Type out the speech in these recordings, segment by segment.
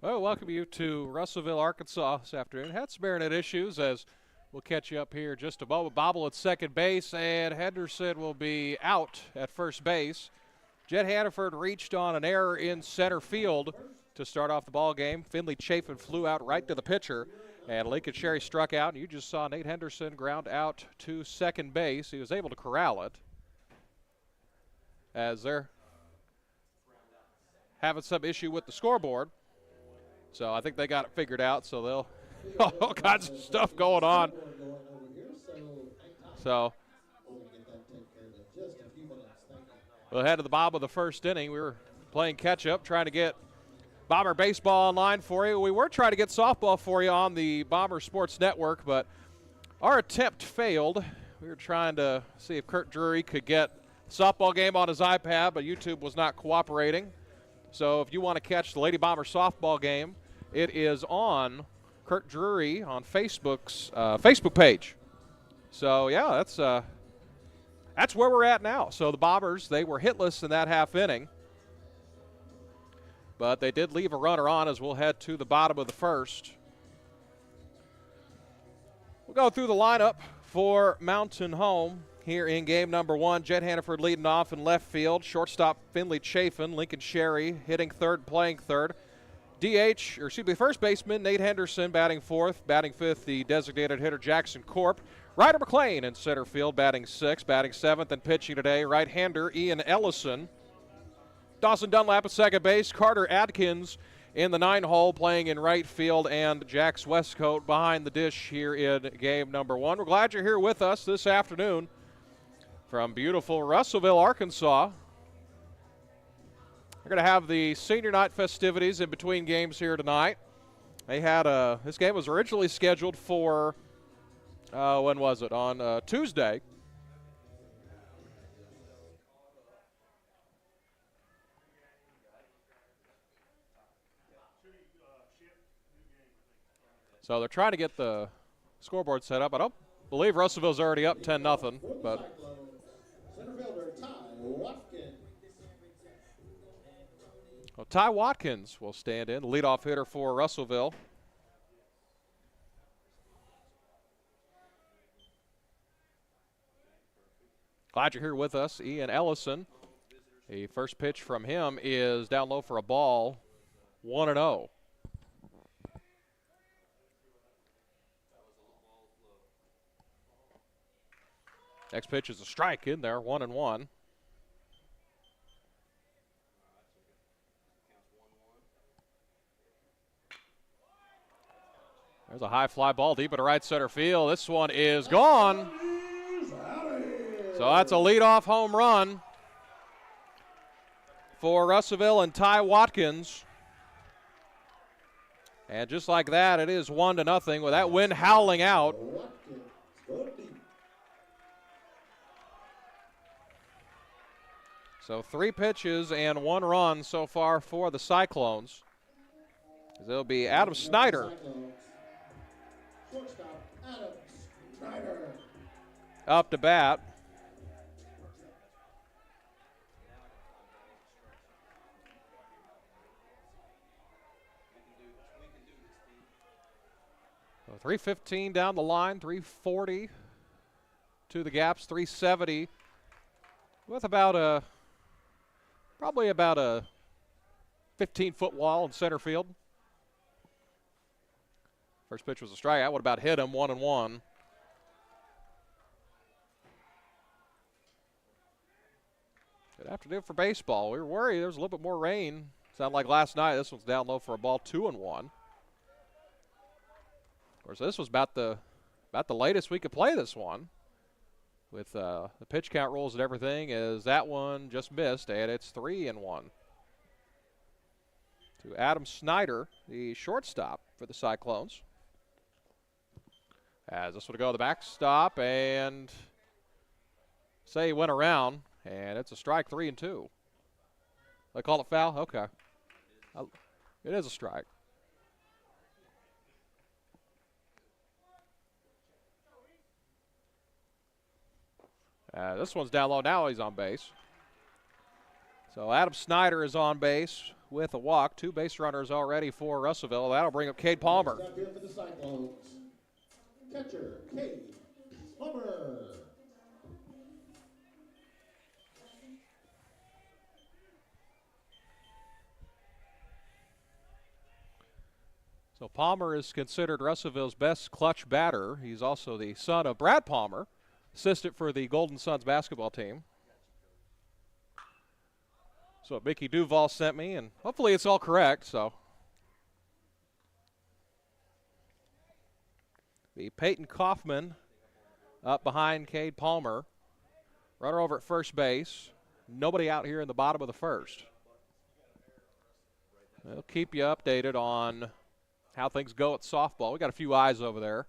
Well, welcome you to Russellville, Arkansas this afternoon. Had some internet issues as we'll catch you up here just a moment. Bobble at second base, and Henderson will be out at first base. Jet Hannaford reached on an error in center field to start off the ball game. Finley Chafin flew out right to the pitcher, and Lincoln Sherry struck out. And you just saw Nate Henderson ground out to second base. He was able to corral it as they're having some issue with the scoreboard. So I think they got it figured out, so they'll all kinds of stuff going on. So we'll head to the bottom of the first inning. We were playing catch-up, trying to get Bomber baseball online for you. We were trying to get softball for you on the Bomber Sports Network, but our attempt failed. We were trying to see if Kurt Drury could get the softball game on his iPad, but YouTube was not cooperating. So if you want to catch the Lady Bomber softball game, it is on Kurt Drury on Facebook's Facebook page. So, yeah, that's where we're at now. So the Bombers, they were hitless in that half inning. But they did leave a runner on as we'll head to the bottom of the first. We'll go through the lineup for Mountain Home here in game number one. Jet Hannaford leading off in left field. Shortstop Finley Chafin. Lincoln Sherry hitting third, playing third. First baseman Nate Henderson batting fourth. Batting fifth, the designated hitter Jackson Corp. Ryder McLean in center field batting sixth. Batting seventh and pitching today, right-hander Ian Ellison. Dawson Dunlap at second base. Carter Adkins in the 9-hole playing in right field, and Jax Westcoat behind the dish here in game number one. We're glad you're here with us this afternoon from beautiful Russellville, Arkansas. We're going to have the senior night festivities in between games here tonight. They had this game was originally scheduled for, when was it? On Tuesday. So they're trying to get the scoreboard set up. I don't believe Russellville's already up 10-0, but well, Ty Watkins will stand in, the leadoff hitter for Russellville. Glad you're here with us, Ian Ellison. The first pitch from him is down low for a ball, 1-0. Next pitch is a strike in there, 1-1. There's a high fly ball deep into right center field. This one is gone. So that's a leadoff home run for Russellville and Ty Watkins. And just like that, it is 1-0 with that wind howling out. So 3 pitches and 1 run so far for the Cyclones. It'll be Adam Snyder up to bat. So 315 down the line, 340 to the gaps, 370 with probably about a 15-foot wall in center field. First pitch was a strikeout. Would about hit him, 1-1. Good afternoon for baseball. We were worried there was a little bit more rain. Sounded like last night. This one's down low for a ball, 2-1. Of course, this was about the latest we could play this one. With the pitch count rules and everything, is that one just missed, and it's 3-1. To Adam Snyder, the shortstop for the Cyclones. As this would go to the backstop, and say he went around, and it's a strike, 3-2. They call it foul? Okay. It is a strike. This one's down low. Now he's on base. So Adam Snyder is on base with a walk. 2 base runners already for Russellville. That'll bring up Cade Palmer. Next up here for the Cyclones, catcher Cade Palmer. So Palmer is considered Russellville's best clutch batter. He's also the son of Brad Palmer, assistant for the Golden Suns basketball team. So what Mickey Duval sent me, and hopefully it's all correct. So the Peyton Kaufman up behind Cade Palmer. Runner over at first base. Nobody out here in the bottom of the first. We'll keep you updated on how things go at softball. We got a few eyes over there.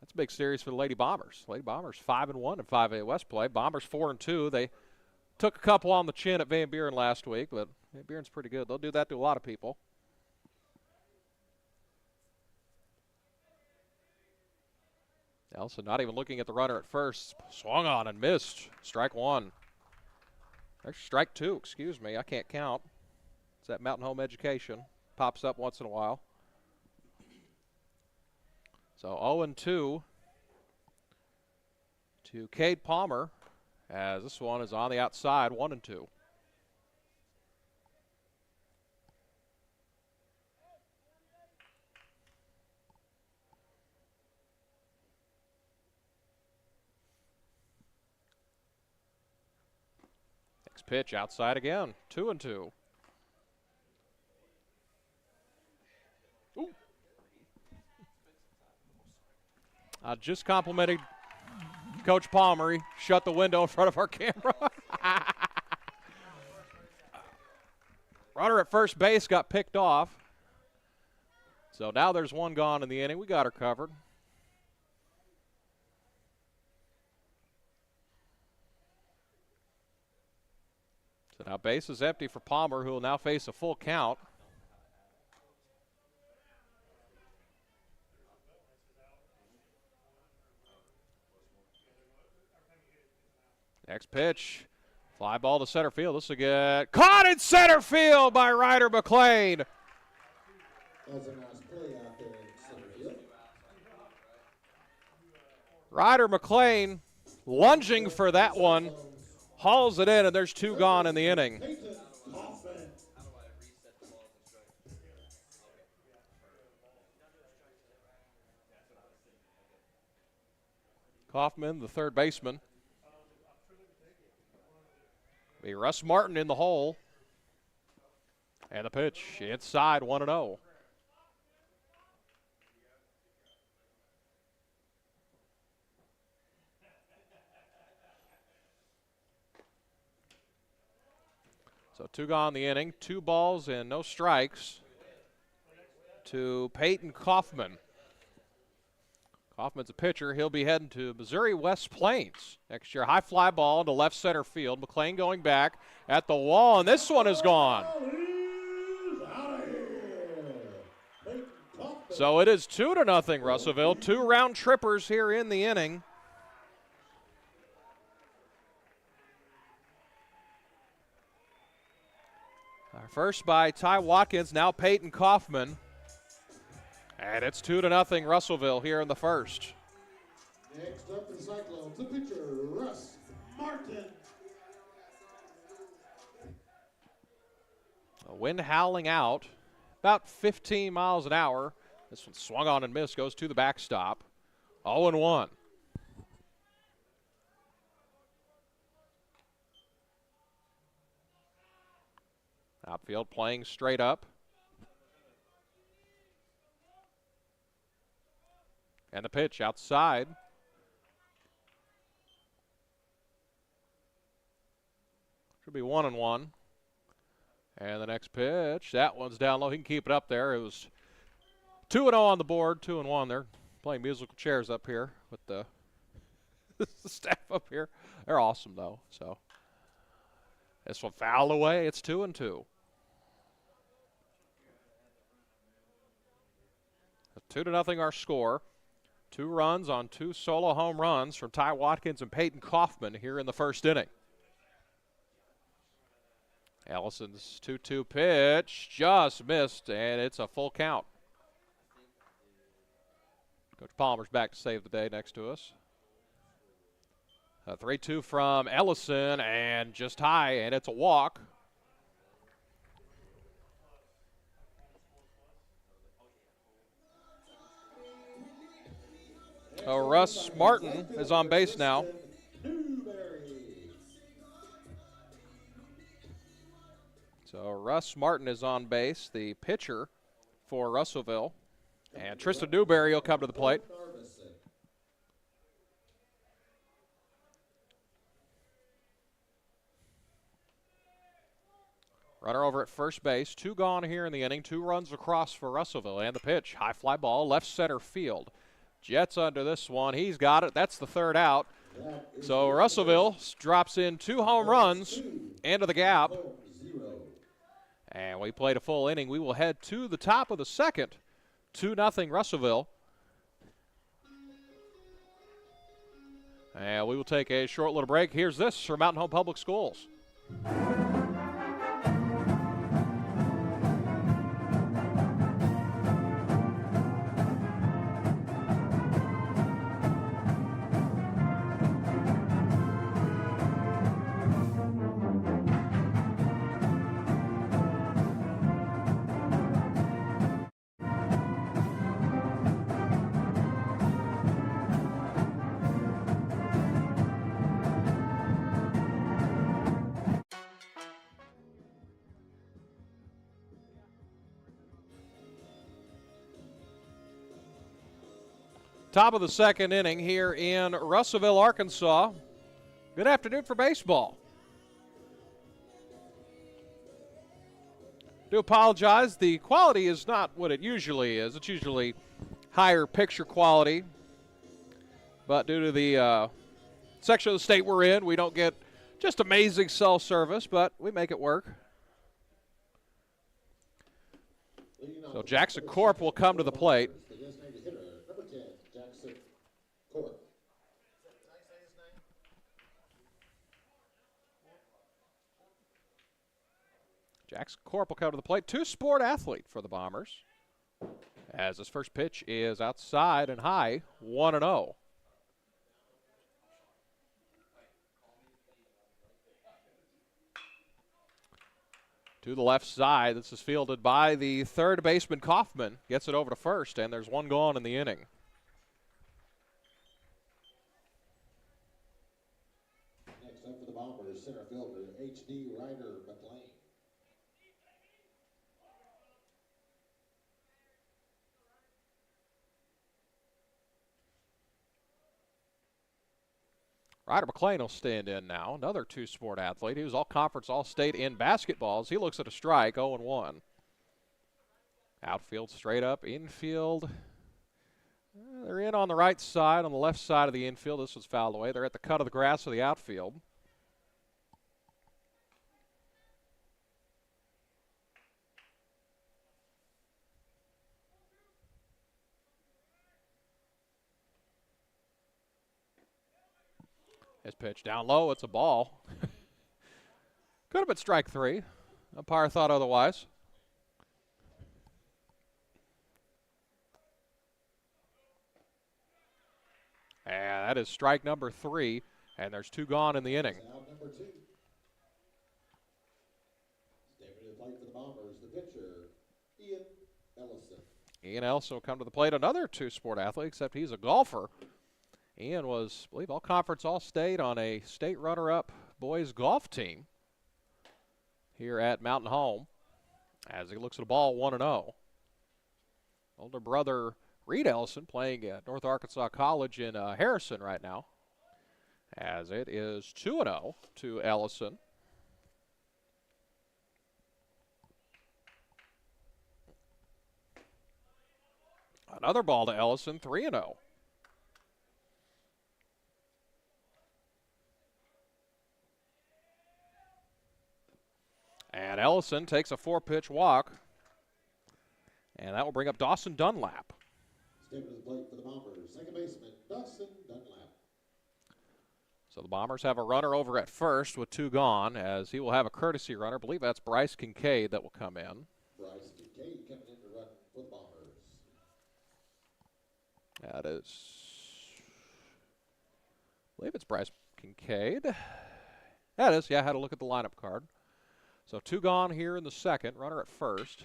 That's a big series for the Lady Bombers. Lady Bombers 5-1 in 5A West play. Bombers 4-2. They took a couple on the chin at Van Buren last week, but Van Buren's pretty good. They'll do that to a lot of people. Nelson not even looking at the runner at first. Swung on and missed. Strike 1. Actually, strike 2, excuse me. I can't count. It's that Mountain Home Education. Pops up once in a while. So 0-2 to Cade Palmer, as this one is on the outside, 1-2. Next pitch outside again, 2-2. Ooh. I just complimented Coach Palmer. He shut the window in front of our camera. Runner at first base got picked off. So now there's one gone in the inning. We got her covered. So now base is empty for Palmer, who will now face a full count. Next pitch, fly ball to center field. This will get caught in center field by Ryder McLean. That was a nice play out there in center field. Ryder McLean lunging for that one, hauls it in, and there's 2 gone in the inning. Peyton Kaufman. Kaufman, the third baseman. Be Russ Martin in the hole. And the pitch inside, 1-0. So 2 gone in the inning, 2 balls and no strikes to Peyton Kaufman. Kaufman's a pitcher. He'll be heading to Missouri West Plains next year. High fly ball into left center field. McLean going back at the wall, and this one is gone. So it is 2-0 Russellville. 2 round trippers here in the inning. First by Ty Watkins, now Peyton Kaufman. And it's 2-0 Russellville here in the first. Next up for the Cyclones, the pitcher, Russ Martin. A wind howling out, about 15 miles an hour. This one swung on and missed, goes to the backstop. 0-1. Outfield playing straight up. And the pitch outside. Should be 1-1. And the next pitch, that one's down low. He can keep it up there. It was 2-0 on the board, 2-1. They're playing musical chairs up here with the staff up here. They're awesome, though. So this one fouled away. It's 2-2. 2-0 our score. 2 runs on 2 solo home runs from Ty Watkins and Peyton Kaufman here in the first inning. Ellison's 2-2 pitch just missed, and it's a full count. Coach Palmer's back to save the day next to us. A 3-2 from Ellison, and just high, and it's a walk. Russ Martin is on base now. So Russ Martin is on base, the pitcher for Russellville. And Tristan Newberry will come to the plate. Runner over at first base. 2 gone here in the inning. 2 runs across for Russellville. And the pitch, high fly ball, left center field. Jets under this one. He's got it. That's the 3rd out. So Russellville drops in 2 home runs into the gap. And we played a full inning. We will head to the top of the 2nd. 2-0 Russellville. And we will take a short little break. Here's this from Mountain Home Public Schools. Top of the 2nd inning here in Russellville, Arkansas. Good afternoon for baseball. Do apologize. The quality is not what it usually is. It's usually higher picture quality. But due to the section of the state we're in, we don't get just amazing cell service, but we make it work. So Jackson Corp will come to the plate. Jackson Corp will come to the plate. 2-sport athlete for the Bombers. As his first pitch is outside and high, 1-0. To the left side, this is fielded by the 3rd baseman Kaufman. Gets it over to first, and there's 1 gone in the inning. Next up for the Bombers, center fielder H.D. Ryder McLean. Ryder McLean will stand in now. Another 2-sport athlete. He was all-conference, all-state in basketballs. He looks at a strike, 0-1. Outfield straight up. Infield. They're in on the right side. On the left side of the infield, this was fouled away. They're at the cut of the grass of the outfield. His pitch down low, it's a ball. Could have been strike 3. Umpire thought otherwise. And that is strike number 3, and there's 2 gone in the inning. Out number 2. Stepping to the plate for the Bombers, the pitcher, Ian Ellison. Ian Ellison will come to the plate, another 2-sport athlete, except he's a golfer. Ian was, I believe, all-conference, all-state on a state runner-up boys golf team here at Mountain Home as he looks at a ball 1-0. Older brother Reed Ellison playing at North Arkansas College in Harrison right now as it is 2-0 to Ellison. Another ball to Ellison, 3-0. And Ellison takes a 4-pitch walk, and that will bring up Dawson Dunlap. Stepping to the plate for the Bombers, second baseman Dawson Dunlap. So the Bombers have a runner over at first with 2 gone, as he will have a courtesy runner. I believe that's Bryce Kincaid that will come in. Bryce Kincaid coming in to run for the Bombers. That is, I believe it's Bryce Kincaid. That is, yeah, I had to look at the lineup card. So 2 gone here in the second, runner at first.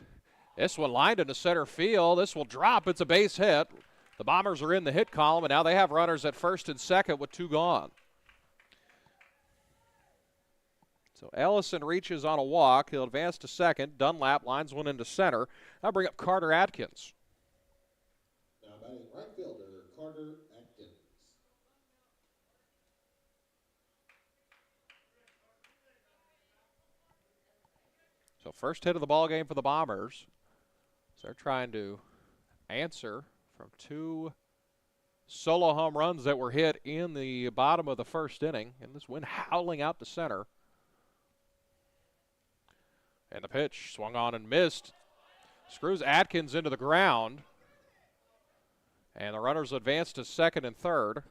This one lined into center field. This will drop. It's a base hit. The Bombers are in the hit column, and now they have runners at first and second with 2 gone. So Ellison reaches on a walk. He'll advance to second. Dunlap lines one into center. I'll bring up Carter Atkins. Now batting right fielder, Carter Atkins. So first hit of the ball game for the Bombers. So they're trying to answer from 2 solo home runs that were hit in the bottom of the first inning. And this wind howling out to center. And the pitch swung on and missed. Screws Atkins into the ground. And the runners advance to second and third.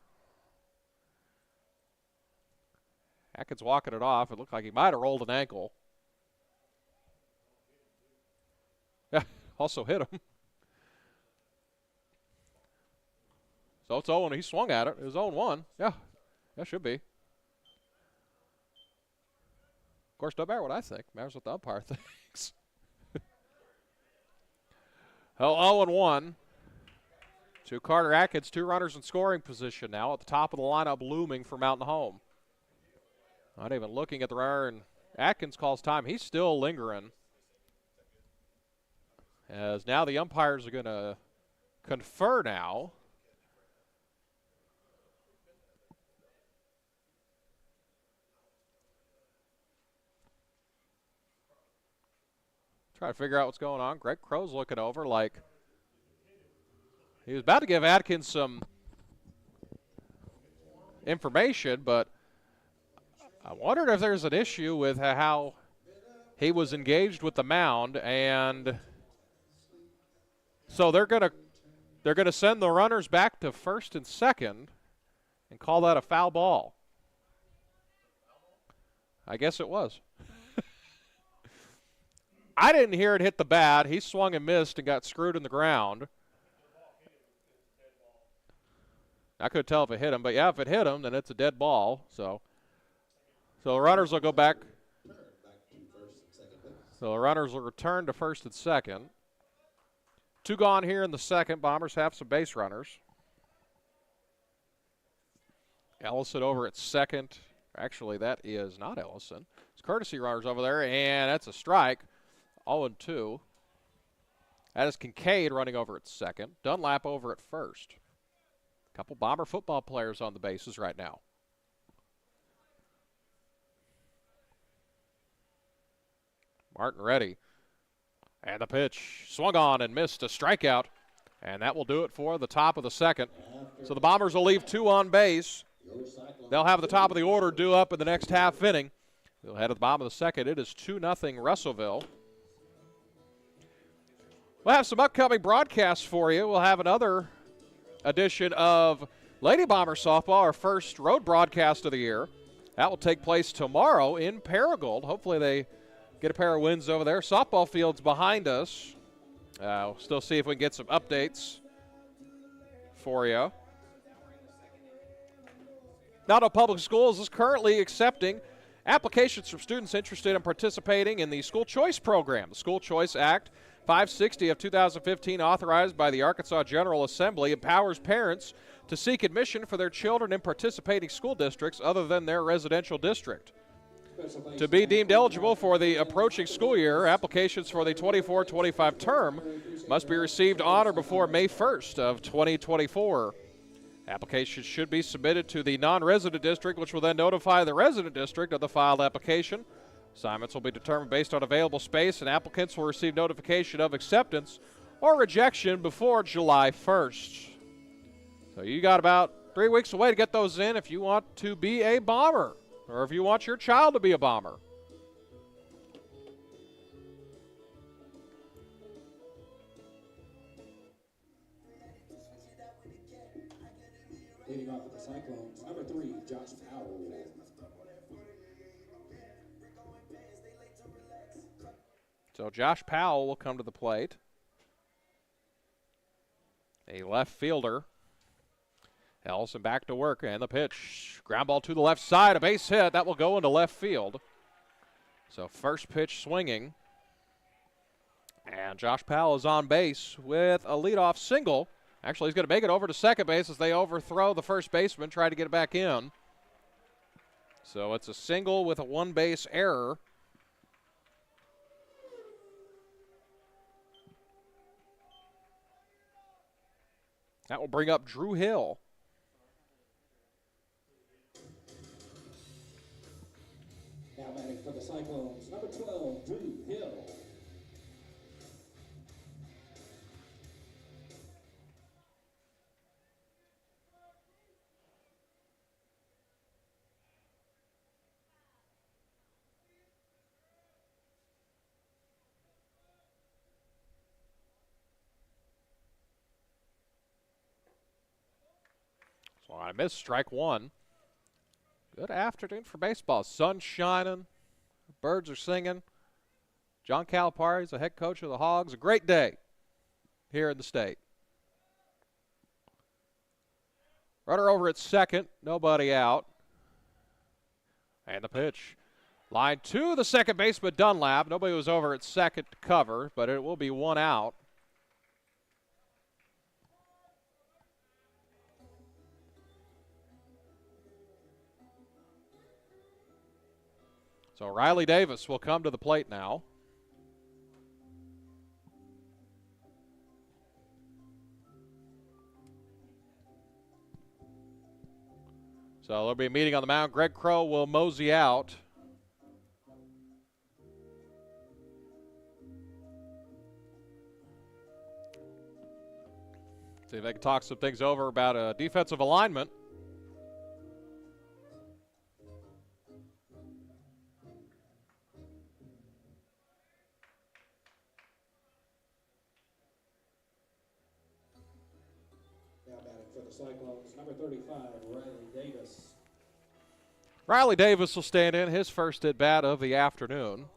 Atkins walking it off. It looked like he might have rolled an ankle. Yeah, also hit him. So it's 0, and he swung at it. It was 0-1. Yeah, that should be. Of course, don't matter what I think. Matters what the umpire thinks. Oh, 0-1 to Carter Atkins. 2 runners in scoring position now at the top of the lineup, looming for Mountain Home. Not even looking at the runner, and Atkins calls time. He's still lingering. As now the umpires are going to confer now. Try to figure out what's going on. Greg Crow's looking over like he was about to give Atkins some information, but I wondered if there's an issue with how he was engaged with the mound, and so they're gonna send the runners back to first and second and call that a foul ball. I guess it was. I didn't hear it hit the bat. He swung and missed and got screwed in the ground. I couldn't tell if it hit him, but yeah, if it hit him, then it's a dead ball. So the runners will go back. So the runners will return to first and second. 2 gone here in the second. Bombers have some base runners. Ellison over at second. Actually, that is not Ellison. It's courtesy runners over there, and that's a strike. 0-2. That is Kincaid running over at second. Dunlap over at first. A couple Bomber football players on the bases right now. Martin ready. And the pitch swung on and missed, a strikeout. And that will do it for the top of the second. So the Bombers will leave 2 on base. They'll have the top of the order due up in the next half inning. They'll head to the bottom of the second. It is 2-0 Russellville. We'll have some upcoming broadcasts for you. We'll have another edition of Lady Bomber Softball, our first road broadcast of the year. That will take place tomorrow in Paragould. Hopefully they get a pair of wins over there. Softball field's behind us. We'll still see if we can get some updates for you. Nottoway Public Schools is currently accepting applications from students interested in participating in the School Choice Program. The School Choice Act 560 of 2015, authorized by the Arkansas General Assembly, empowers parents to seek admission for their children in participating school districts other than their residential district. To be deemed eligible for the approaching school year, applications for the 24-25 term must be received on or before May 1st of 2024. Applications should be submitted to the non-resident district, which will then notify the resident district of the filed application. Assignments will be determined based on available space, and applicants will receive notification of acceptance or rejection before July 1st. So you got about 3 weeks away to get those in if you want to be a Bomber, or if you want your child to be a Bomber. Leading off at the Cyclones, number 3, Josh Powell. So Josh Powell will come to the plate. A left fielder. Ellison back to work, and the pitch. Ground ball to the left side, a base hit. That will go into left field. So first pitch swinging. And Josh Powell is on base with a leadoff single. Actually, he's going to make it over to second base as they overthrow the first baseman, try to get it back in. So it's a single with a one-base error. That will bring up Drew Hill. Now batting for the Cyclones, number 12, Drew Hill. So I missed strike one. Good afternoon for baseball. Sun shining. Birds are singing. John Calipari is the head coach of the Hogs. A great day here in the state. Runner over at second. Nobody out. And the pitch. Line to the second baseman, Dunlap. Nobody was over at second to cover, but it will be one out. So Riley Davis will come to the plate now. So there'll be a meeting on the mound. Greg Crow will mosey out. See if they can talk some things over about a defensive alignment. For the Cyclones, number 35, Riley Davis. Riley Davis will stand in his first at bat of the afternoon.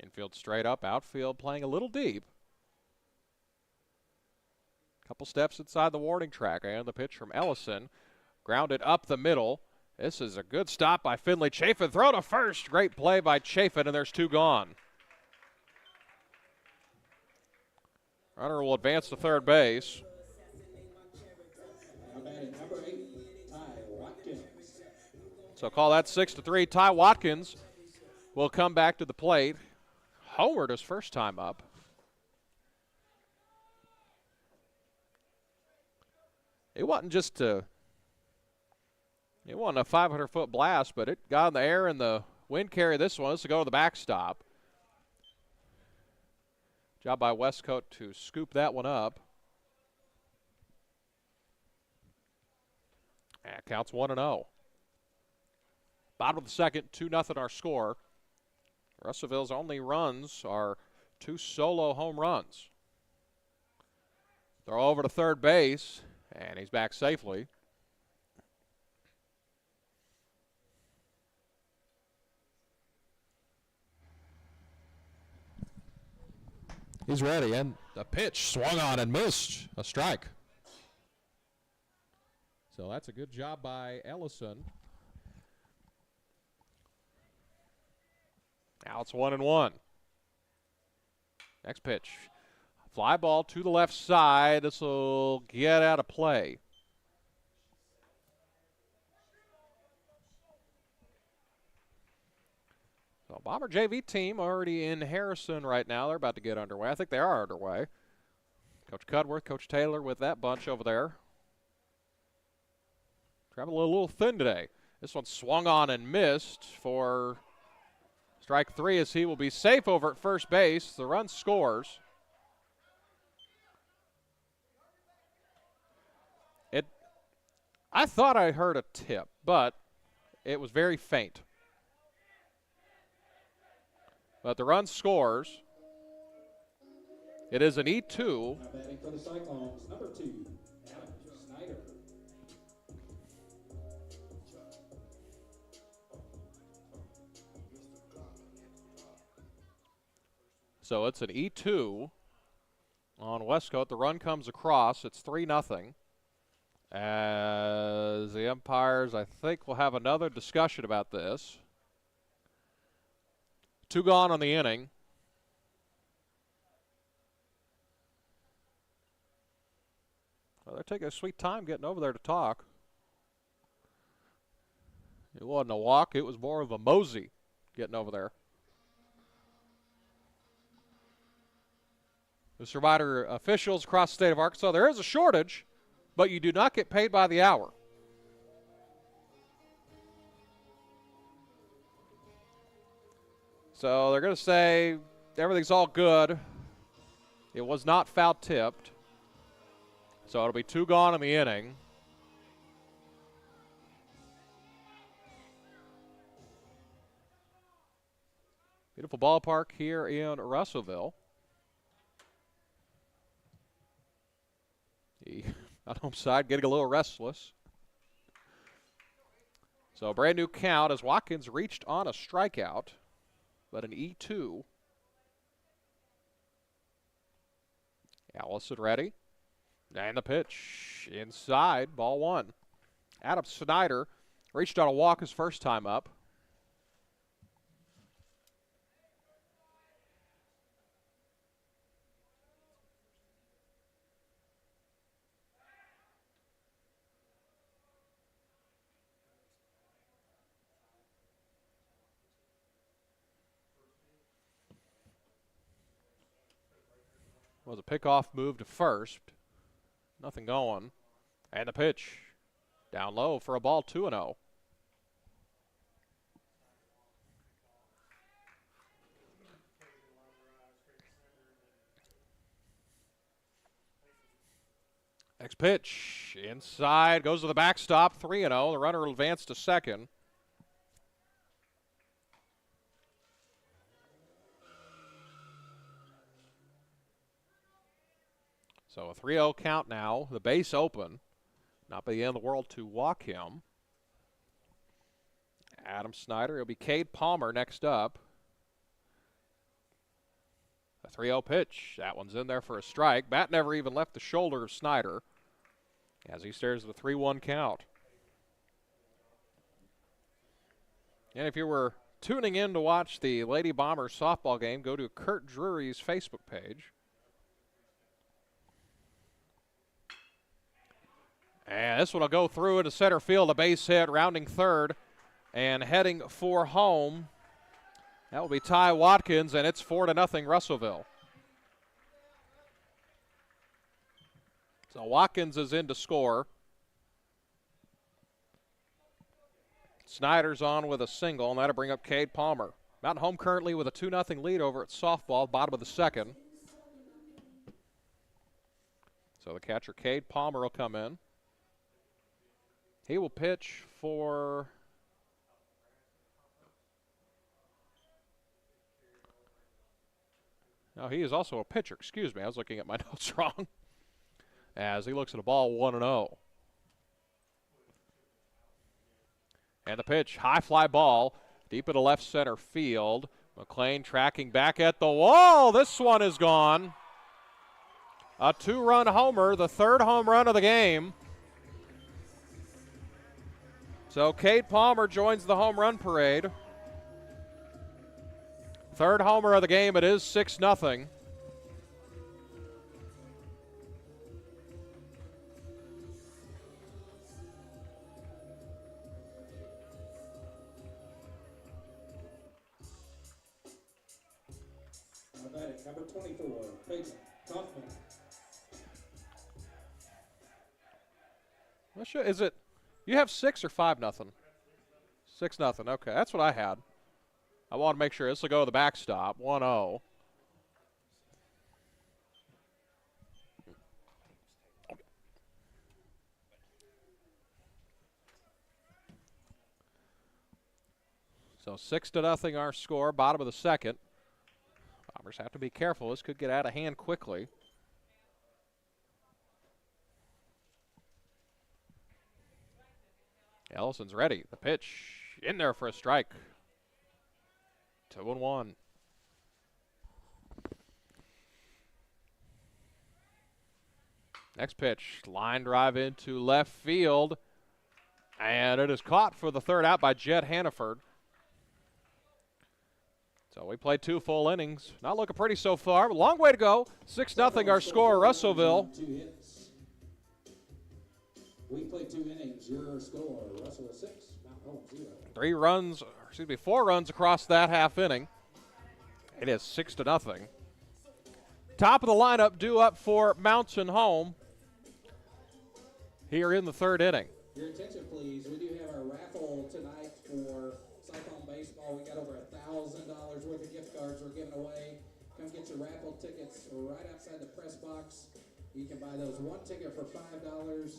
Infield straight up, outfield playing a little deep. Couple steps inside the warning track, and the pitch from Ellison. Grounded up the middle. This is a good stop by Finley Chafin. Throw to first. Great play by Chafin, and there's two gone. Runner will advance to third base. Number 8, Ty Watkins. So call that 6-3. Ty Watkins will come back to the plate. Homered his first time up. It wasn't just it wasn't a 500-foot blast, but it got in the air and the wind carried this one. This will go to the backstop. Job by Westcote to scoop that one up. And counts 1-0. Bottom of the second, 2-0 our score. Russellville's only runs are 2 solo home runs. Throw over to third base, and he's back safely. He's ready, and the pitch swung on and missed. A strike. So that's a good job by Ellison. Now it's 1-1. Next pitch. Fly ball to the left side. This will get out of play. So Bomber JV team already in Harrison right now. They're about to get underway. I think they are underway. Coach Cudworth, Coach Taylor with that bunch over there. Traveling a little thin today. This one swung on and missed for strike 3 as he will be safe over at first base. The run scores. I thought I heard a tip, but it was very faint. But the run scores. It is an E2. Now batting for the Cyclones, number 2, Adam Snyder. So it's an E2 on Westcote. The run comes across. It's 3-0. As the umpires, I think, will have another discussion about this. 2 gone on the inning. Well, they're taking a sweet time getting over there to talk. It wasn't a walk. It was more of a mosey getting over there. The Survivor officials across the state of Arkansas, there is a shortage, but you do not get paid by the hour. So they're going to say everything's all good. It was not foul tipped. So it'll be 2 gone in the inning. Beautiful ballpark here in Russellville. On home side, getting a little restless. So a brand new count as Watkins reached on a strikeout, but an E2. Allison ready. And the pitch inside, ball 1. Adam Snyder reached on a walk his first time up. Was a pickoff move to first. Nothing going. And the pitch. Down low for a ball, 2-0. Next pitch. Inside. Goes to the backstop. 3-0. The runner will advance to second. So a 3-0 count now. The base open. Not by the end of the world to walk him. Adam Snyder. It'll be Cade Palmer next up. A 3-0 pitch. That one's in there for a strike. Bat never even left the shoulder of Snyder as he stares at the 3-1 count. And if you were tuning in to watch the Lady Bombers softball game, go to Kurt Drury's Facebook page. And this one will go through into center field, a base hit, rounding third, and heading for home. That will be Ty Watkins, and it's 4-0 Russellville. So Watkins is in to score. Snyder's on with a single, and that'll bring up Cade Palmer. Mountain home currently with a 2-0 lead over at softball, bottom of the second. So the catcher, Cade Palmer, will come in. He will pitch for no, he is also a pitcher. Excuse me, I was looking at my notes wrong. As he looks at a ball 1-0. And the pitch, high fly ball, deep into left center field. McLean tracking back at the wall. This one is gone. A 2-run homer, the 3rd home run of the game. So Cade Palmer joins the home run parade. 3rd homer of the game. It is 6-0. Number 24, Peyton Kaufman. Is it? You have 6 or 5-0? 6-0. Okay, that's what I had. I want to make sure this will go to the backstop. 1-0. So 6-0 our score, bottom of the second. Bombers have to be careful. This could get out of hand quickly. Ellison's ready. The pitch in there for a strike. 2-1. Next pitch, line drive into left field. And it is caught for the third out by Jet Hannaford. So we played 2 full innings. Not looking pretty so far. Long way to go. 6-0 our score, Russellville. 2 hits. We played 2 innings. Your score, Russellville 6, Mountain Home 0. 4 runs across that half inning. It is 6-0. Top of the lineup due up for Mountain Home here in the 3rd inning. Your attention, please. We do have our raffle tonight for Cyclone Baseball. We got over $1,000 worth of gift cards we're giving away. Come get your raffle tickets right outside the press box. You can buy those. 1 ticket for $5,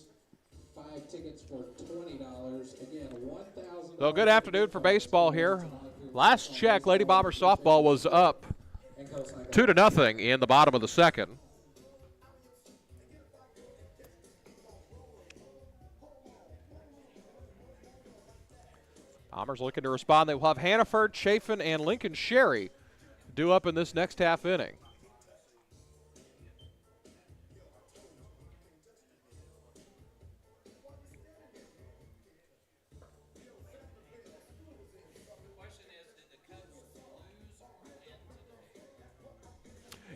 5 tickets for $20. Again, $1,000. So good afternoon for baseball here. Last check, Lady Bomber softball was up 2-0 in the bottom of the 2nd. Bombers looking to respond. They will have Hannaford, Chafin, and Lincoln Sherry due up in this next half inning.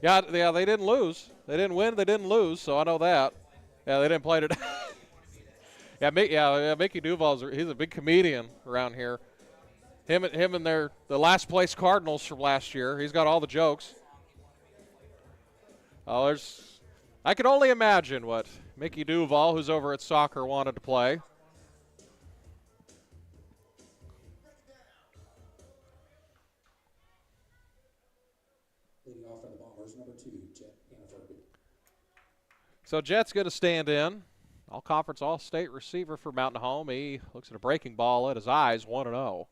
Yeah, they didn't lose. They didn't win. They didn't lose. So I know that. Yeah, they didn't play today. Mickey Duval's—he's a big comedian around here. Him and the last place Cardinals from last year. He's got all the jokes. Oh, I can only imagine what Mickey Duval, who's over at soccer, wanted to play. Leading off for the Bombers, number 2, Jet Hannaford. So Jet's going to stand in. All-conference, all-state receiver for Mountain Home. He looks at a breaking ball at his eyes, 1-0.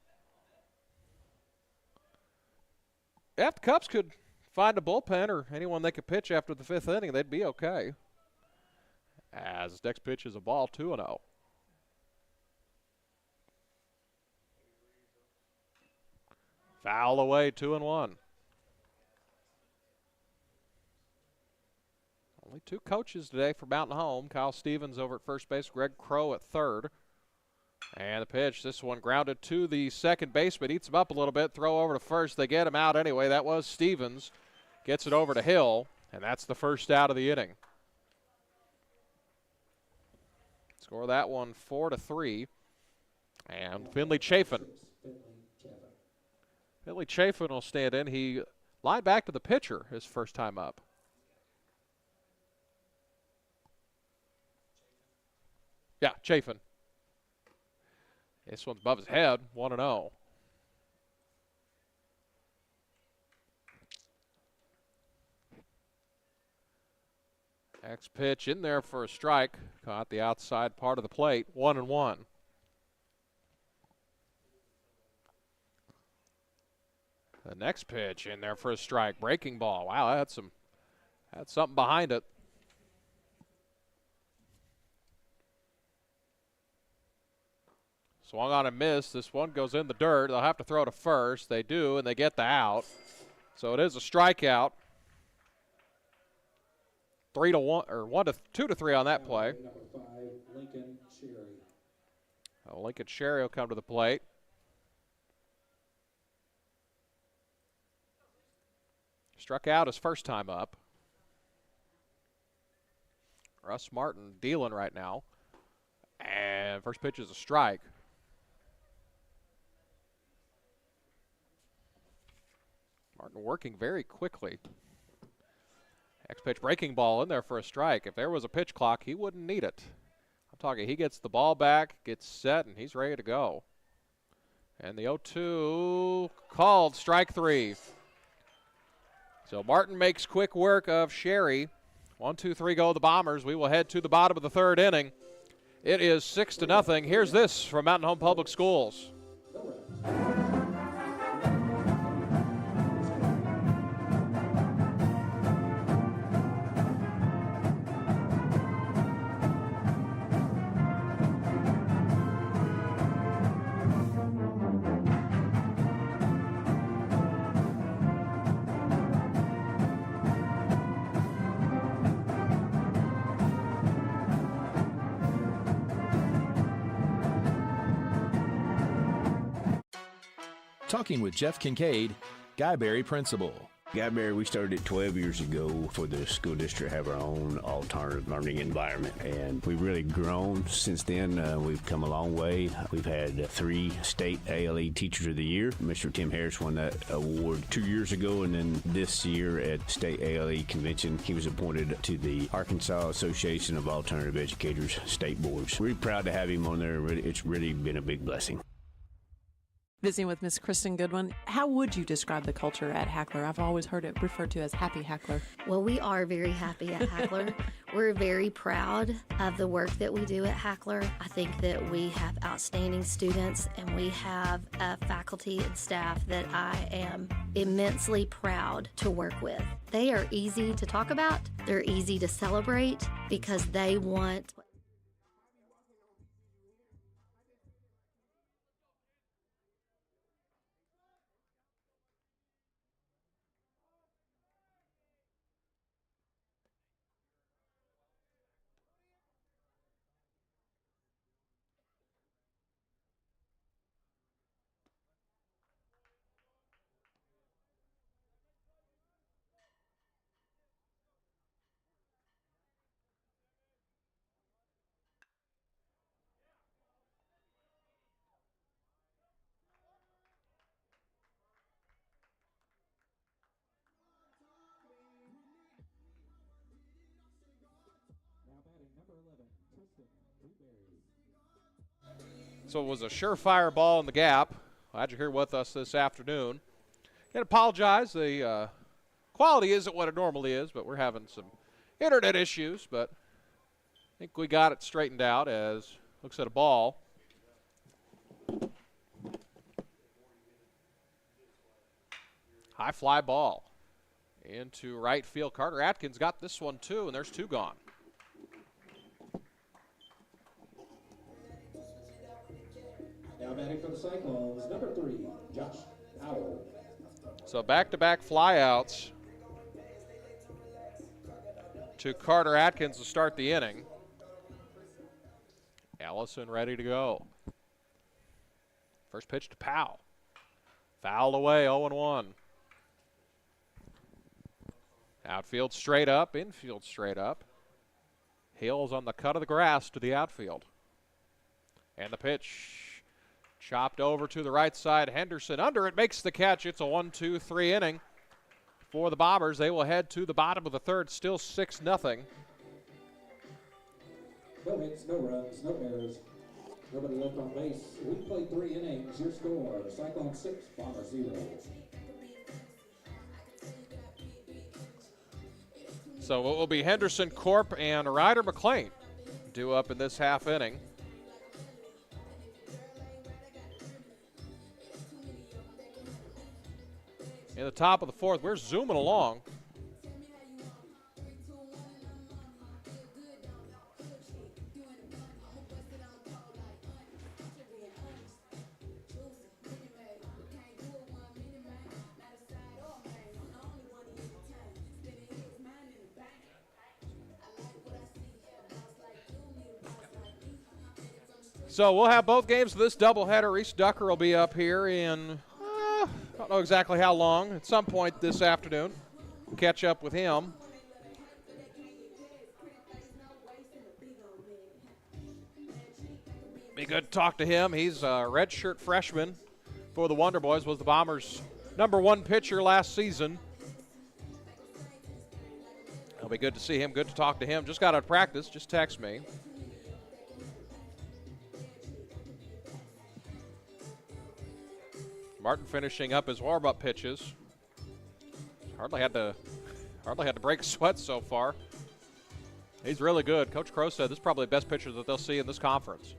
If the Cubs could find a bullpen or anyone they could pitch after the 5th inning, they'd be okay. As next pitch is a ball, 2-0. Foul away, 2-1. Only 2 coaches today for Mountain Home. Kyle Stevens over at first base, Greg Crow at 3rd. And the pitch, this one grounded to the second baseman, eats him up a little bit, throw over to first. They get him out anyway. That was Stevens. Gets it over to Hill, and that's the first out of the inning. Score that one 4-3. And Finley Chafin. Finley Chafin will stand in. He lined back to the pitcher his first time up. Yeah, Chafin. This one's above his head, 1-0. Next pitch in there for a strike. Caught the outside part of the plate, 1-1. The next pitch in there for a strike, breaking ball. Wow, that had something behind it. Swung on and missed. This one goes in the dirt. They'll have to throw to first. They do, and they get the out. So it is a strikeout. 3-1 or 2-3 on that play. Number 5, Lincoln Sherry. Lincoln Sherry will come to the plate. Struck out his first time up. Russ Martin dealing right now. And first pitch is a strike. Martin working very quickly. Next pitch, breaking ball in there for a strike. If there was a pitch clock, he wouldn't need it. I'm talking, he gets the ball back, gets set, and he's ready to go. And the 0-2 called, strike 3. So Martin makes quick work of Sherry. 1-2-3 go the Bombers. We will head to the bottom of the 3rd inning. It is 6-0. Here's this from Mountain Home Public Schools. talking with Jeff Kincaid, Guyberry principal. Guyberry, we started 12 years ago for the school district to have our own alternative learning environment, and we've really grown since then. We've come a long way. We've had 3 state ALE Teachers of the Year. Mr. Tim Harris won that award 2 years ago, and then this year at State ALE Convention, he was appointed to the Arkansas Association of Alternative Educators State Boards. We're proud to have him on there. It's really been a big blessing. Visiting with Miss Kristen Goodwin, how would you describe the culture at Hackler? I've always heard it referred to as Happy Hackler. Well, we are very happy at Hackler. We're very proud of the work that we do at Hackler. I think that we have outstanding students, and we have a faculty and staff that I am immensely proud to work with. They are easy to talk about. They're easy to celebrate because they want So it was a surefire ball in the gap. Glad you're here with us this afternoon. Can't apologize. The quality isn't what it normally is, but we're having some internet issues. But I think we got it straightened out as looks at a ball. High fly ball into right field. Carter Atkins got this one too, and there's 2 gone. Now batting for the Cyclones, number 3, Josh Powell. So back-to-back flyouts to Carter Atkins to start the inning. Allison ready to go. First pitch to Powell. Fouled away, 0-1. Outfield straight up, infield straight up. Hills on the cut of the grass to the outfield. And the pitch chopped over to the right side. Henderson under it, makes the catch. It's a 1-2-3 inning for the Bombers. They will head to the bottom of the third, still 6-0. No hits, no runs, no errors. Nobody left on base. We played 3 innings. Your score, Cyclones 6, Bombers 0. So it will be Henderson, Corp, and Ryder McLean due up in this half inning. In the top of the 4th, we're zooming along. So we'll have both games of this doubleheader. Reese Ducker will be up here in, don't know exactly how long, at some point this afternoon. We'll catch up with him. Be good to talk to him. He's a redshirt freshman for the Wonder Boys, was the Bombers' #1 pitcher last season. It'll be good to see him, good to talk to him. Just got out of practice, just text me. Martin finishing up his warm-up pitches. Hardly had to break a sweat so far. He's really good. Coach Crow said this is probably the best pitcher that they'll see in this conference.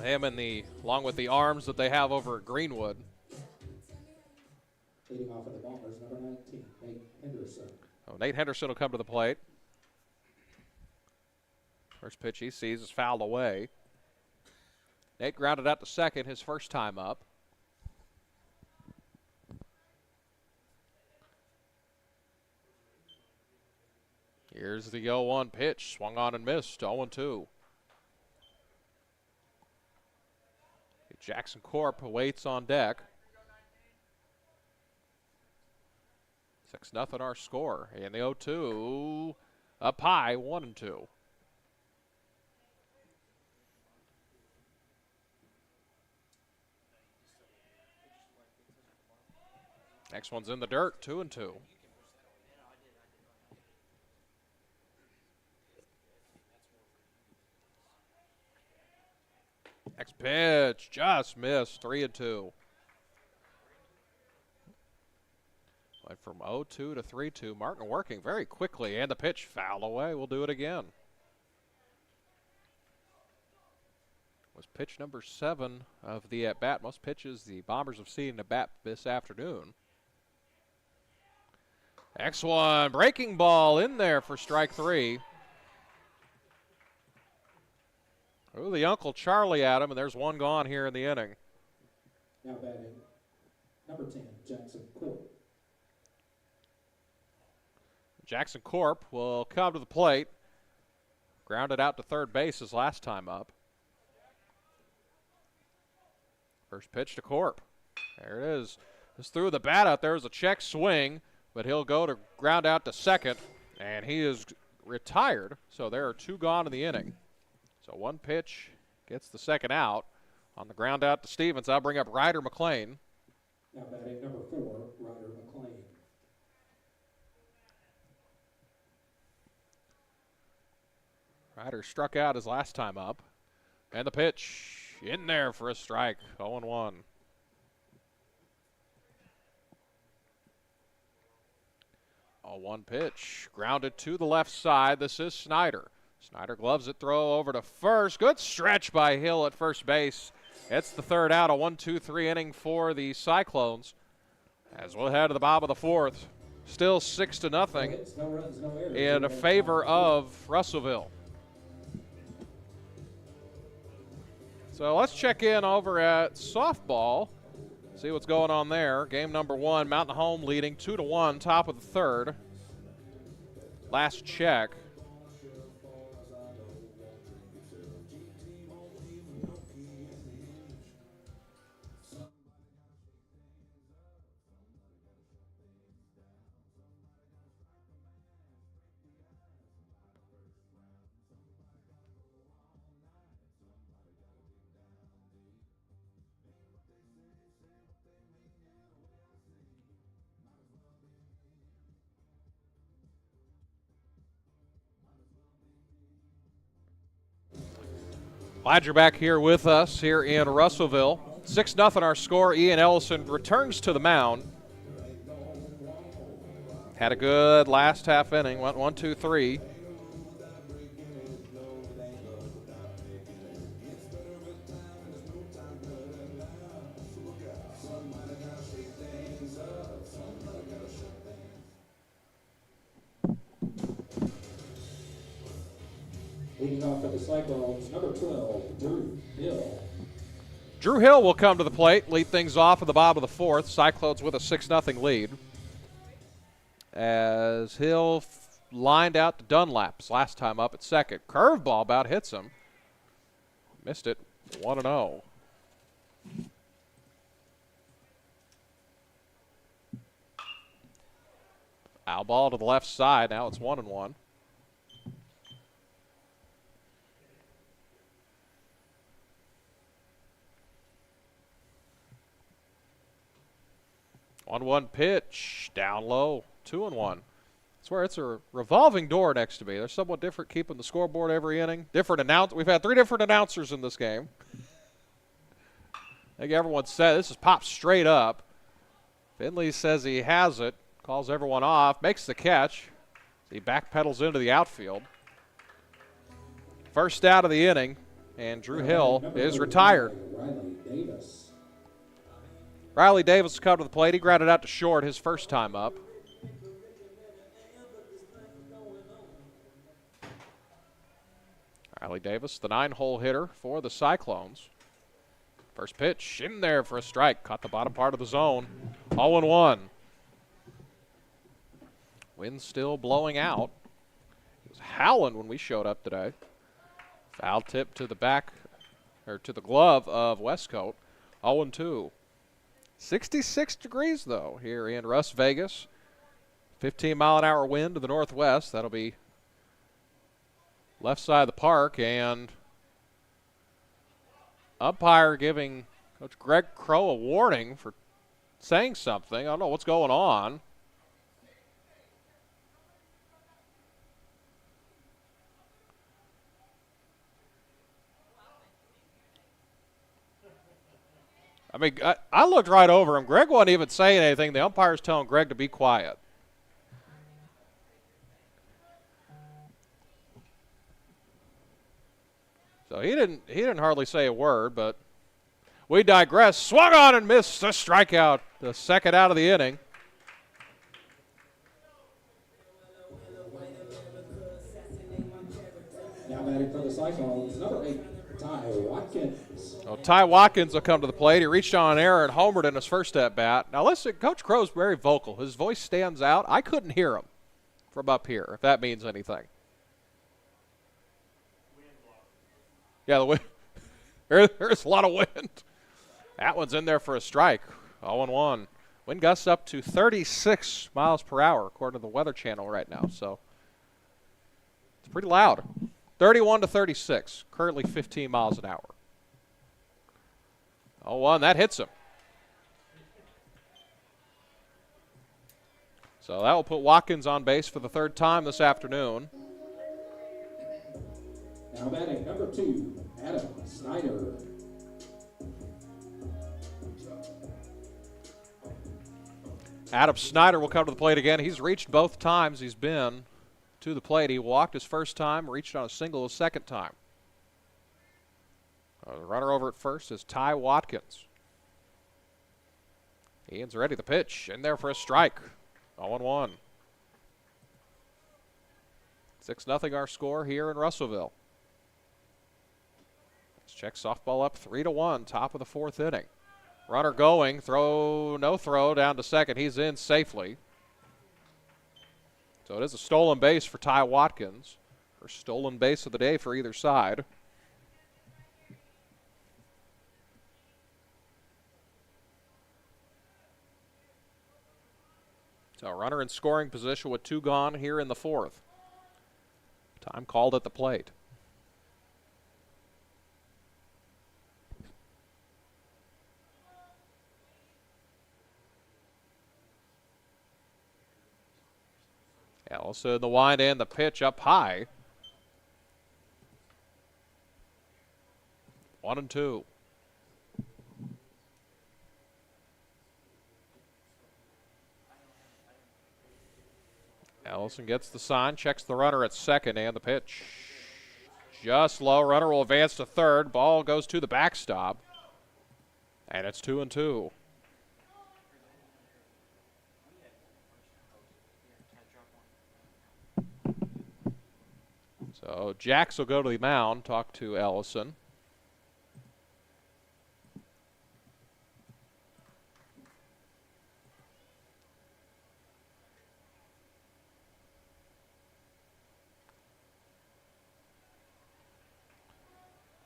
Him and along with the arms that they have over at Greenwood. Leading off of the Bombers, number 19, Nate Henderson. Oh, Nate Henderson will come to the plate. First pitch he sees is fouled away. Nate grounded out to second his first time up. Here's the 0-1 pitch. Swung on and missed. 0-2. Jackson Corp waits on deck. 6-0 our score. And the 0-2 up high, 1-2. Next one's in the dirt, 2-2. Next pitch, just missed, 3-2. Went from 0-2 to 3-2. Martin working very quickly, and the pitch fouled away. We'll do it again. Was pitch number 7 of the at-bat. Most pitches the Bombers have seen at-bat this afternoon. Next one, breaking ball in there for strike 3. Ooh, the Uncle Charlie at him, and there's one gone here in the inning. Now batting, number 10, Jackson Corp. Jackson Corp will come to the plate. Grounded out to third base his last time up. First pitch to Corp. There it is. Just threw the bat out there as a check swing, but he'll go to ground out to second, and he is retired. So there are 2 gone in the inning. So 1 pitch gets the second out. On the ground out to Stevens, I'll bring up Ryder McLean. Now batting, number 4, Ryder McLean. Ryder struck out his last time up. And the pitch in there for a strike, 0-1. A 1 pitch, grounded to the left side. This is Snyder. Snyder gloves it, throw over to first. Good stretch by Hill at first base. It's the third out, a 1-2-3 inning for the Cyclones. As we'll head to the bottom of the 4th. Still 6-0 No hits, no runs, no errors. in favor of Russellville. So let's check in over at softball, see what's going on there. Game number 1, Mountain Home leading 2-1, top of the 3rd. Last check. Glad you're back here with us here in Russellville. 6-0 our score. Ian Ellison returns to the mound. Had a good last half inning. Went 1-2-3. Leading off for the Cyclones, number 12, Drew Hill. Drew Hill will come to the plate, lead things off at the bottom of the 4th. Cyclones with a 6-0 lead. As Hill lined out to Dunlap's last time up at second. Curveball about hits him. Missed it, 1-0. Foul ball to the left side, now it's 1-1. One pitch, down low, 2-1. I swear it's a revolving door next to me. They're somewhat different, keeping the scoreboard every inning. We've had 3 different announcers in this game. I think everyone said this is popped straight up. Finley says he has it, calls everyone off, makes the catch. He backpedals into the outfield. First out of the inning, and Drew Hill is retired. Riley Davis. Riley Davis will come to the plate. He grounded out to short his first time up. Riley Davis, the 9-hole hitter for the Cyclones. First pitch in there for a strike. Caught the bottom part of the zone. 0-1. Wind still blowing out. It was howling when we showed up today. Foul tip to the back, or to the glove of Westcote. 0-2. 66 degrees, though, here in Las Vegas. 15-mile-an-hour wind to the northwest. That'll be left side of the park, and umpire giving Coach Greg Crow a warning for saying something. I don't know what's going on. I mean, I looked right over him. Greg wasn't even saying anything. The umpire's telling Greg to be quiet. So he didn't hardly say a word, but we digress. Swung on and missed a strikeout, the second out of the inning. Now batting for the Cyclones, number 8, Ty Watkins. So Ty Watkins will come to the plate. He reached on an error and homered in his first at-bat. Now listen, Coach Crow's very vocal. His voice stands out. I couldn't hear him from up here, if that means anything. Yeah, the wind. There's a lot of wind. That one's in there for a strike. 0-1. Wind gusts up to 36 miles per hour, according to the Weather Channel right now. So it's pretty loud. 31 to 36. Currently 15 miles an hour. 0-1. That hits him. So that will put Watkins on base for the third time this afternoon. Now batting number 2, Adam Snyder. Adam Snyder will come to the plate again. He's reached both times he's been to the plate. He walked his first time, reached on a single his second time. The runner over at first is Ty Watkins. Ian's ready. The pitch in there for a strike. 0-1. 6-0 our score here in Russellville. Let's check softball up 3-1, top of the fourth inning. Runner going, no throw down to second. He's in safely. So it is a stolen base for Ty Watkins. First stolen base of the day for either side. So runner in scoring position with 2 gone here in the fourth. Time called at the plate. Also the wind and the pitch up high. 1-2. Ellison gets the sign, checks the runner at second, and the pitch just low. Runner will advance to third. Ball goes to the backstop, and it's 2-2. So Jax will go to the mound, talk to Ellison.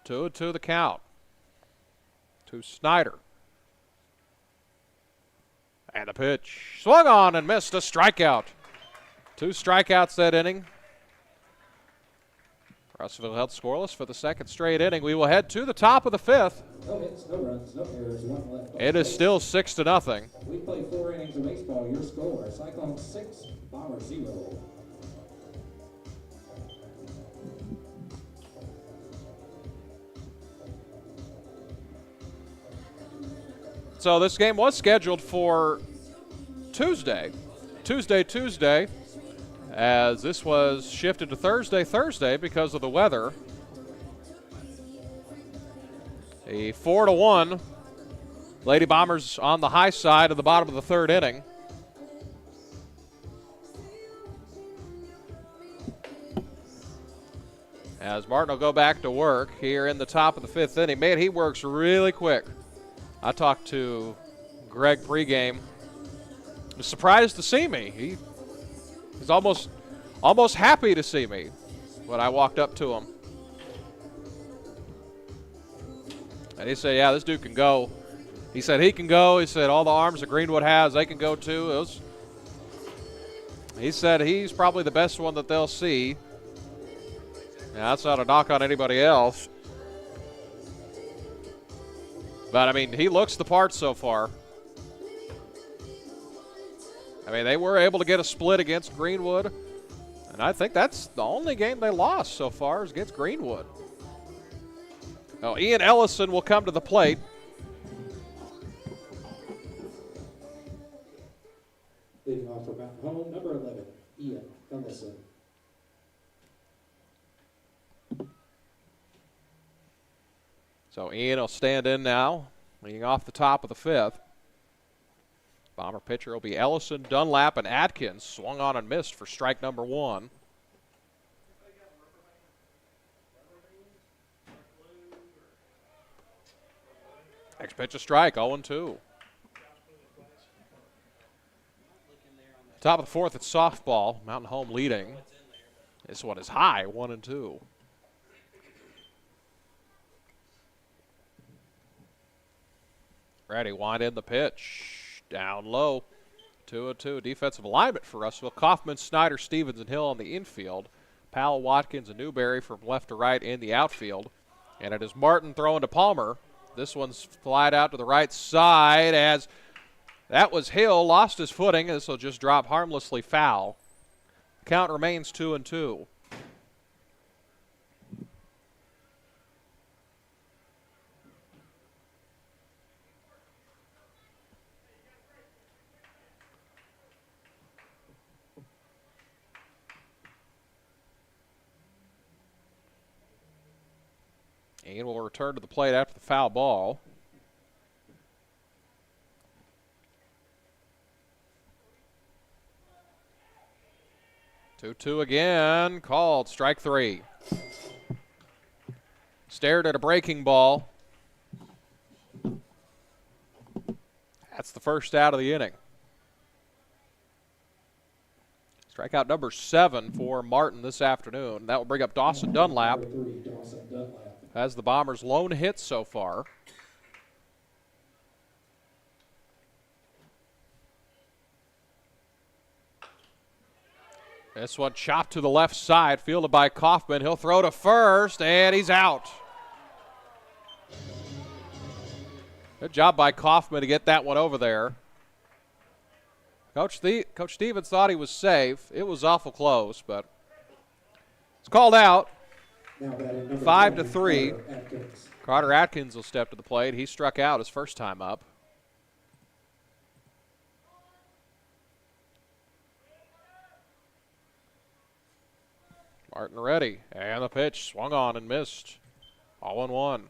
Two the count. To Snyder. And the pitch. Swung on and missed a strikeout. 2 strikeouts that inning. Russellville held scoreless for the second straight inning. We will head to the top of the fifth. No hits, no runs, no errors, 1 left. It is still 6-0. We played 4 innings of baseball. Your score: Cyclones 6, Bombers 0. So this game was scheduled for Tuesday, as this was shifted to Thursday because of the weather. A 4-1. Lady Bombers on the high side of the bottom of the third inning. As Martin will go back to work here in the top of the fifth inning. Man, he works really quick. I talked to Greg pregame. He was surprised to see me. He's almost happy to see me when I walked up to him. And he said, yeah, this dude can go. He said he can go. He said all the arms that Greenwood has, they can go too. He said he's probably the best one that they'll see. Now, that's not a knock on anybody else. But, I mean, he looks the part so far. I mean, they were able to get a split against Greenwood. And I think that's the only game they lost so far is against Greenwood. Now, Ian Ellison will come to the plate. Leading off for Mountain Home, number 11, Ian Ellison. So Ian will stand in now, leading off the top of the fifth. Bomber pitcher will be Ellison, Dunlap, and Atkins. Swung on and missed for strike number one. Next pitch a strike, 0-2. Top of the fourth, it's softball. Mountain Home leading. This one is high, 1-2. Ready, wind in the pitch. Down low. 2-2. Defensive alignment for Russellville. Kaufman, Snyder, Stevens, and Hill on the infield. Powell, Watkins, and Newberry from left to right in the outfield. And it is Martin throwing to Palmer. This one's flied out to the right side as that was Hill. Lost his footing. This will just drop harmlessly foul. Count remains 2-2. Ian will return to the plate after the foul ball. Two again, called strike three. Stared at a breaking ball. That's the first out of the inning. Strikeout number 7 for Martin this afternoon. That will bring up Dawson Dunlap. Has the Bombers' lone hit so far. This one chopped to the left side, fielded by Kaufman. He'll throw to first, and he's out. Good job by Kaufman to get that one over there. Coach Stevens thought he was safe. It was awful close, but it's called out. 5-3. Carter Atkins will step to the plate. He struck out his first time up. Martin ready, and the pitch swung on and missed. 0-1.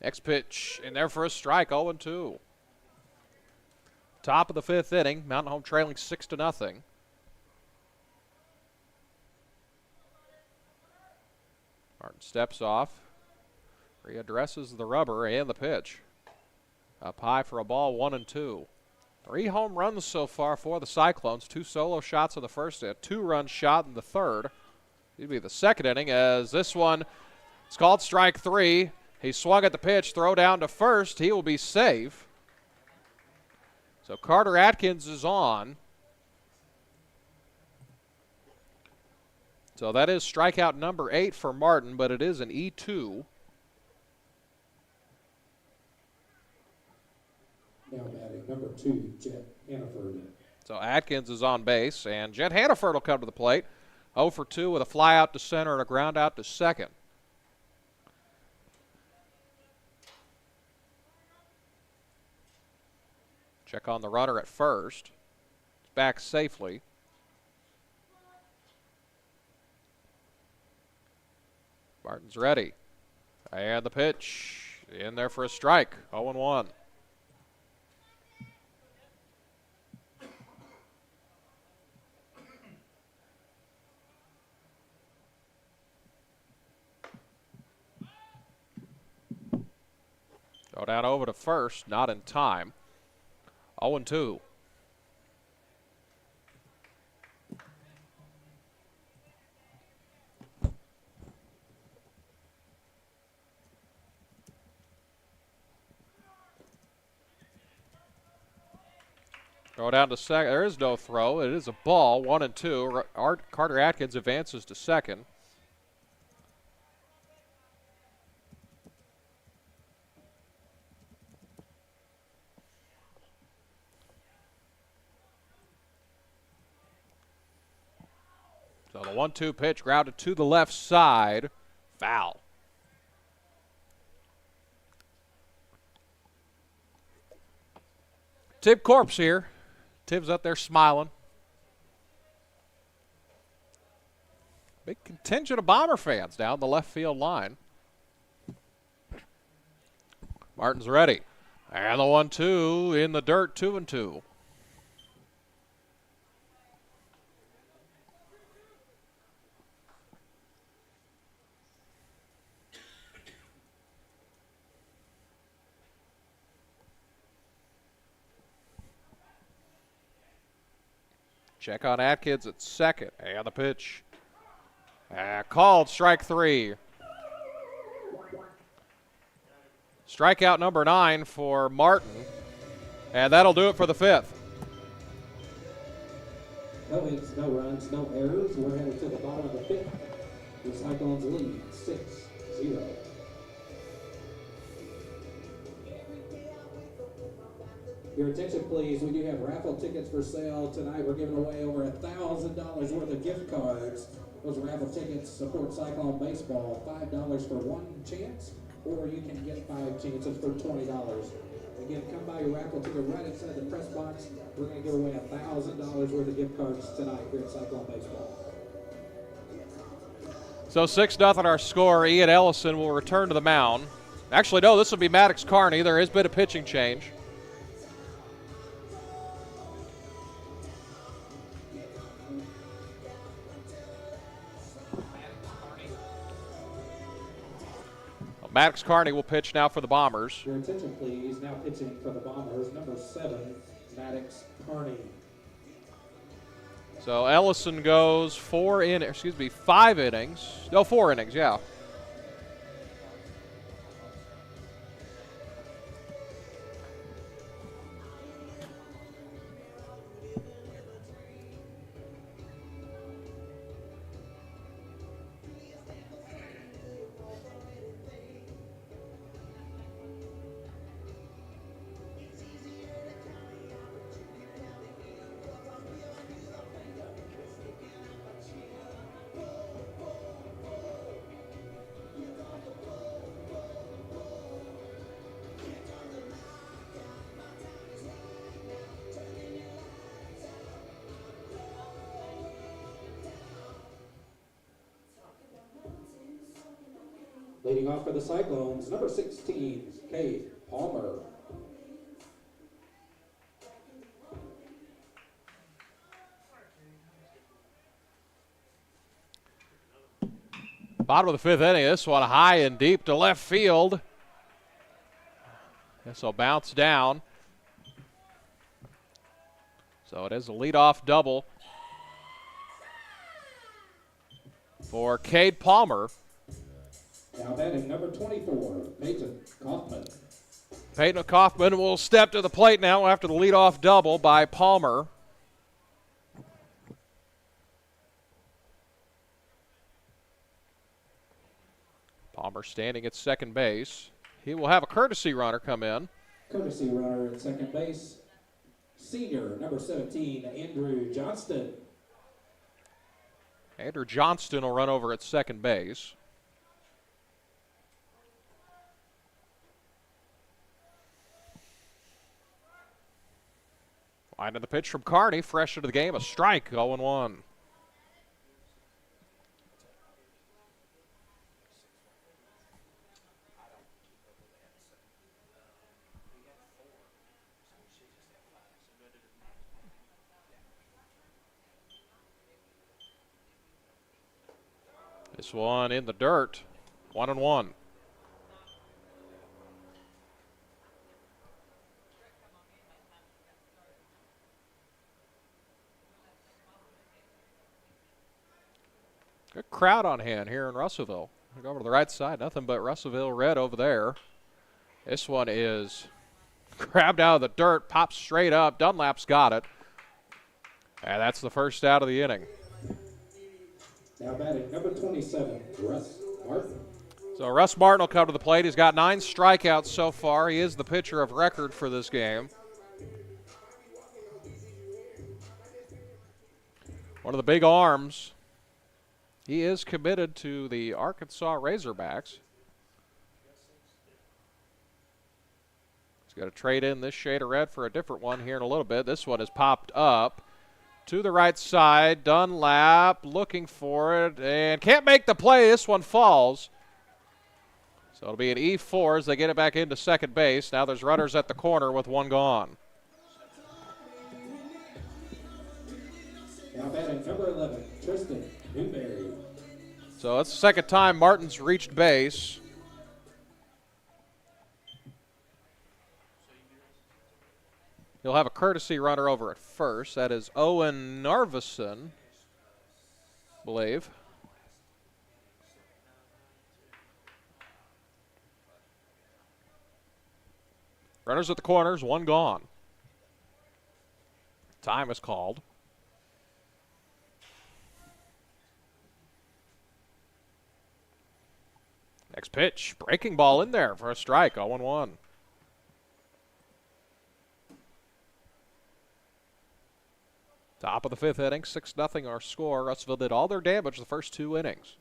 Next pitch in there for a strike, 0-2. Top of the fifth inning, Mountain Home trailing 6-0. Martin steps off, readdresses the rubber and the pitch. Up high for a ball, 1-2. 3 home runs so far for the Cyclones. 2 solo shots in the first, a 2-run shot in the third. It'd be the second inning as this one is called strike 3. He swung at the pitch, throw down to first. He will be safe. So Carter Atkins is on. So that is strikeout number 8 for Martin, but it is an E2. Now batting number 2, Jet Hannaford. So Atkins is on base, and Jet Hannaford will come to the plate. 0 for 2 with a fly out to center and a ground out to second. Check on the runner at first. It's back safely. Martin's ready. And the pitch in there for a strike. 0-1. Go down over to first, not in time. 0-2. Throw down to second. There is no throw. It is a ball, 1-2. Carter Atkins advances to second. So the 1-2 pitch grounded to the left side. Foul. Tib Corpse here. Tib's up there smiling. Big contingent of Bomber fans down the left field line. Martin's ready. And the 1-2 in the dirt, 2-2. Check on Atkins at second. And the pitch. Called strike 3. Strikeout number 9 for Martin. And that'll do it for the 5th. No hits, no runs, no errors. We're headed to the bottom of the 5th. The Cyclones lead 6-0. Your attention, please. We do have raffle tickets for sale tonight. We're giving away over $1,000 worth of gift cards. Those raffle tickets support Cyclone baseball. $5 for one chance, or you can get 5 chances for $20. Again, come by your raffle ticket right inside the press box. We're going to give away $1,000 worth of gift cards tonight here at Cyclone baseball. So 6-0 our score. Ian Ellison will return to the mound. Actually, no, this will be Maddox Carney. There has been a pitching change. Maddox Carney will pitch now for the Bombers. Your attention, please. Now pitching for the Bombers, number 7, Maddox Carney. So Ellison goes 5 innings. No, 4 innings, yeah. Leading off for the Cyclones, number 16, Cade Palmer. Bottom of the 5th inning. This one high and deep to left field. This will bounce down. So it is a leadoff double for Cade Palmer. Now batting number 24, Peyton Kaufman. Peyton Kaufman will step to the plate now after the leadoff double by Palmer. Palmer standing at second base. He will have a courtesy runner come in. Courtesy runner at second base, senior, number 17, Andrew Johnston. Andrew Johnston will run over at second base. Line of the pitch from Carney, fresh into the game, a strike, 0-1. This one in the dirt, 1-1. Good crowd on hand here in Russellville. Go over to the right side, nothing but Russellville red over there. This one is Grabbed out of the dirt, pops straight up. Dunlap's got it. And that's the first out of the inning. Now batting number 27, Russ Martin. So Russ Martin will come to the plate. He's got 9 strikeouts so far. He is the pitcher of record for this game. One of the big arms. He is committed to the Arkansas Razorbacks. He's got to trade in this shade of red for a different one here in a little bit. This one has popped up to the right side. Dunlap looking for it and can't make the play. This one falls. So it'll be an E4 as they get it back into second base. Now there's runners at the corner with one gone. Now batting number 11, Tristan Newberry. So it's the second time Martin's reached base. He'll have a courtesy runner over at first. That is Owen Narveson, I believe. Runners at the corners, one gone. Time is called. Next pitch, breaking ball in there for a strike, 0-1. Top of the 5th inning, 6-0 our score. Russellville did all their damage the first 2 innings.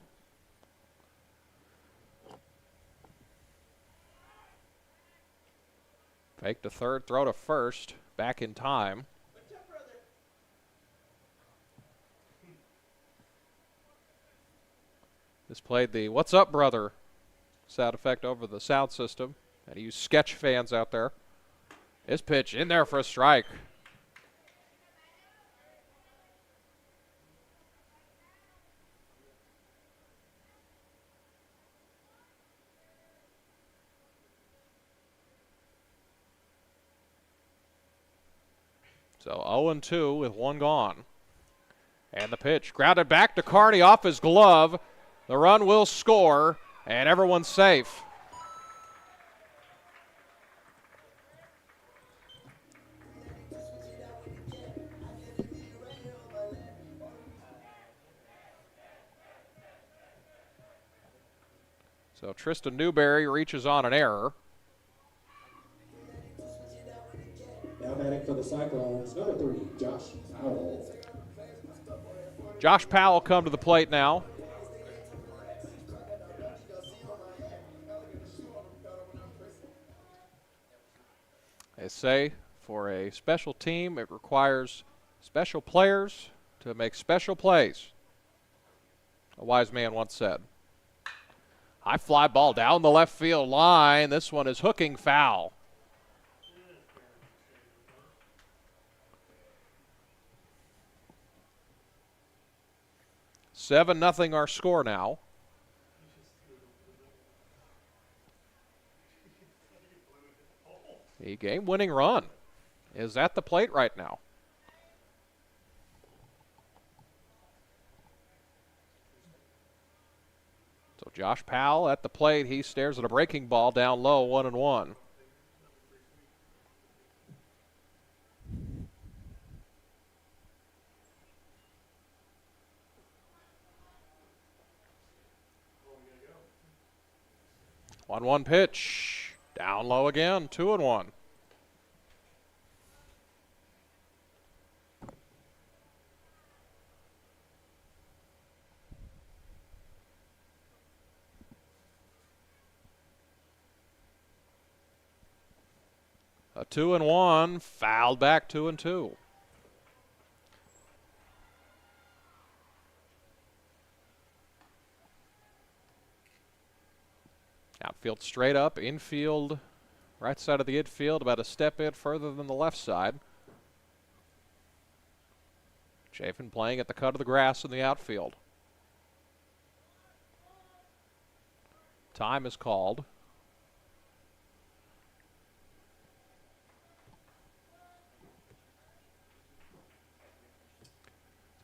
Fake to third, throw to first, back in time. This played the "What's up, brother" sound effect over the sound system. And he used sketch fans out there. This pitch in there for a strike. So 0-2 with one gone. And the pitch grounded back to Carney off his glove. The run will score, and everyone's safe. So Tristan Newberry reaches on an error. Now batting for the Cyclones, number 3, Josh Powell. Josh Powell come to the plate now. They say for a special team, it requires special players to make special plays. A wise man once said. High fly ball down the left field line. This one is hooking foul. Seven nothing our score now. The game-winning run is at the plate right now. So Josh Powell at the plate. He stares at a breaking ball down low, 1-1. One pitch. Down low again, 2-1. A 2-1, fouled back 2-2. Outfield straight up, infield, right side of the infield, about a step in further than the left side. Chafin playing at the cut of the grass in the outfield. Time is called.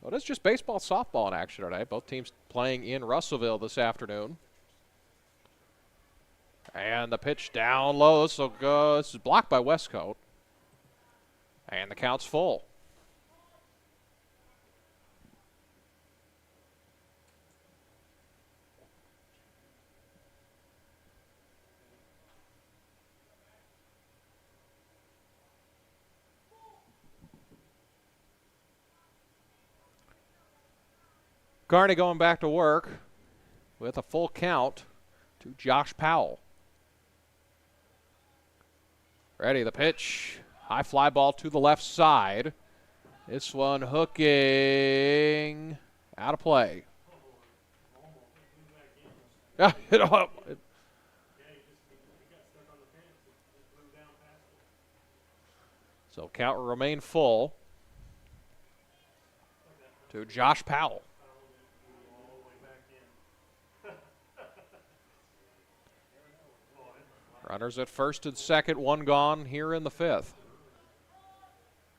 So it is just baseball, softball in action today. Both teams playing in Russellville this afternoon. And the pitch down low. This will go. This is blocked by Westcote. And the count's full. Kearney going back to work with a full count to Josh Powell. Ready, the pitch. High fly ball to the left side. This one hooking out of play. Yeah, so count will remain full to Josh Powell. Runners at first and second, one gone here in the fifth.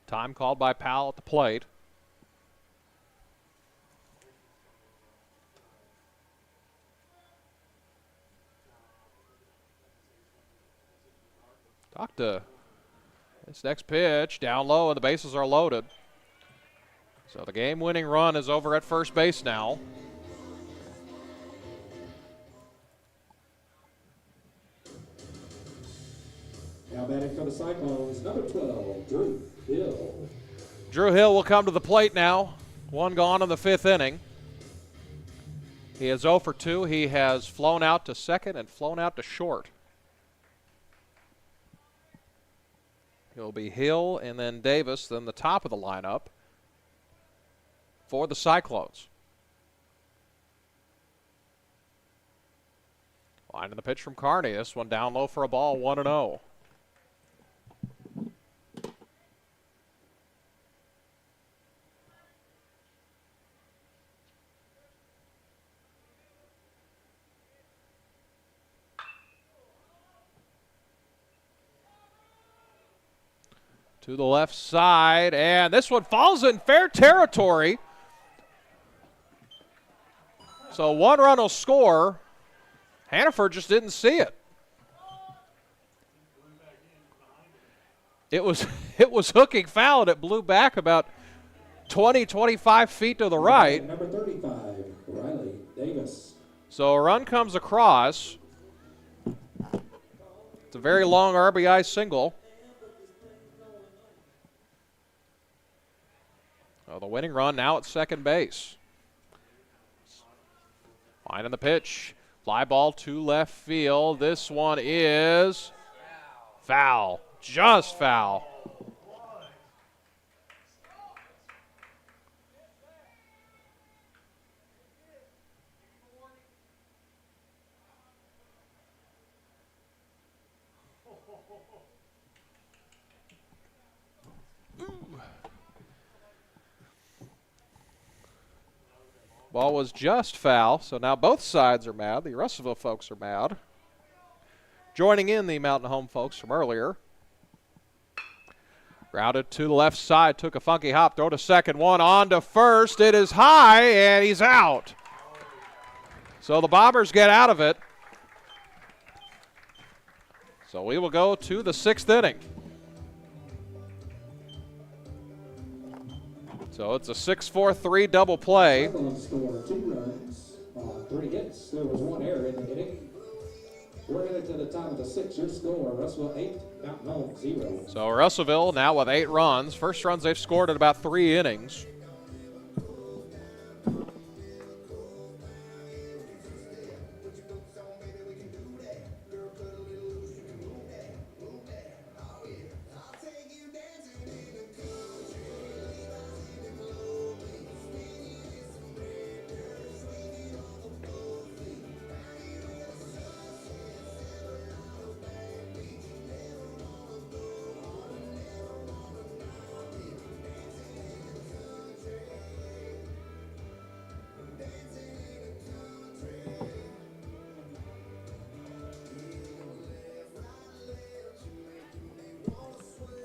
Time called by Powell at the plate. Talk to this next pitch down low, and the bases are loaded. So the game-winning run is over at first base now. Now batting for the Cyclones, number 12, Drew Hill. Drew Hill will come to the plate now. One gone in the fifth inning. He is 0 for 2. He has flown out to second and flown out to short. It'll be Hill and then Davis, then the top of the lineup for the Cyclones. Line in the pitch from Kearney. This one down low for a ball, 1-0. To the left side, and this one falls in fair territory. So one run will score. Hannaford just didn't see it. It was hooking foul, and it blew back about 20, 25 feet to the right. Number 35, Riley Davis. So a run comes across. It's a very long RBI single. So the winning run now at second base. Line in the pitch. Fly ball to left field. This one is foul. Just foul. Ball was just foul, so now both sides are mad. The Russellville folks are mad. Joining in the Mountain Home folks from earlier. Grounded to the left side, took a funky hop, throw to second, one on to first. It is high, and he's out. So the Bombers get out of it. So we will go to the sixth inning. So it's a 6-4-3 double play. Cyclones scored 2 runs on 3 hits. There was 1 error in the inning. We're headed to the top of the 6th. Your score, Russellville 8, Mountain Home 0. So Russellville now with 8 runs. First runs they've scored in about 3 innings.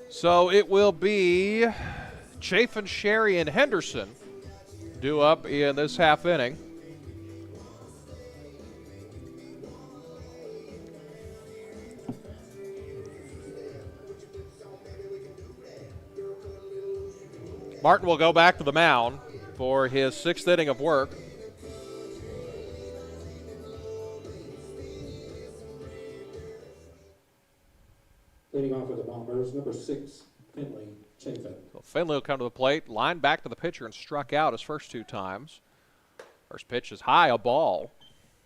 So it will be Chafin, Sherry, and Henderson due up in this half inning. Martin will go back to the mound for his 6th inning of work. Leading off with the Bombers, number 6, Finley Chafin. So Finley will come to the plate, line back to the pitcher, and struck out his first 2 times. First pitch is high, a ball.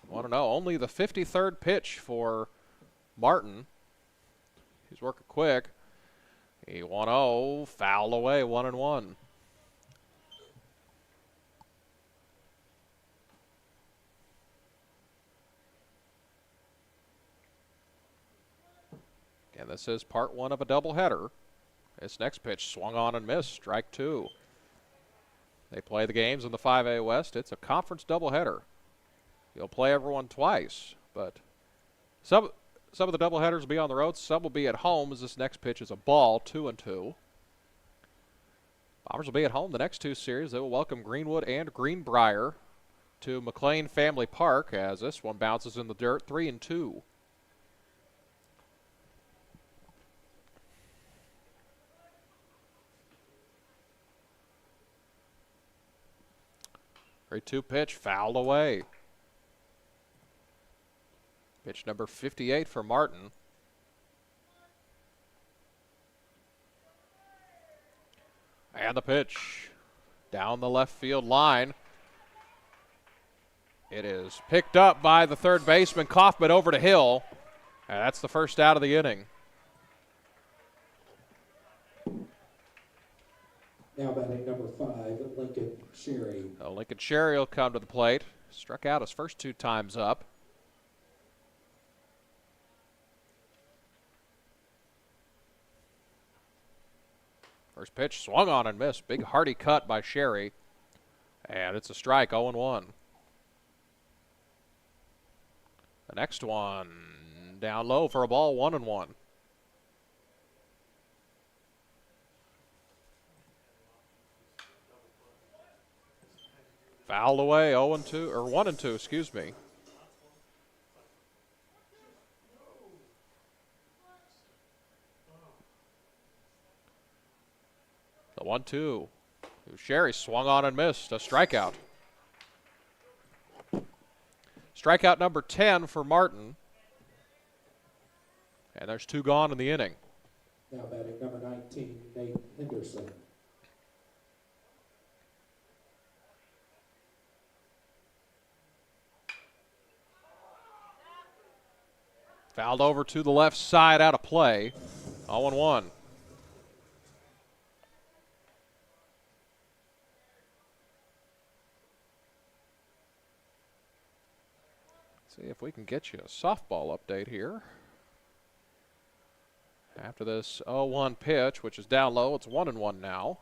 I want to know, only the 53rd pitch for Martin. He's working quick. He 1-0, foul away, 1-1. And this is part 1 of a doubleheader. This next pitch swung on and missed, strike 2. They play the games in the 5A West. It's a conference doubleheader. You'll play everyone twice, but some of the doubleheaders will be on the road. Some will be at home as this next pitch is a ball, 2-2. Bombers will be at home the next 2 series. They will welcome Greenwood and Greenbrier to McLean Family Park as this one bounces in the dirt, 3-2. Great 2 pitch, fouled away. Pitch number 58 for Martin. And the pitch down the left field line. It is picked up by the third baseman, Kaufman, over to Hill. And that's the first out of the inning. Now batting number 5, Lincoln Sherry. Lincoln Sherry will come to the plate. Struck out his first 2 times up. First pitch swung on and missed. Big hearty cut by Sherry. And it's a strike, 0-1. The next one down low for a ball, 1-1. Fouled away, 0-2, or 1-2, excuse me. The 1-2. Sherry swung on and missed. A strikeout. Strikeout number 10 for Martin. And there's 2 gone in the inning. Now batting number 19, Nate Henderson. Fouled over to the left side, out of play. 0-1. See if we can get you a softball update here. After this 0-1 pitch, which is down low, it's 1-1 now.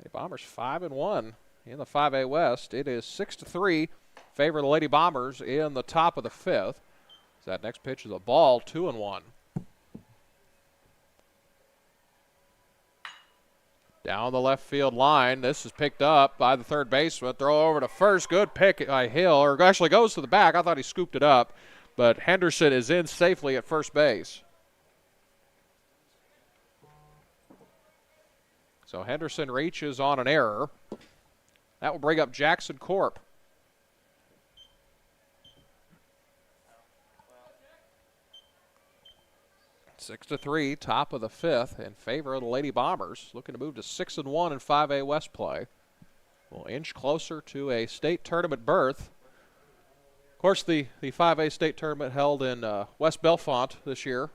The Bombers 5-1 in the 5A West. It is 6-3, favor the Lady Bombers in the top of the 5th. That next pitch is a ball, 2-1. Down the left field line. This is picked up by the third baseman. Throw over to first. Good pick by Hill, or actually goes to the back. I thought he scooped it up, but Henderson is in safely at first base. So Henderson reaches on an error. That will bring up Jackson Corp. 6-3, top of the 5th in favor of the Lady Bombers. Looking to move to 6-1 in 5A West play. We'll inch closer to a state tournament berth. Of course, the 5A state tournament held in West Bellefonte this year.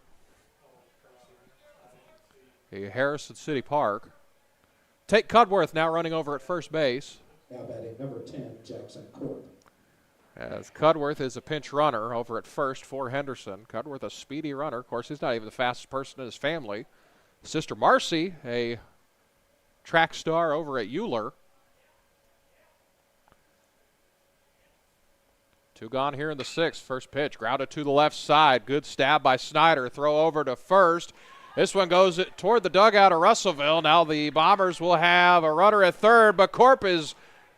The Harrison City Park. Tate Cudworth now running over at first base. Now batting number 10, Jackson Corp. As Cudworth is a pinch runner over at first for Henderson. Cudworth, a speedy runner. Of course, he's not even the fastest person in his family. Sister Marcy, a track star over at Euler. 2 gone here in the 6th. First pitch, grounded to the left side. Good stab by Snyder. Throw over to first. This one goes toward the dugout of Russellville. Now the Bombers will have a runner at third, but Corp is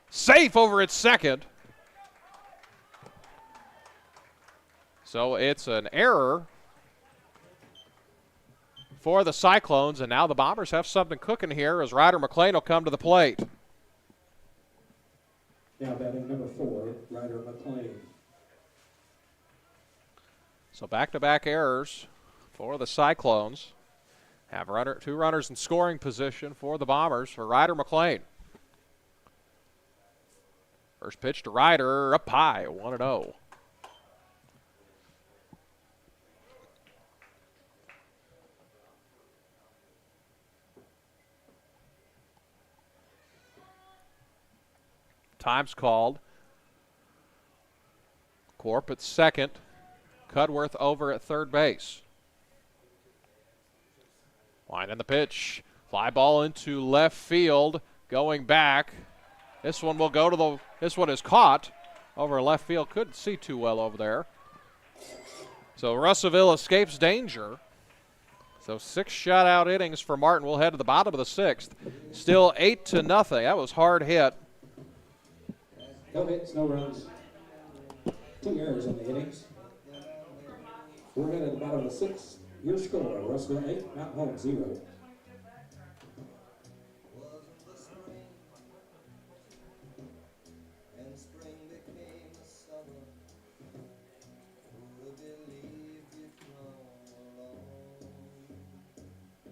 safe over at second. So it's an error for the Cyclones, and now the Bombers have something cooking here as Ryder McLean will come to the plate. Now batting number 4, Ryder McLean. So back-to-back errors for the Cyclones. Have two runners in scoring position for the Bombers for Ryder McLean. First pitch to Ryder, up high, 1-0. Time's called. Corp at second. Cudworth over at third base. Line in the pitch. Fly ball into left field. Going back. This one will go to the. This one is caught over left field. Couldn't see too well over there. So Russellville escapes danger. So 6 shutout innings for Martin. We'll head to the bottom of the 6th. Still 8-0. That was hard hit. No hits, no runs. 2 errors on the innings. We're headed at the bottom of the 6th. Your score, Russellville 8, Mountain Home 0.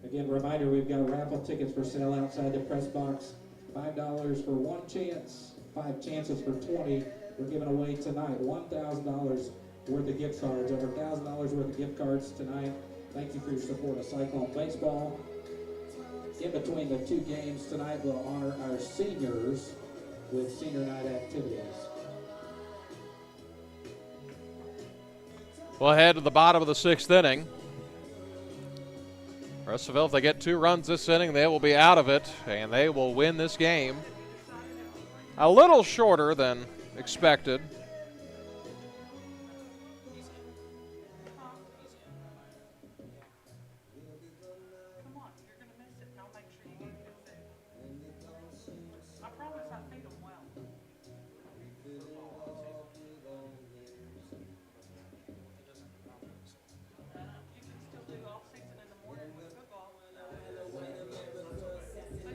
Again, reminder, we've got raffle tickets for sale outside the press box. $5 for 1 chance, 5 chances for 20. We're giving away tonight $1,000 worth of gift cards, over $1,000 worth of gift cards tonight. Thank you for your support of Cyclone Baseball. In between the 2 games tonight, we'll honor our seniors with senior night activities. We'll head to the bottom of the 6th inning. Russellville, if they get 2 runs this inning, they will be out of it, and they will win this game. A little shorter than expected.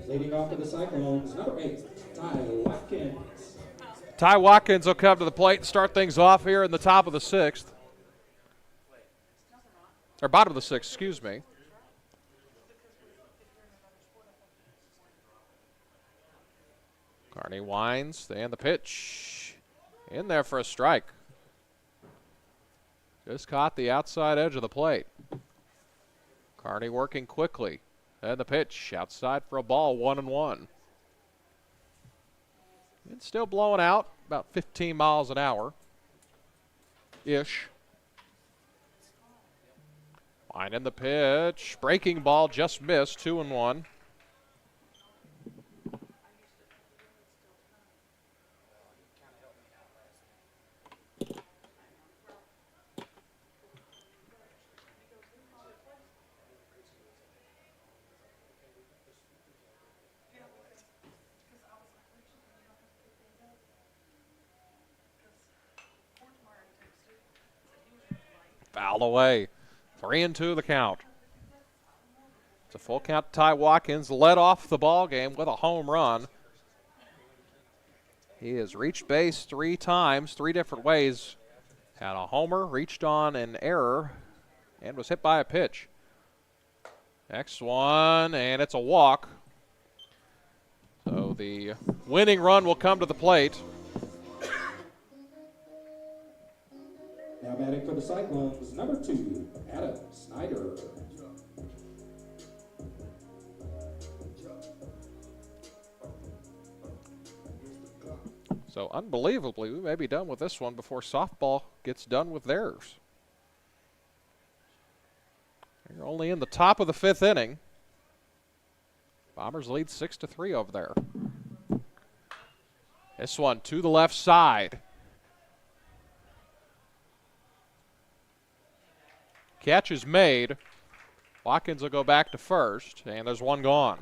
Leading off for the Cyclones, number 8, Ty Watkins. Ty Watkins will come to the plate and start things off here in the top of the 6th. Or bottom of the 6th, excuse me. Carney winds, and the pitch. In there for a strike. Just caught the outside edge of the plate. Carney working quickly. And the pitch outside for a ball, 1-1. It's still blowing out about 15 miles an hour-ish. Line in the pitch. Breaking ball just missed, 2-1. Foul away. 3-2 the count. It's a full count to Ty Watkins. Led off the ball game with a home run. He has reached base 3 times, 3 different ways. Had a homer, reached on an error, and was hit by a pitch. Next one, and it's a walk. So the winning run will come to the plate. Now batting for the Cyclones, number 2, Adam Snyder. So unbelievably, we may be done with this one before softball gets done with theirs. You're only in the top of the 5th inning. Bombers lead 6-3 over there. This one to the left side. Catch is made. Watkins will go back to first, and there's one gone.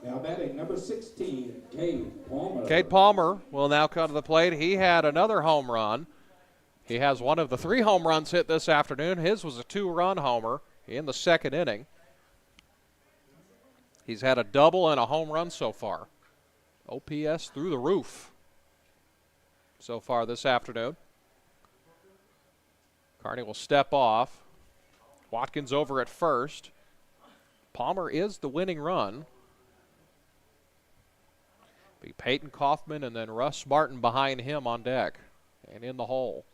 Now batting number 16, Cade Palmer. Cade Palmer will now come to the plate. He had another home run He has one of the 3 home runs hit this afternoon. His was a 2-run homer in the second inning. He's had a double and a home run so far. OPS through the roof so far this afternoon. Carney will step off. Watkins over at first. Palmer is the winning run. Be Peyton Kaufman and then Russ Martin behind him on deck and in the hole.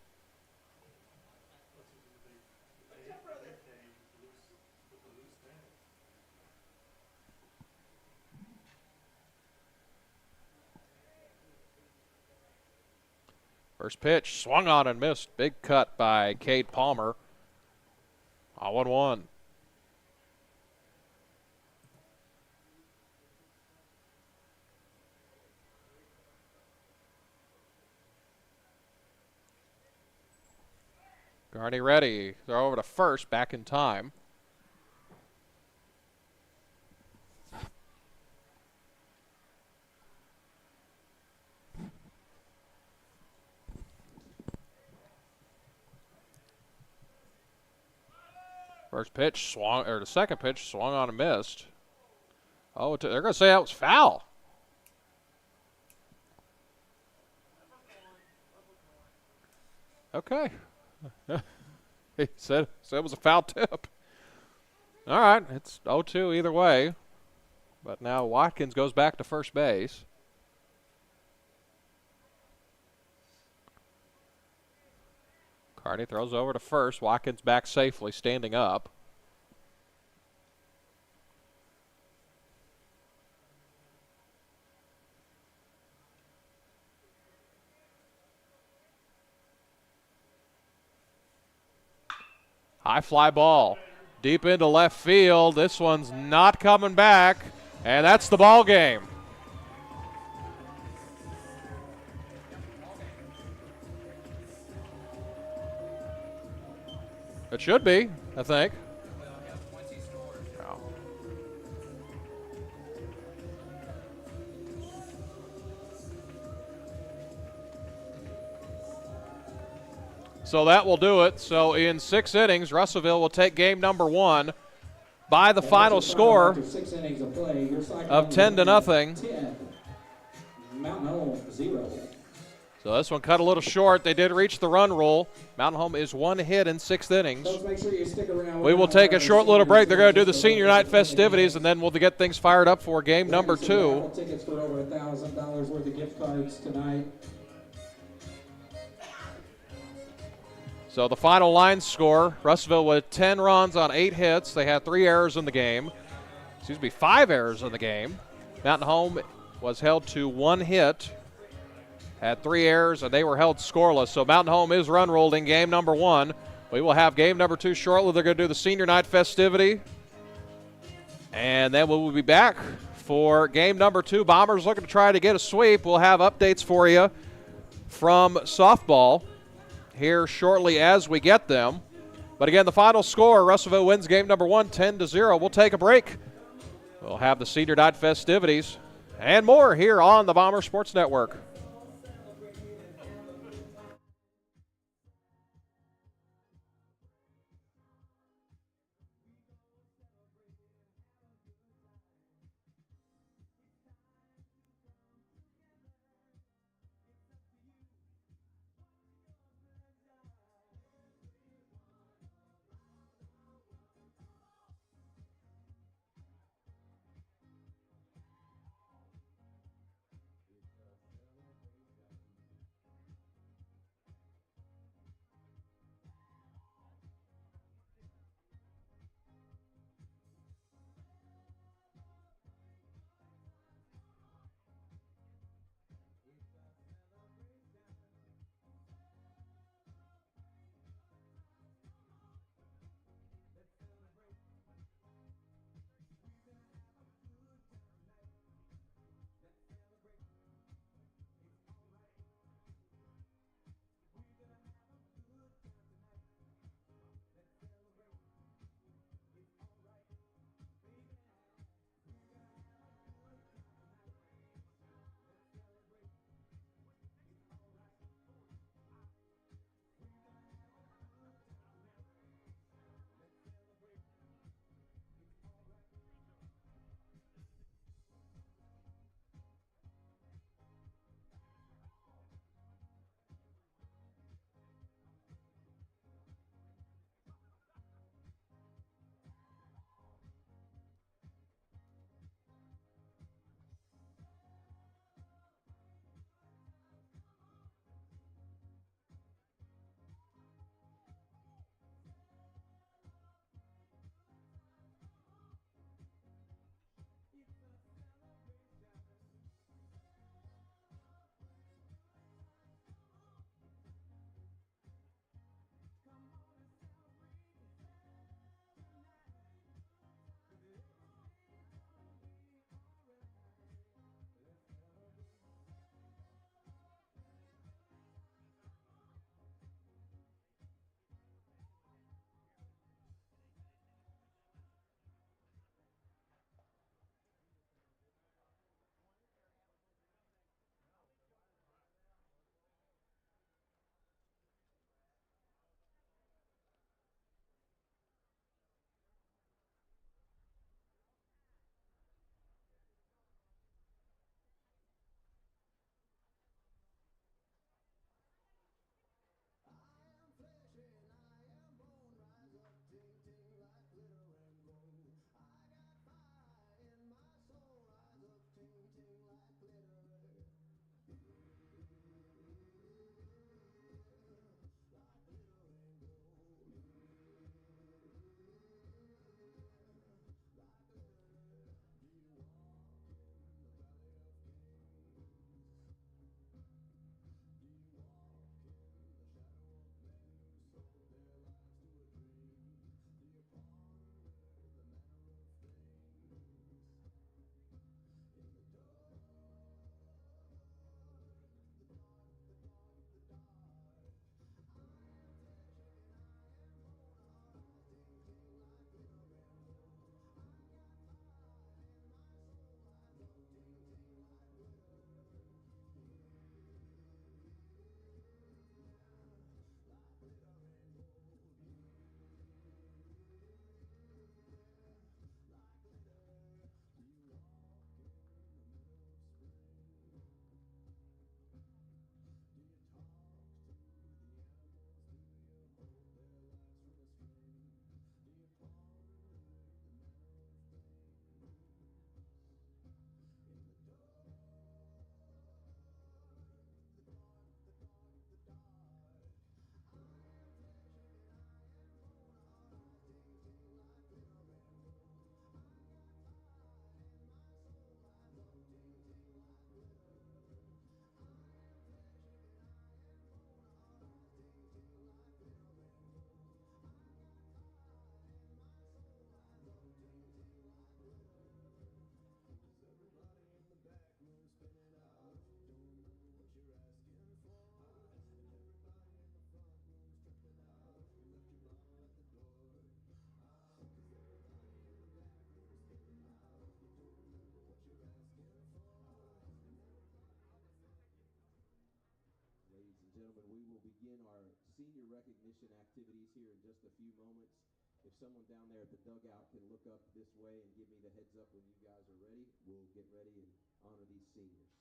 First pitch, swung on and missed. Big cut by Cade Palmer. 0-1. Garney ready. Throw over to first, back in time. First pitch swung, or the second pitch swung on and missed. Oh, they're going to say that was foul. Okay. He said it was a foul tip. All right, it's 0-2 either way. But now Watkins goes back to first base. Carney throws over to first. Watkins back safely, standing up. High fly ball. Deep into left field. This one's not coming back. And that's the ball game. It should be, I think. No. So that will do it. So in 6 innings, Russellville will take game number 1 by the final score of 10-0. Mountain Home 0. So this one cut a little short. They did reach the run rule. Mountain Home is 1 hit in 6 innings. Make sure you stick around. We will take a short little break. They're going to do the senior night festivities, and then we'll get things fired up for game number 2. Tickets for over $1,000 worth of gift cards tonight. So the final line score, Russellville with 10 runs on 8 hits. They had 3 errors in the game. 5 errors in the game. Mountain Home was held to 1 hit. Had 3 errors, and they were held scoreless. So Mountain Home is run ruled in game number 1. We will have game number 2 shortly. They're going to do the senior night festivity. And then we will be back for game number 2. Bombers looking to try to get a sweep. We'll have updates for you from softball here shortly as we get them. But again, the final score, Russellville wins game number 1, 10-0. We'll take a break. We'll have the senior night festivities and more here on the Bomber Sports Network. gentlemen, we will begin our senior recognition activities here in just a few moments. If someone down there at the dugout can look up this way and give me the heads up when you guys are ready, we'll get ready and honor these seniors.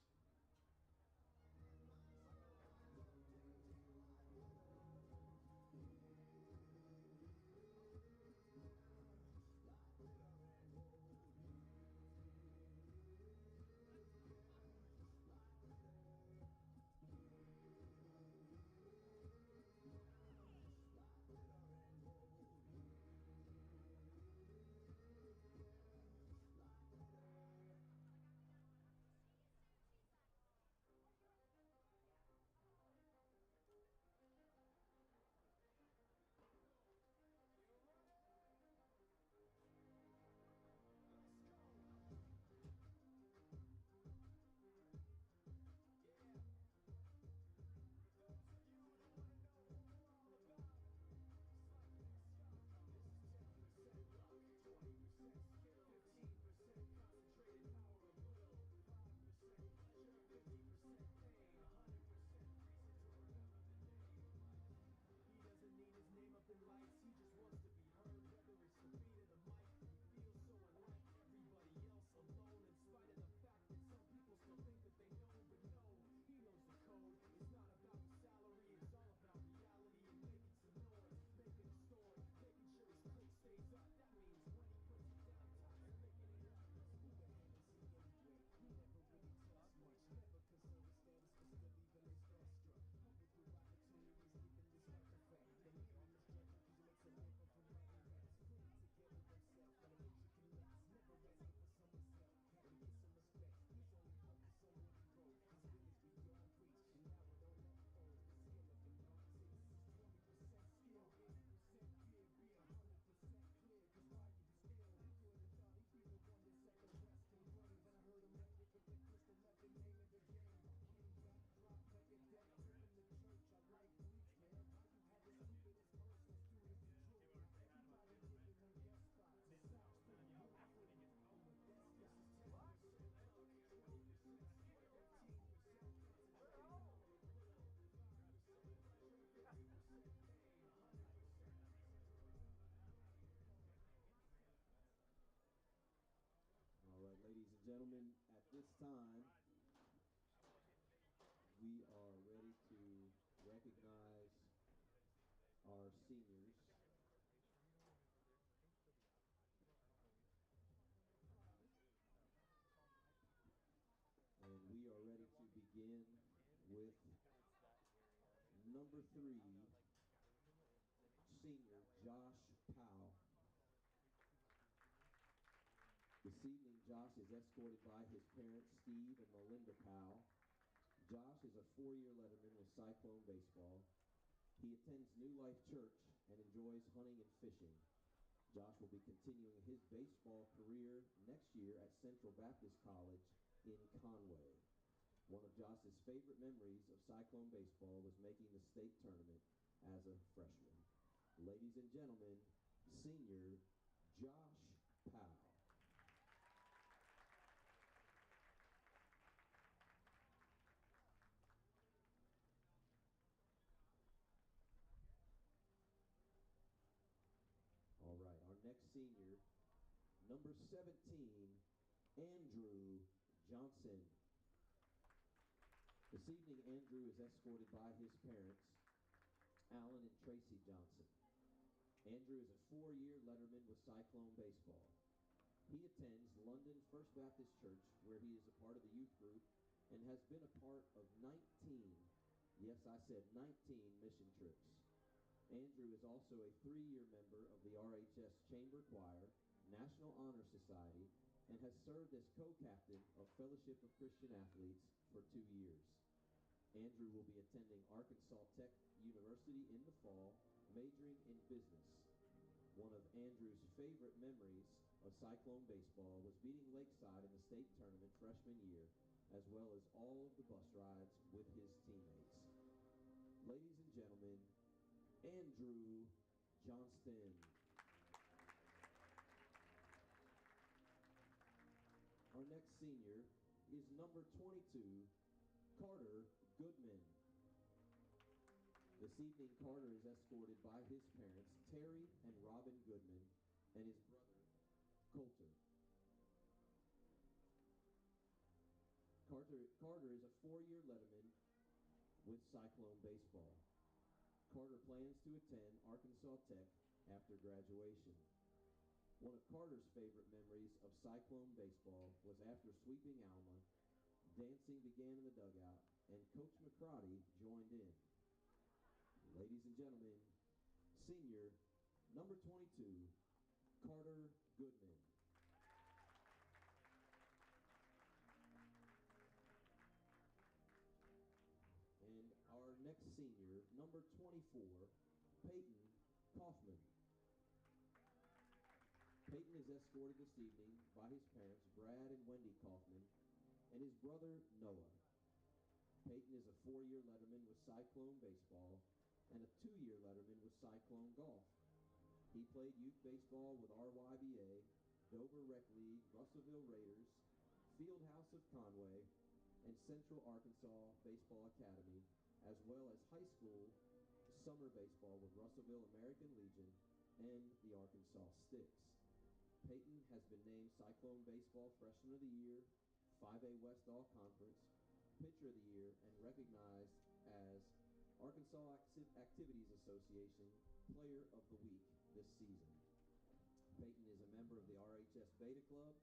Ladies and gentlemen, at this time, we are ready to recognize our seniors. And we are ready to begin with number 3, senior Josh Powell. This evening, Josh is escorted by his parents, Steve and Melinda Powell. Josh is a 4-year letterman with Cyclone Baseball. He attends New Life Church and enjoys hunting and fishing. Josh will be continuing his baseball career next year at Central Baptist College in Conway. One of Josh's favorite memories of Cyclone Baseball was making the state tournament as a freshman. Ladies and gentlemen, senior Josh Powell. All right, our next senior, number 17, Andrew Johnson. This evening, Andrew is escorted by his parents, Alan and Tracy Johnson. Andrew is a 4-year letterman with Cyclone Baseball. He attends London First Baptist Church, where he is a part of the youth group and has been a part of 19, yes, I said 19 mission trips. Andrew is also a 3-year member of the RHS Chamber Choir, National Honor Society, and has served as co-captain of Fellowship of Christian Athletes for 2 years. Andrew will be attending Arkansas Tech University in the fall, majoring in business. One of Andrew's favorite memories of Cyclone Baseball was beating Lakeside in the state tournament freshman year, as well as all of the bus rides with his teammates. Ladies and gentlemen, Andrew Johnston. Our next senior is number 22, Carter Goodman. This evening, Carter is escorted by his parents, Terry and Robin Goodman, and his brother, Coulter. Carter is a 4-year letterman with Cyclone baseball. Carter plans to attend Arkansas Tech after graduation. One of Carter's favorite memories of Cyclone baseball was after sweeping Alma, dancing began in the dugout, and Coach McCrotty joined in. Ladies and gentlemen, senior number 22, Carter Goodman. And our next senior, number 24, Peyton Kaufman. Peyton is escorted this evening by his parents, Brad and Wendy Kaufman, and his brother, Noah. Peyton is a 4-year letterman with Cyclone baseball and a 2-year letterman with Cyclone golf. He played youth baseball with RYBA, Dover Rec League, Russellville Raiders, Fieldhouse of Conway, and Central Arkansas Baseball Academy, as well as high school summer baseball with Russellville American Legion and the Arkansas Sticks. Peyton has been named Cyclone Baseball Freshman of the Year, 5A West All-Conference, Pitcher of the Year, and recognized as Arkansas Activities Association Player of the Week this season. Peyton is a member of the RHS Beta Club.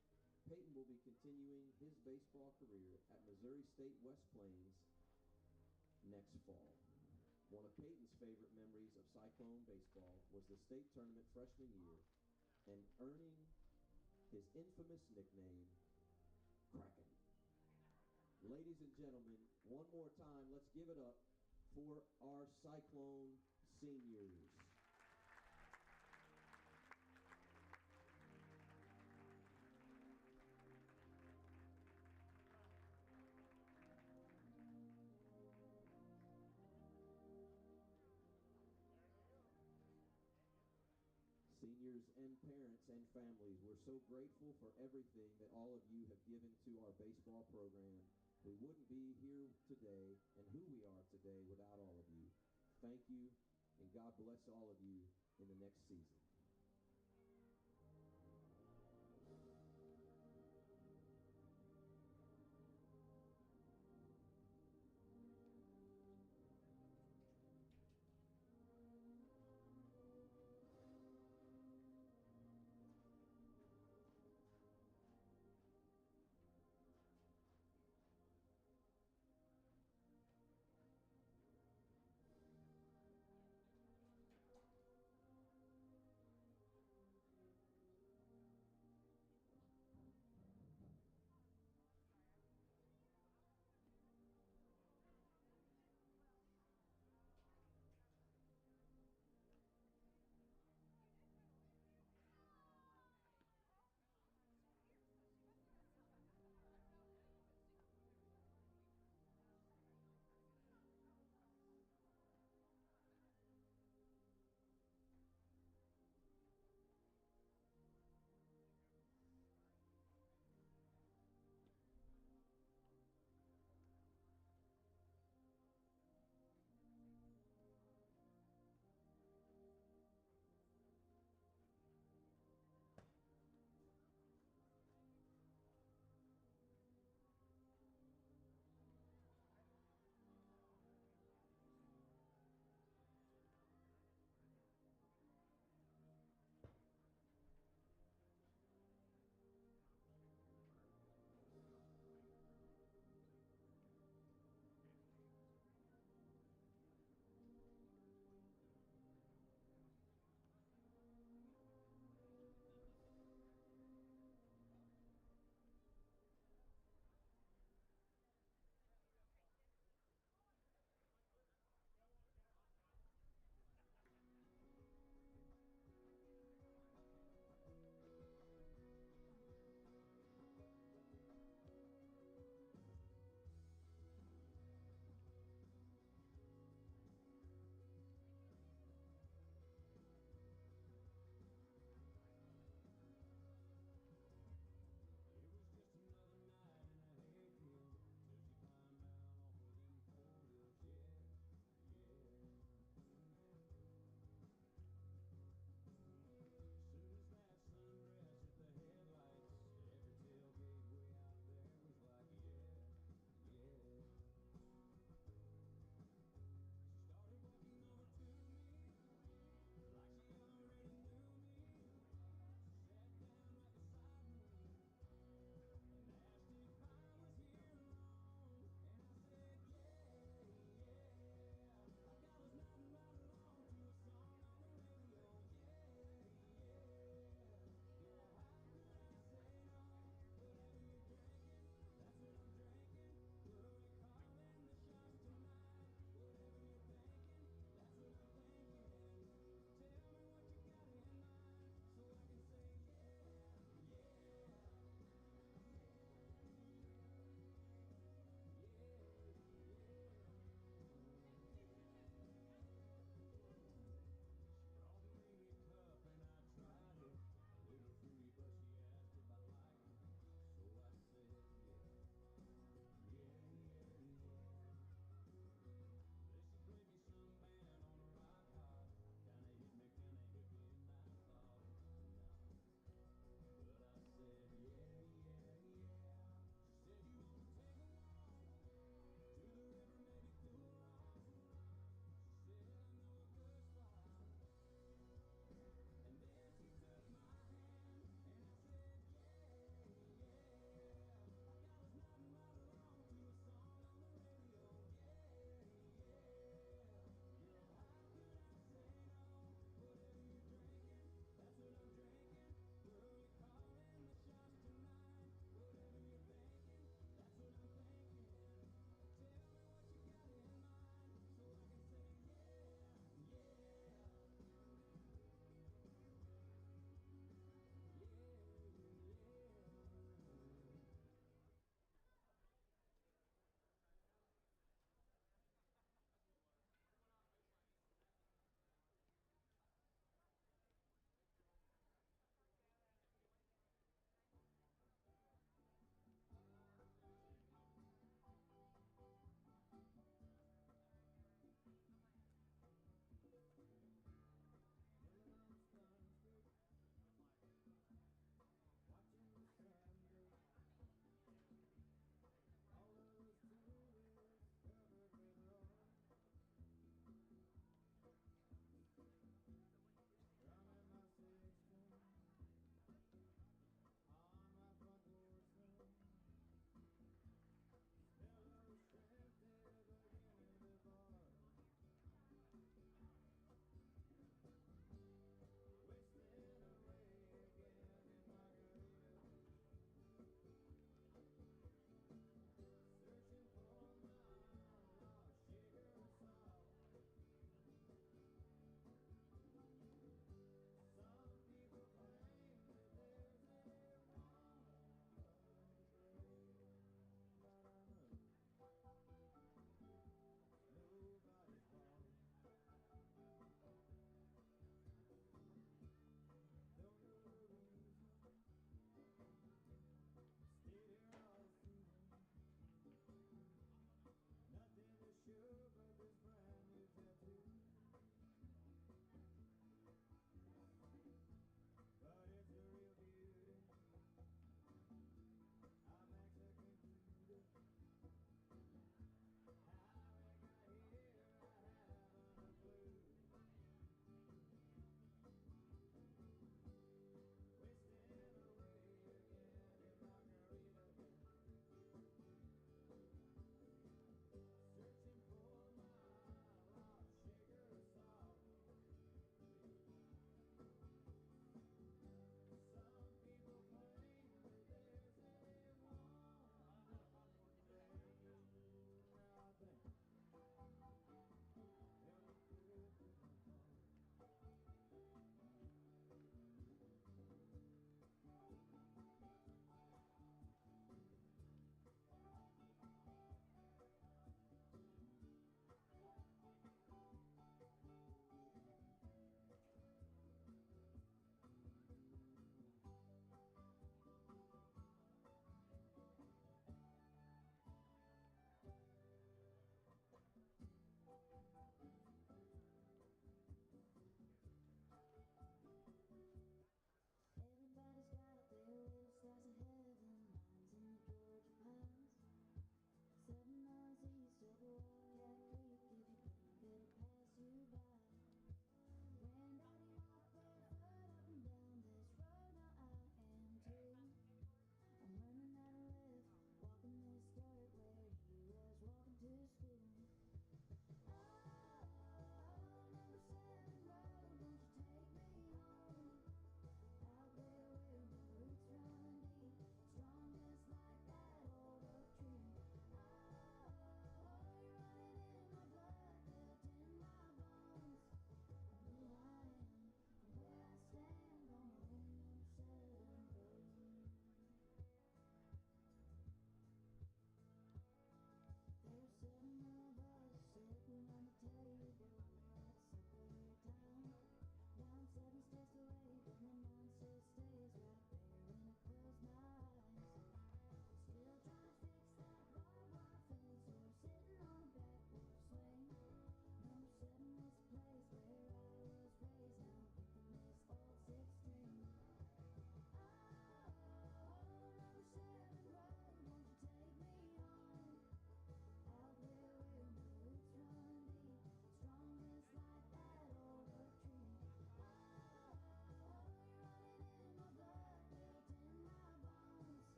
Peyton will be continuing his baseball career at Missouri State West Plains next fall. One of Peyton's favorite memories of Cyclone baseball was the state tournament freshman year and earning his infamous nickname, Kraken. Ladies and gentlemen, one more time, let's give it up for our Cyclone seniors. Seniors and parents and families, we're so grateful for everything that all of you have given to our baseball program. We wouldn't be here today and who we are today without all of you. Thank you, and God bless all of you in the next season.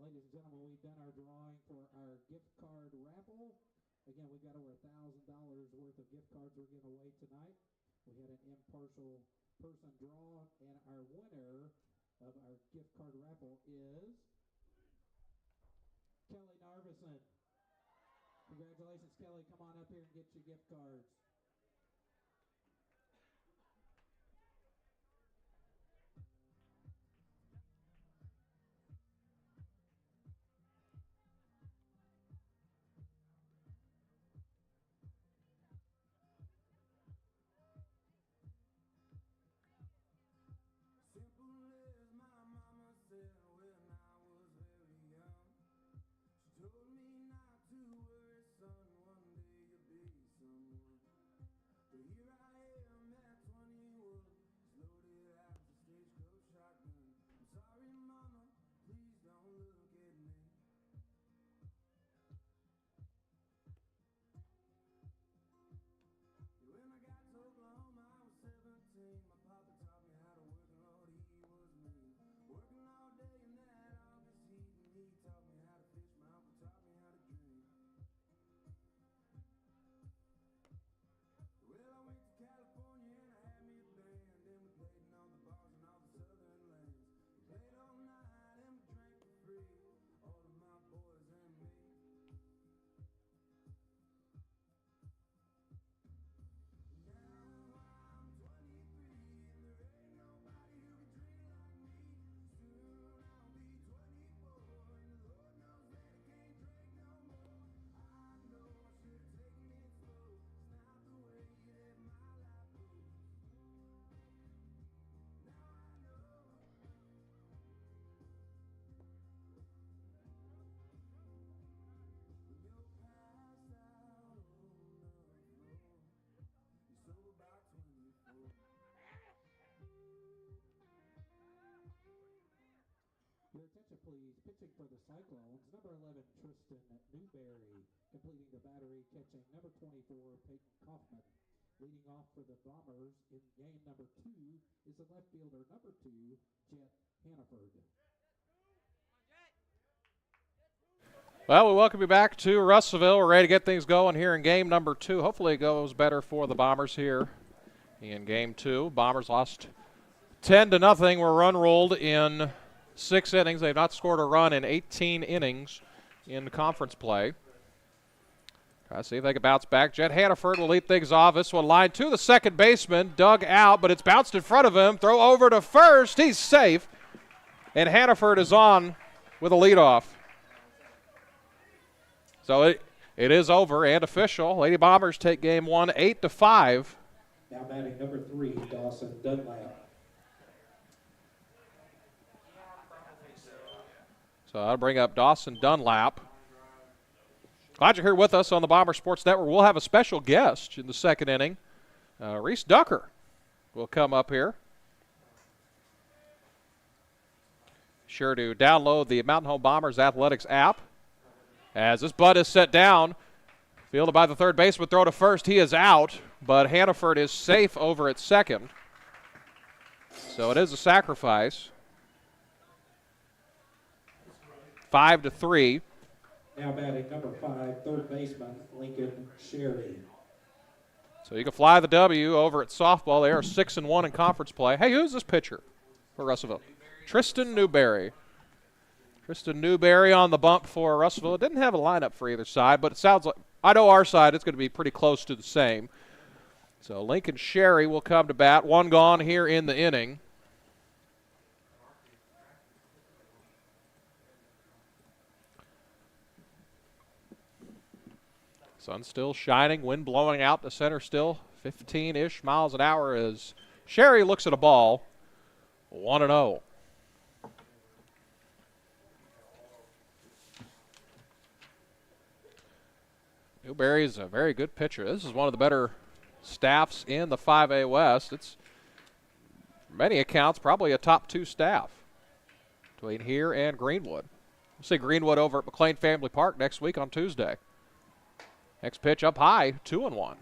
ladies and gentlemen, we've done our drawing for our gift card raffle. Again, we've got over $1,000 worth of gift cards we're giving away tonight. We had an impartial person draw, and our winner of our gift card raffle is Kelly Narvison. Congratulations, Kelly. Come on up here and get your gift cards. Your attention, please. Pitching for the Cyclones, number 11, Tristan Newberry. Completing the battery, catching number 24, Peyton Kaufman. Leading off for the Bombers in game number 2 is the left fielder, number 2, Jet Hannaford. Well, we welcome you back to Russellville. We're ready to get things going here in game number 2. Hopefully it goes better for the Bombers here in game 2. Bombers lost 10-0. Were run ruled in 6 innings. They've not scored a run in 18 innings in conference play. Try to see if they can bounce back. Jet Hannaford will lead things off. This one line to the second baseman. Dug out, but it's bounced in front of him. Throw over to first. He's safe. And Hannaford is on with a leadoff. So it is over and official. Lady Bombers take game 1, 8-5. Now batting number 3, Dawson Dunlap. So I'll bring up Dawson Dunlap. Glad you're here with us on the Bomber Sports Network. We'll have a special guest in the second inning. Reese Ducker will come up here. Sure to download the Mountain Home Bombers Athletics app. As this bunt is set down, fielded by the third baseman, throw to first. He is out, but Hannaford is safe over at second. So it is a sacrifice. 5-3. Now batting number 5, third baseman, Lincoln Sherry. So you can fly the W over at softball. They are 6-1 in conference play. Hey, who's this pitcher for Russellville? Tristan Newberry. Tristan Newberry on the bump for Russellville. It didn't have a lineup for either side, but it sounds like, I know our side, it's going to be pretty close to the same. So Lincoln Sherry will come to bat. One gone here in the inning. Sun still shining, wind blowing out to center still, 15-ish miles an hour as Sherry looks at a ball, 1-0. Newberry is a very good pitcher. This is one of the better staffs in the 5A West. It's, for many accounts, probably a top 2 staff between here and Greenwood. We'll see Greenwood over at McLean Family Park next week on Tuesday. Next pitch up high, 2-1.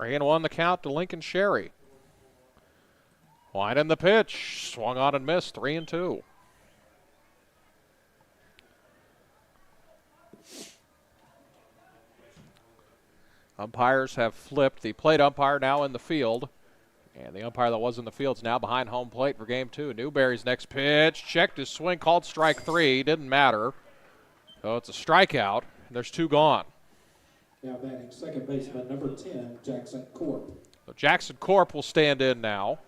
3-1 the count to Lincoln Sherry. Wide in the pitch. Swung on and missed. 3-2. Umpires have flipped. The plate umpire now in the field. And the umpire that was in the field is now behind home plate for game 2. Newberry's next pitch. Checked his swing. Called strike 3. Didn't matter. So it's a strikeout. There's 2 gone. Now batting second baseman number 10, Jackson Corp. So Jackson Corp will stand in now.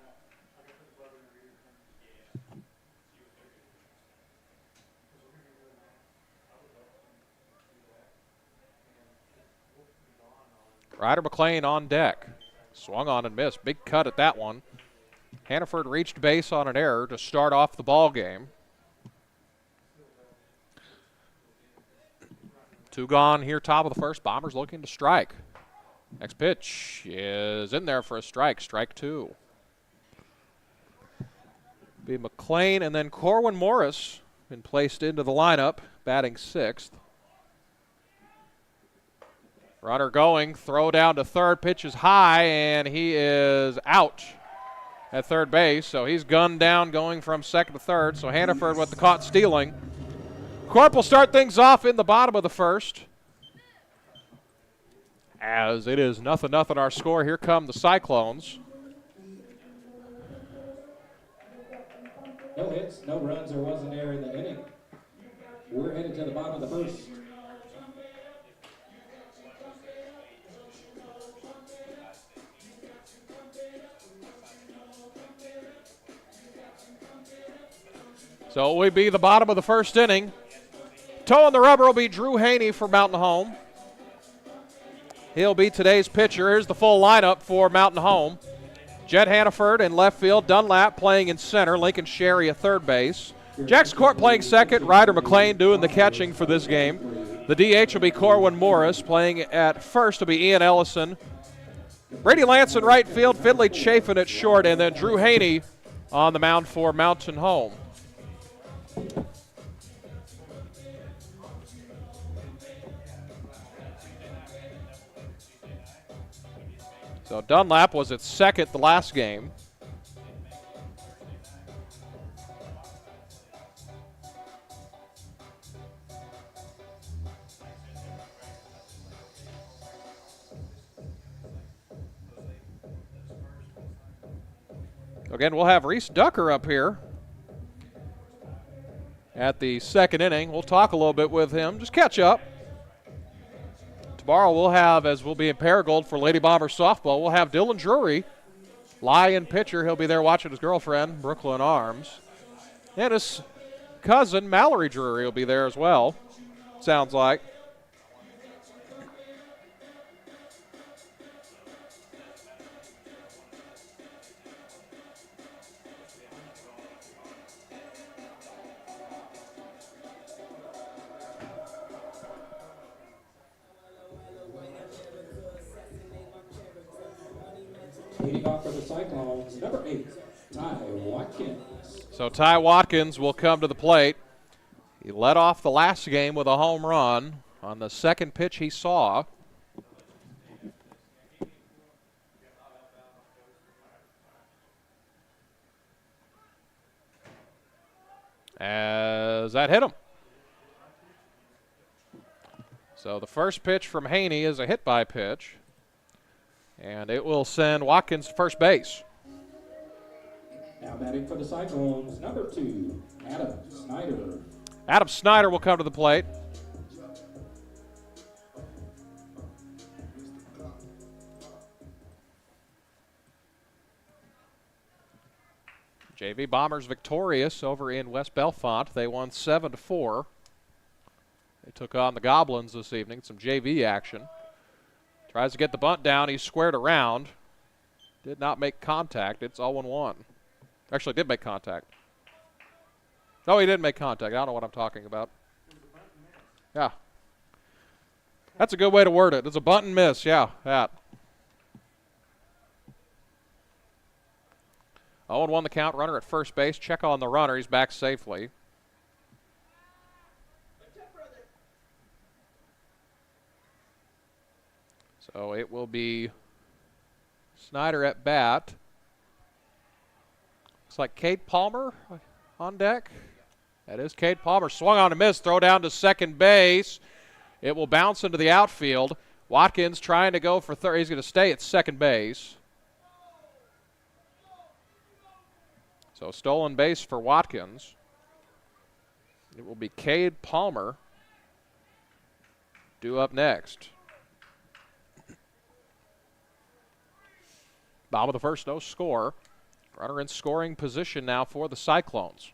Ryder McLean on deck. Swung on and missed. Big cut at that one. Hannaford reached base on an error to start off the ball game. 2 gone here, top of the first. Bombers looking to strike. Next pitch is in there for a strike. Strike 2. Be McLean and then Corwin Morris been placed into the lineup, batting 6th. Runner going, throw down to third, pitch is high, and he is out at third base. So he's gunned down going from second to third. So Hannaford with the caught stealing. Corp will start things off in the bottom of the first. As it is 0-0 our score. Here come the Cyclones. No hits, no runs, there was an error in the inning. We're headed to the bottom of the first. So it will be the bottom of the first inning. Toe on the rubber will be Drew Haney for Mountain Home. He'll be today's pitcher. Here's the full lineup for Mountain Home. Jed Hannaford in left field. Dunlap playing in center. Lincoln Sherry at third base. Jackson Court playing second. Ryder McLean doing the catching for this game. The DH will be Corwin Morris. Playing at first will be Ian Ellison. Brady Lance in right field. Finley Chafin at short. And then Drew Haney on the mound for Mountain Home. So Dunlap was at second the last game. Again, we'll have Reese Ducker up here at the second inning. We'll talk a little bit with him, just catch up. Tomorrow we'll have, as we'll be in Paragould for Lady Bomber softball, we'll have Dylan Drury, Lion pitcher. He'll be there watching his girlfriend, Brooklyn Arms. And his cousin, Mallory Drury, will be there as well, sounds like. Leading off for the Cyclones, number 8, Ty Watkins. So Ty Watkins will come to the plate. He led off the last game with a home run on the second pitch he saw. As that hit him. So the first pitch from Haney is a hit by pitch. And it will send Watkins to first base. Now batting for the Cyclones, number 2, Adam Snyder. Adam Snyder will come to the plate. JV Bombers victorious over in West Bellefonte. They won 7-4. They took on the Goblins this evening. Some JV action. Tries to get the bunt down. He's squared around. Did not make contact. It's 0-1. Actually, did make contact. No, he didn't make contact. I don't know what I'm talking about. Yeah. That's a good way to word it. It's a bunt and miss. Yeah, that. 0-1 the count. Runner at first base. Check on the runner. He's back safely. So it will be Snyder at bat. Looks like Cade Palmer on deck. That is Cade Palmer. Swung on a miss. Throw down to second base. It will bounce into the outfield. Watkins trying to go for third. He's going to stay at second base. So stolen base for Watkins. It will be Cade Palmer due up next. Bottom of the first, no score. Runner in scoring position now for the Cyclones.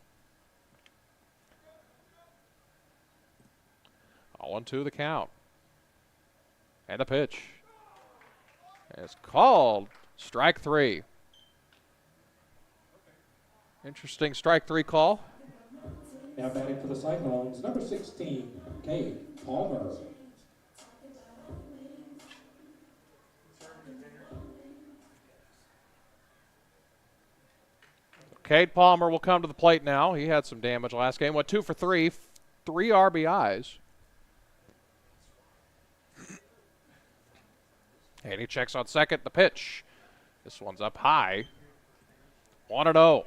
0-2 the count. And the pitch. It's called strike three. Interesting strike three call. Now batting for the Cyclones, number 16, Cade Palmer. Cade Palmer will come to the plate now. He had some damage last game. Went 2 for 3, 3 RBIs. And he checks on second. The pitch. This one's up high. 1-0.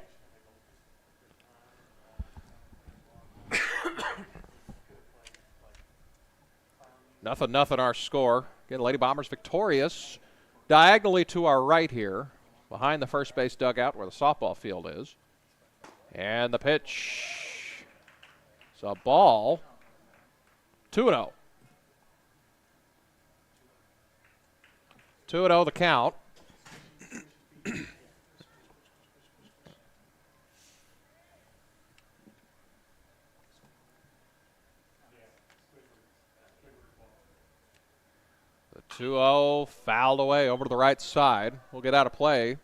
Nothing our score. Again, Lady Bombers victorious. Diagonally to our right here, behind the first base dugout where the softball field is. And the pitch. It's a ball. 2-0. 2-0 the count. The 2-0 fouled away over to the right side. We'll get out of play.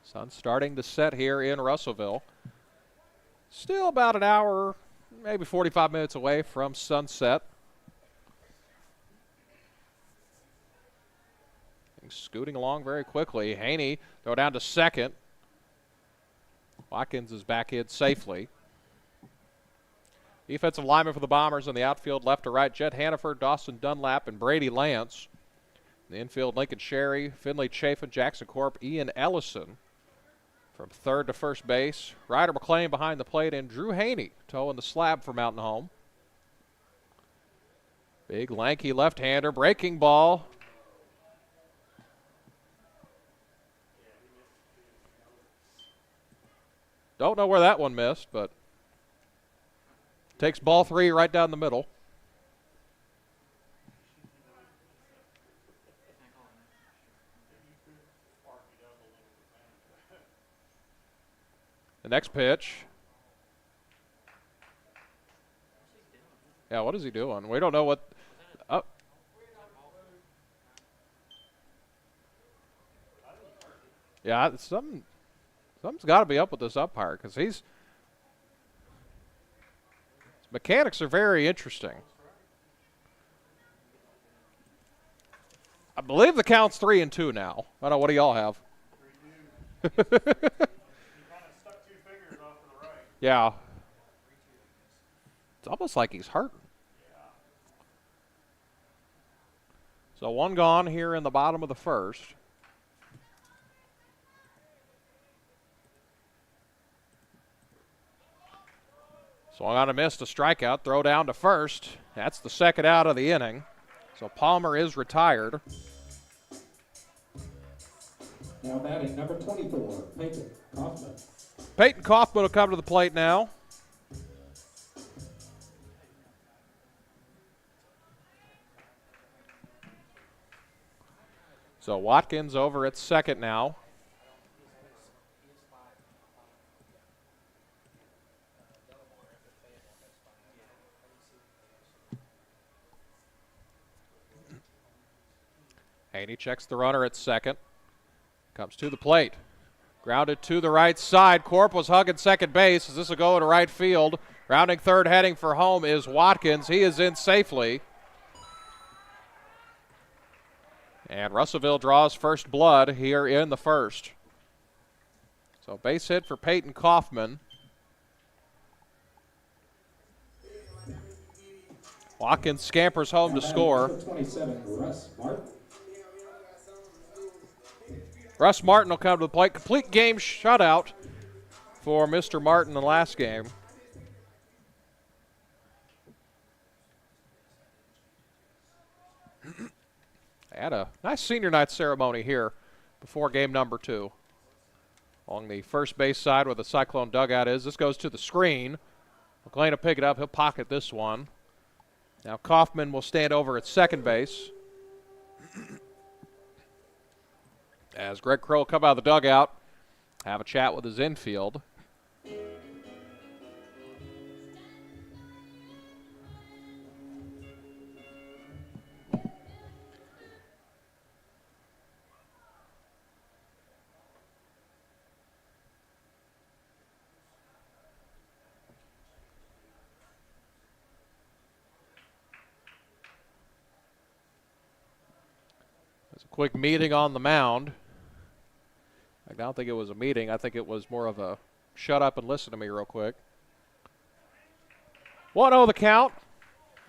Sun starting to set here in Russellville. Still about an hour, maybe 45 minutes away from sunset. Things scooting along very quickly. Haney throw down to second. Watkins is back in safely. Defensive lineman for the Bombers in the outfield, left to right, Jet Hannaford, Dawson Dunlap, and Brady Lance. In the infield, Lincoln Sherry, Finley Chafin, Jackson Corp, Ian Ellison. From third to first base, Ryder McLean behind the plate, and Drew Haney towing the slab for Mountain Home. Big, lanky left-hander, breaking ball. Don't know where that one missed, but takes ball three right down the middle. The next pitch. Yeah, what is he doing? We don't know what. Oh. Yeah, something's got to be up with this umpire because his mechanics are very interesting. I believe the count's 3-2 now. I don't know, what do y'all have? Yeah. It's almost like he's hurting. So one gone here in the bottom of the first. Swung on a miss to strikeout. Throw down to first. That's the second out of the inning. So Palmer is retired. Now batting number 24, Peyton Kaufman. Peyton Kaufman will come to the plate now. So Watkins over at second now. Haney checks the runner at second. Comes to the plate. Grounded to the right side. Corp was hugging second base as this will go to right field. Rounding third, heading for home is Watkins. He is in safely. And Russellville draws first blood here in the first. So base hit for Peyton Kaufman. Watkins scampers home to score. 27, Russ Martin. Russ Martin will come to the plate. Complete game shutout for Mr. Martin in the last game. They had a nice senior night ceremony here before game number 2. Along the first base side where the Cyclone dugout is. This goes to the screen. McLean will pick it up. He'll pocket this one. Now Kaufman will stand over at second base. As Greg Crow will come out of the dugout, have a chat with his infield. There's a quick meeting on the mound. I don't think it was a meeting. I think it was more of a shut up and listen to me real quick. 1-0 the count.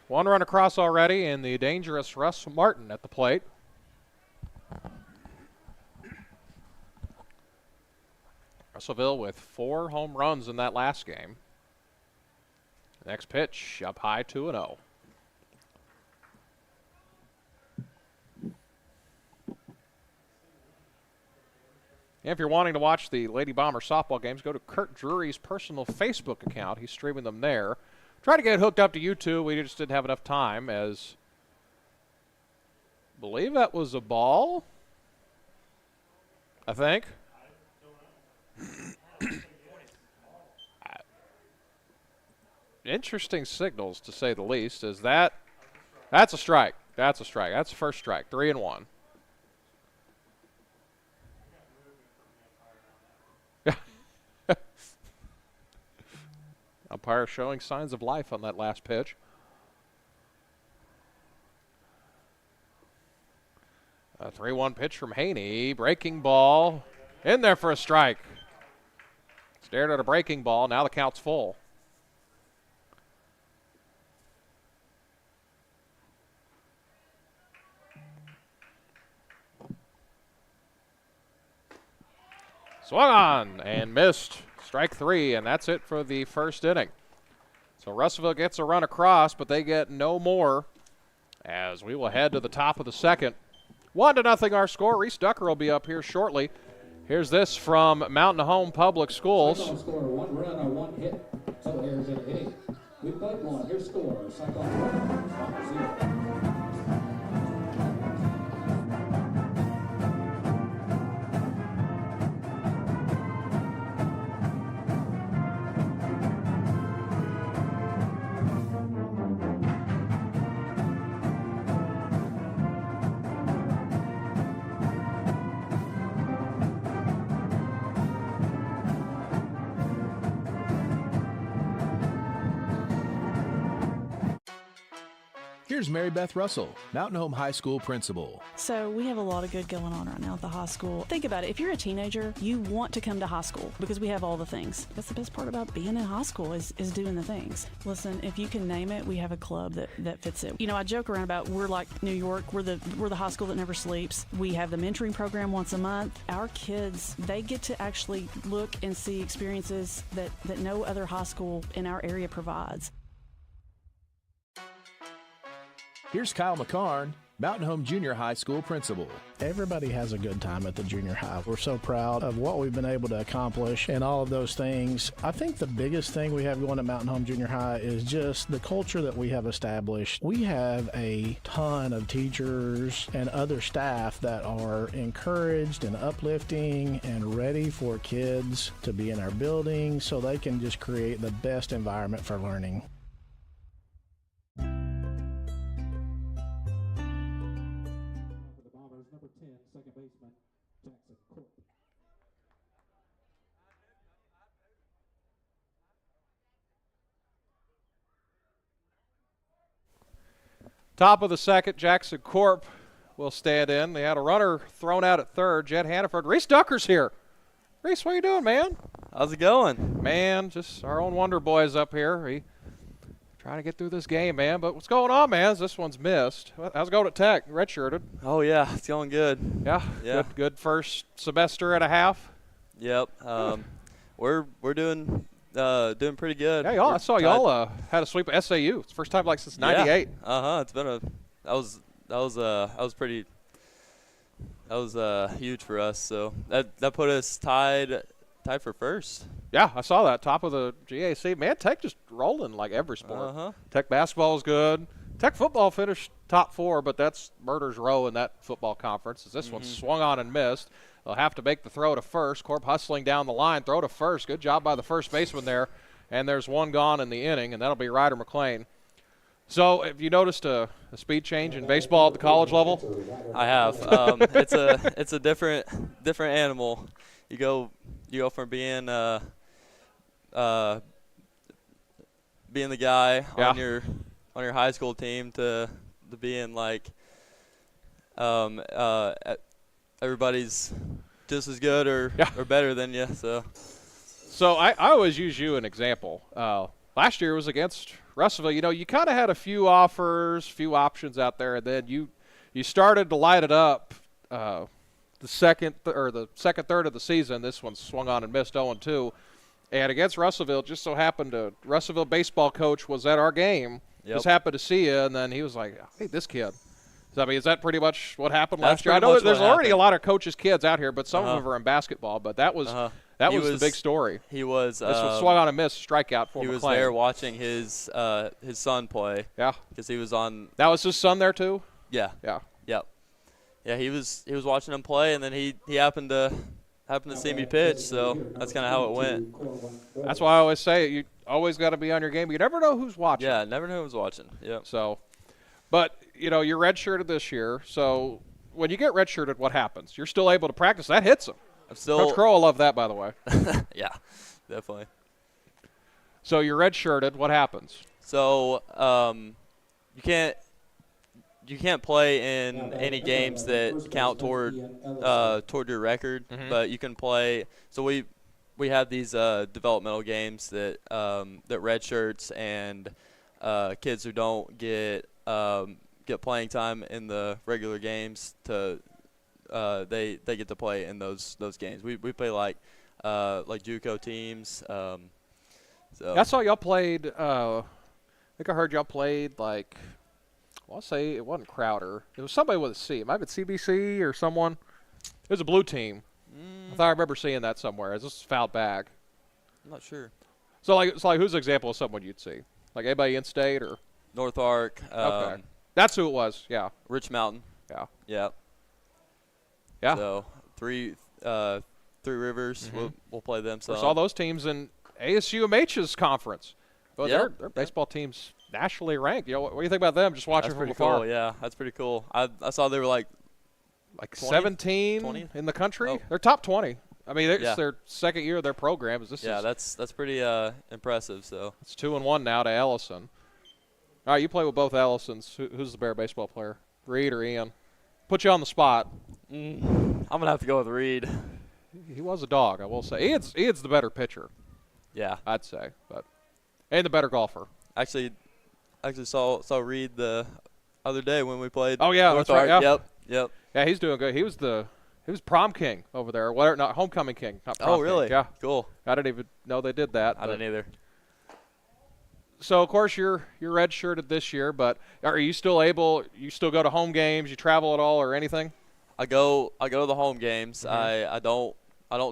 One run across already, and the dangerous Russ Martin at the plate. Russellville with 4 home runs in that last game. Next pitch, up high, 2-0. And if you're wanting to watch the Lady Bomber softball games, go to Kurt Drury's personal Facebook account. He's streaming them there. Try to get hooked up to YouTube. We just didn't have enough time, as I believe that was a ball, I think. Interesting signals, to say the least. Is that's a strike. That's a strike. That's the first strike. 3-1. Umpire showing signs of life on that last pitch. A 3-1 pitch from Haney. Breaking ball. In there for a strike. Stared at a breaking ball. Now the count's full. Swung on and missed. Strike 3, and that's it for the first inning. So Russellville gets a run across, but they get no more, as we will head to the top of the second. 1-0 our score. Reese Ducker will be up here shortly. Here's this from Mountain Home Public Schools. Cyclone score 1 run on 1 hit. So here's an inning. We played 1. Here's score. Cyclone 1, 0. Here's Mary Beth Russell, Mountain Home High School principal. So we have a lot of good going on right now at the high school. Think about it. If you're a teenager, you want to come to high school because we have all the things. That's the best part about being in high school is doing the things. Listen, if you can name it, we have a club that fits it. You know, I joke around about we're like New York. We're the high school that never sleeps. We have the mentoring program once a month. Our kids, they get to actually look and see experiences that no other high school in our area provides. Here's Kyle McCarn, Mountain Home Junior High School principal. Everybody has a good time at the junior high. We're so proud of what we've been able to accomplish and all of those things. I think the biggest thing we have going at Mountain Home Junior High is just the culture that we have established. We have a ton of teachers and other staff that are encouraged and uplifting and ready for kids to be in our building so they can just create the best environment for learning. Top of the second, Jackson Corp will stand in. They had a runner thrown out at third. Jed Hannaford. Reese Ducker's here. Reese, what are you doing, man? How's it going? Man, just our own Wonder Boy's up here. He Trying to get through this game, man. But what's going on, man? This one's missed. How's it going at Tech? Redshirted. Oh, yeah. It's going good. Yeah? Yeah. Good first semester and a half? Yep. We're doing pretty good. Yeah, y'all, I saw y'all had a sweep of SAU. It's the first time like since '98. Yeah. It's been that was huge for us. So that put us tied for first. Yeah, I saw that top of the GAC. Man, Tech just rolling like every sport. Tech basketball is good. Tech football finished top 4, but that's murder's row in that football conference. As this one swung on and missed. They'll have to make the throw to first. Corp hustling down the line, throw to first. Good job by the first baseman there. And there's one gone in the inning, and that'll be Ryder McLean. So have you noticed a speed change in baseball at the college level? I have. It's a different animal. You go from being the guy on your high school team to being like everybody's just as good or better than you. So I always use you an example. Last year was against Russellville. You know, you kind of had a few offers, few options out there, and then you started to light it up the second third of the season. This one swung on and missed 0-2. And against Russellville, just so happened Russellville baseball coach was at our game. Just happened to see you, and then he was like, hey, this kid. So, I mean, is that pretty much what happened last year? I know there's already a lot of coaches' kids out here, but some of them are in basketball. But that was the big story. He was. This one swung on and missed, strikeout for McLean. He was there watching his son play. Yeah. Because he was on. That was his son there too. Yeah. Yeah. Yep. Yeah, he was watching him play, and then he happened to see me pitch. So that's kind of how it went. That's why I always say you always got to be on your game. You never know who's watching. Yeah, never know who's watching. Yep. So, but you know you're redshirted this year. So when you get redshirted, what happens? You're still able to practice. That hits him. Coach Crow will love that, by the way. Yeah, definitely. So you're redshirted. What happens? So you can't play in any games that count toward your record, but you can play. So we have these developmental games that red shirts and kids who don't get playing time in the regular games they get to play in those games. We play like JUCO teams. So I saw y'all played. I think I heard y'all played like. Well, I'll say it wasn't Crowder. It was somebody with a C. It might have been CBC or someone. It was a blue team. I thought I remember seeing that somewhere. Is this fouled back? I'm not sure. So it's like who's an example of someone you'd see? Like anybody in state or? North Ark. Okay. That's who it was. Yeah. Rich Mountain. Yeah. Yeah. Yeah. So Three Rivers. We'll play them. So I saw those teams in ASUMH's conference. Well, yep. their baseball teams nationally ranked. You know, what do you think about them? Just watching from afar. Cool. Yeah, that's pretty cool. I saw they were like 20, 17 20? In the country. Oh. They're top 20. I mean, it's their second year of their program. That's pretty impressive. So it's 2-1 now to Ellison. All right, you play with both Ellisons. Who's the better baseball player, Reed or Ian? Put you on the spot. I'm gonna have to go with Reed. He was a dog, I will say. Ian's the better pitcher. Yeah, I'd say, and the better golfer. Actually saw Reed the other day when we played. Oh yeah, North that's right. Yeah. Yep. Yeah, he's doing good. He was prom king over there. Not homecoming king. Not prom oh really? King. Yeah. Cool. I didn't even know they did that. I didn't either. So of course you're redshirted this year, but are you still able? You still go to home games? You travel at all or anything? I go to the home games. I don't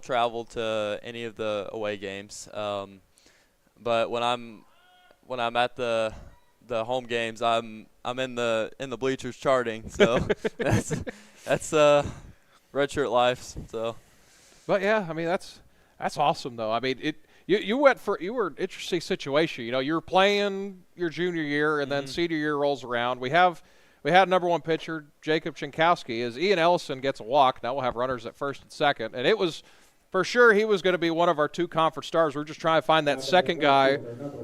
travel to any of the away games. But when I'm at the home games, I'm in the bleachers charting. So that's redshirt life. So, but yeah, I mean that's awesome though. I mean you were an interesting situation. You know, you're playing your junior year and then senior year rolls around. We had number one pitcher Jacob Chinkowski. As Ian Ellison gets a walk, now we'll have runners at first and second, and it was. For sure, he was going to be one of our two conference stars. We're just trying to find that second guy,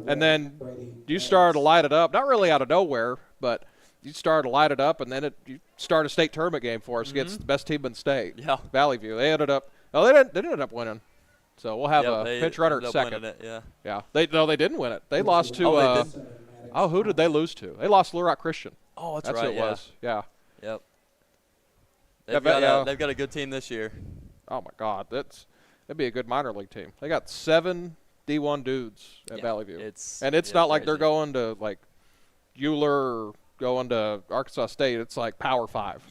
and then you started to light it up. Not really out of nowhere, but you started to light it up, and then you start a state tournament game for us against the best team in the state, Valley View. They ended up they ended up winning. So we'll have a pinch runner at second. It, yeah. They didn't win it. They lost to Oh, who did they lose to? They lost Little Rock Christian. Oh, that's who right. it Yeah. was. Yeah. Yep. Yeah, They've got a good team this year. Oh, my God. That'd be a good minor league team. They got 7 D1 dudes at Valley View. It's not like they're crazy. going to, like, Euler or going to Arkansas State. It's like Power 5.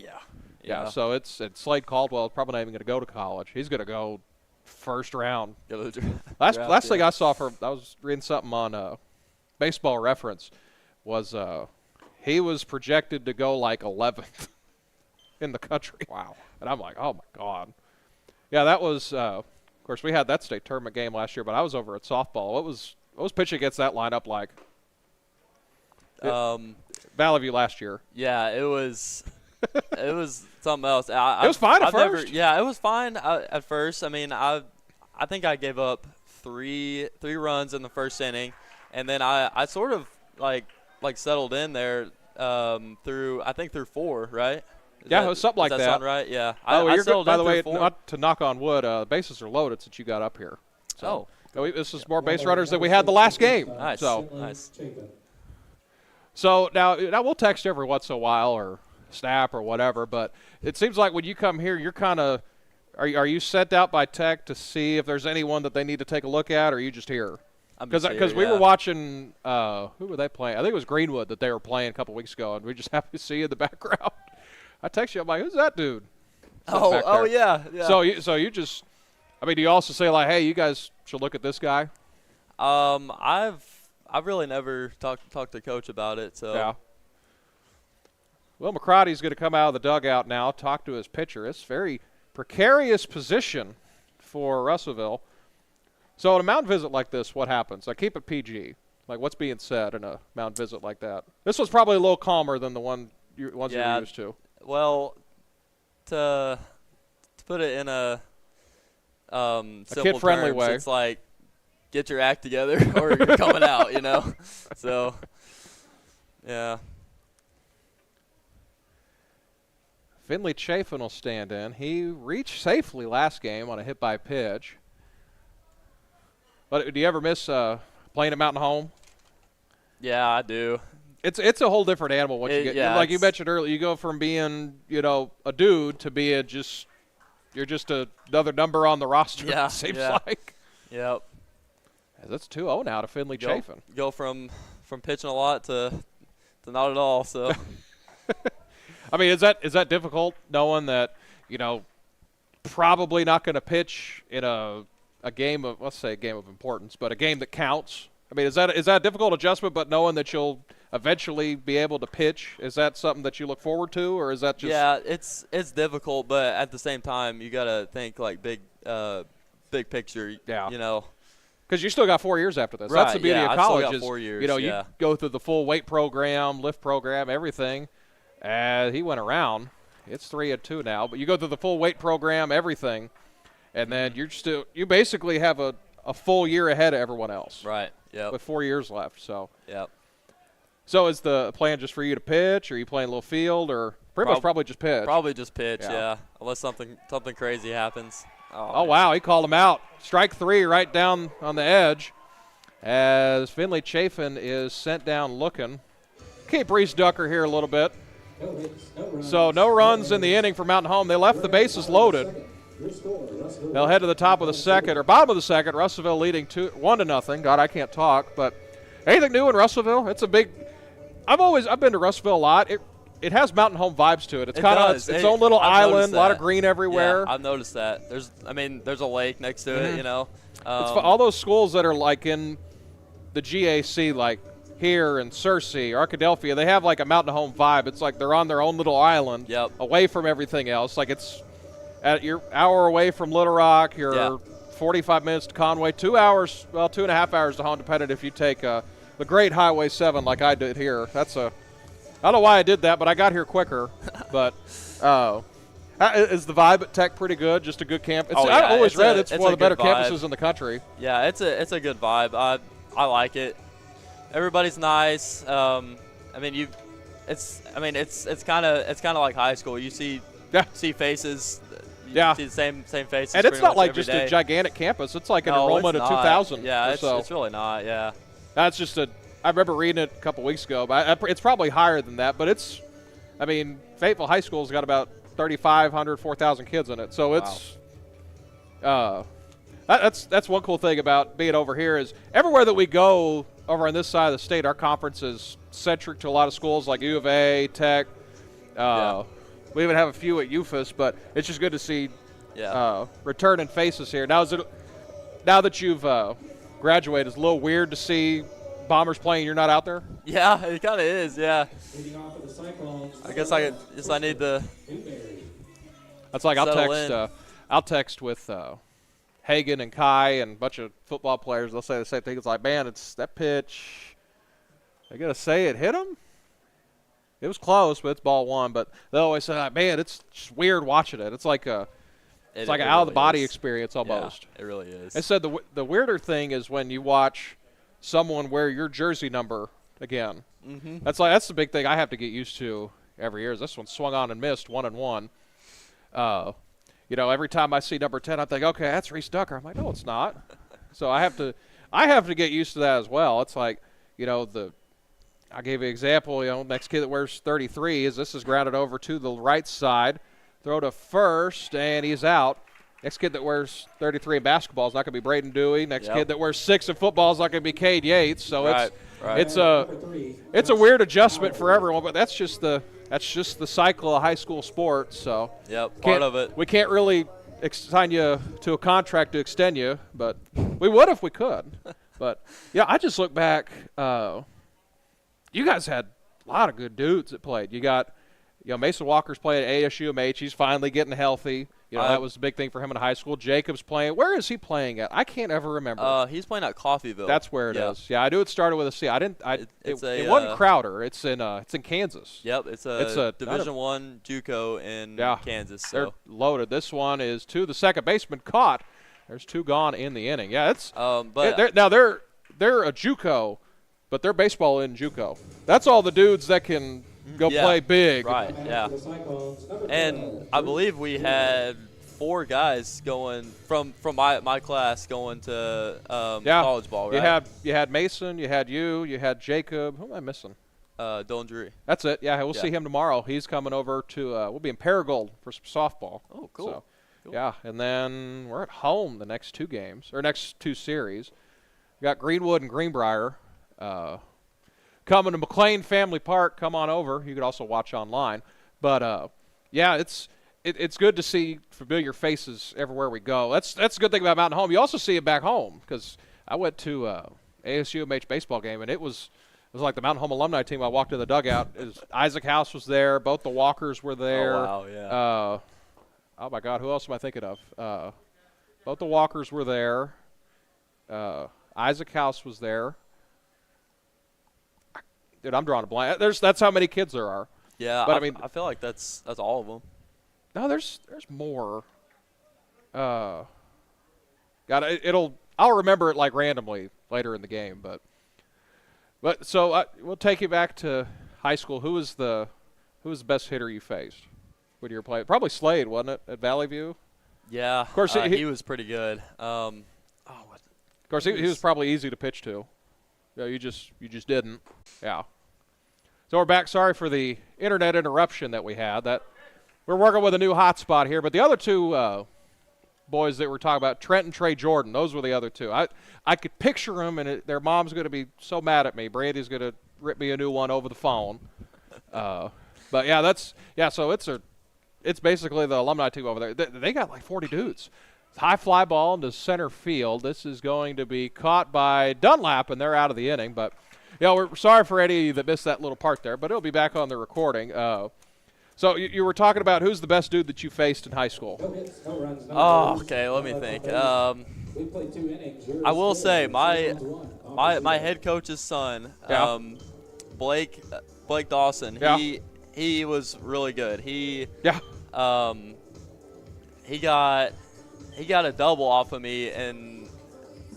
Yeah. So it's Slade Caldwell is probably not even going to go to college. He's going to go first round. Last thing I saw I was reading something on Baseball Reference was he was projected to go like 11th in the country. Wow. And I'm like, oh, my God. Yeah, that was of course, we had that state tournament game last year, but I was over at softball. What was pitching against that lineup like? Valley View last year. Yeah, it was something else. It was fine at first. It was fine at first. I mean, I think I gave up three runs in the first inning, and then I sort of like settled in there through 4, right? It was something like does that. that sound right? Yeah. You're good. By the way, 4. not to knock on wood, bases are loaded since you got up here. So, Oh. This is more base runners than we had the last game. Nice. So, Nice. So now we'll text every once in a while or snap or whatever, but it seems like when you come here, you're kind of are you sent out by tech to see if there's anyone that they need to take a look at, or are you just here? Because we were watching who were they playing? I think it was Greenwood that they were playing a couple weeks ago, and we just happened to see you in the background. I text you, I'm like, who's that dude? Oh yeah. So you just, I mean, do you also say like, hey, you guys should look at this guy? I've really never talked to coach about it. So yeah. Well, McCarty's going to come out of the dugout now, talk to his pitcher. It's a very precarious position for Russellville. So at a mound visit like this, what happens? I keep it PG. Like what's being said in a mound visit like that? This was probably a little calmer than the ones you're used to. Well, to put it in a simple kid-friendly terms, way, it's like get your act together or you're coming out, you know. So, yeah. Finley Chafin will stand in. He reached safely last game on a hit by pitch. But do you ever miss playing at Mountain Home? Yeah, I do. It's a whole different animal once you get like you mentioned earlier. You go from being a dude to being you're just another number on the roster. Yeah, it seems like. Yep. That's 2-0 now to Finley Chafin. Go from pitching a lot to not at all. So. I mean, is that difficult knowing that probably not going to pitch in a game of, let's say a game of importance, but a game that counts? I mean, is that a difficult adjustment, but knowing that you'll eventually be able to pitch, is that something that you look forward to, or is that just? Yeah, it's difficult, but at the same time, you got to think like big picture. Yeah. You know. Because you still got 4 years after this. Right, That's the beauty of I college. still got 4 years, you go through the full weight program, lift program, everything. He went around. It's 3-2 now, but you go through the full weight program, everything, and then you basically have a full year ahead of everyone else. Right. Yeah. With 4 years left. So. Yep. So is the plan just for you to pitch, or are you playing a little field, or pretty much probably just pitch? Probably just pitch. Yeah. Unless something crazy happens. Oh wow, he called him out. Strike 3 right down on the edge as Finley Chafin is sent down looking. Keep Reese Ducker here a little bit. So no runs in the inning for Mountain Home. They left the bases loaded. They'll head to the top of the second, or bottom of the second. Russellville leading 1-0. God, I can't talk. But anything new in Russellville? It's a big. I've been to Russellville a lot. It has Mountain Home vibes to it. It's kind of its own little island, a lot of green everywhere. Yeah, I've noticed that. There's a lake next to it, you know. It's all those schools that are like in the GAC, like here in Searcy, Arkadelphia, they have like a Mountain Home vibe. It's like they're on their own little island, away from everything else. Like it's you're hour away from Little Rock. You're 45 minutes to Conway, 2 hours, 2.5 hours to Honda Pettit if you take the great Highway 7 like I did here. I don't know why I did that, but I got here quicker. But is the vibe at Tech pretty good? Just a good camp? I always read it's one of the better campuses in the country. Yeah, it's a good vibe. I like it. Everybody's nice. It's kind of like high school. You see faces. You see the same faces. And it's not like just a gigantic campus. It's like an enrollment of 2,000. Yeah, it's really not. Yeah. That's just I remember reading it a couple weeks ago, but it's probably higher than that. But it's, I mean, Fayetteville High School's got about 3,500, 4,000 kids in it. So it's, that's one cool thing about being over here is everywhere that we go over on this side of the state, our conference is centric to a lot of schools like U of A, Tech. We even have a few at UFAS, but it's just good to see returning faces here. Now, now that you've graduated, it's a little weird to see Bombers playing. You're not out there. Yeah, it kind of is. Yeah. Leading off for the Cyclones. I guess I need to. That's like I'll text with Hagan and Kai and a bunch of football players. They'll say the same thing. It's like, man, it's that pitch. I gotta say it hit him. It was close, but it's ball one. But they always say, like, man, it's just weird watching it. It's like an out of the body experience almost. Yeah, it really is. I said the weirder thing is when you watch someone wear your jersey number again. Mm-hmm. That's the big thing I have to get used to every year. Is this one swung on and missed 1-1. Every time I see number 10, I think, okay, that's Reese Ducker. I'm like, no, it's not. So I have to get used to that as well. It's like, I gave you an example. Next kid that wears 33 this is grounded over to the right side, throw to first, and he's out. Next kid that wears 33 in basketball is not going to be Braden Dewey. Next kid that wears 6 in football is not going to be Cade Yates. So it's a weird adjustment for everyone, but that's just the cycle of high school sports. So part of it. We can't really sign you to a contract to extend you, but we would if we could. But I just look back. You guys had a lot of good dudes that played. You got Mason Walker's playing at ASUMH. He's finally getting healthy. That was a big thing for him in high school. Jacob's playing. Where is he playing at? I can't ever remember. He's playing at Coffeyville. That's where it is. Yeah, I knew it started with a C. It wasn't Crowder. It's in Kansas. Yep, it's a Division I JUCO in Kansas. So. They're loaded. This one is to the second baseman caught. There's 2 gone in the inning. Yeah, it's they're a JUCO, but they're baseball in JUCO. That's all the dudes that can go play big. Right, yeah. And I believe we had 4 guys going from my class going to college ball, right? You had Mason, you had Jacob. Who am I missing? Dylan Drury. That's it. Yeah, we'll see him tomorrow. He's coming over to we'll be in Paragould for some softball. Oh, cool. So, yeah, and then we're at home the next 2 series. We got Greenwood and Greenbrier. Coming to McLean Family Park, come on over. You could also watch online. But, it's good to see familiar faces everywhere we go. That's a good thing about Mountain Home. You also see it back home because I went to ASUMH baseball game, and it was like the Mountain Home alumni team. I walked in the dugout. Isaac House was there. Both the Walkers were there. Oh, wow, yeah. Oh, my God, who else am I thinking of? Both the Walkers were there. Isaac House was there. Dude, I'm drawing a blank. That's how many kids there are. Yeah, but I feel like that's all of them. No, there's more. I'll remember it like randomly later in the game, but so we'll take you back to high school. Who was the best hitter you faced when you were playing? Probably Slade, wasn't it, at Valley View? Yeah, of course he was pretty good. Of course, he was probably easy to pitch to. You just didn't. Yeah. So we're back. Sorry for the internet interruption that we had. That we're working with a new hotspot here. But the other 2 boys that we're talking about, Trent and Trey Jordan, those were the other 2. I could picture them, and their mom's going to be so mad at me. Brandy's going to rip me a new one over the phone. But so it's basically the alumni team over there. They got like 40 dudes. High fly ball into center field. This is going to be caught by Dunlap, and they're out of the inning. But, we're sorry for any that missed that little part there, but it'll be back on the recording. So you were talking about who's the best dude that you faced in high school. Oh, okay. Let me think. I will say my head coach's son, Blake Dawson. Yeah. He was really good. He got a double off of me in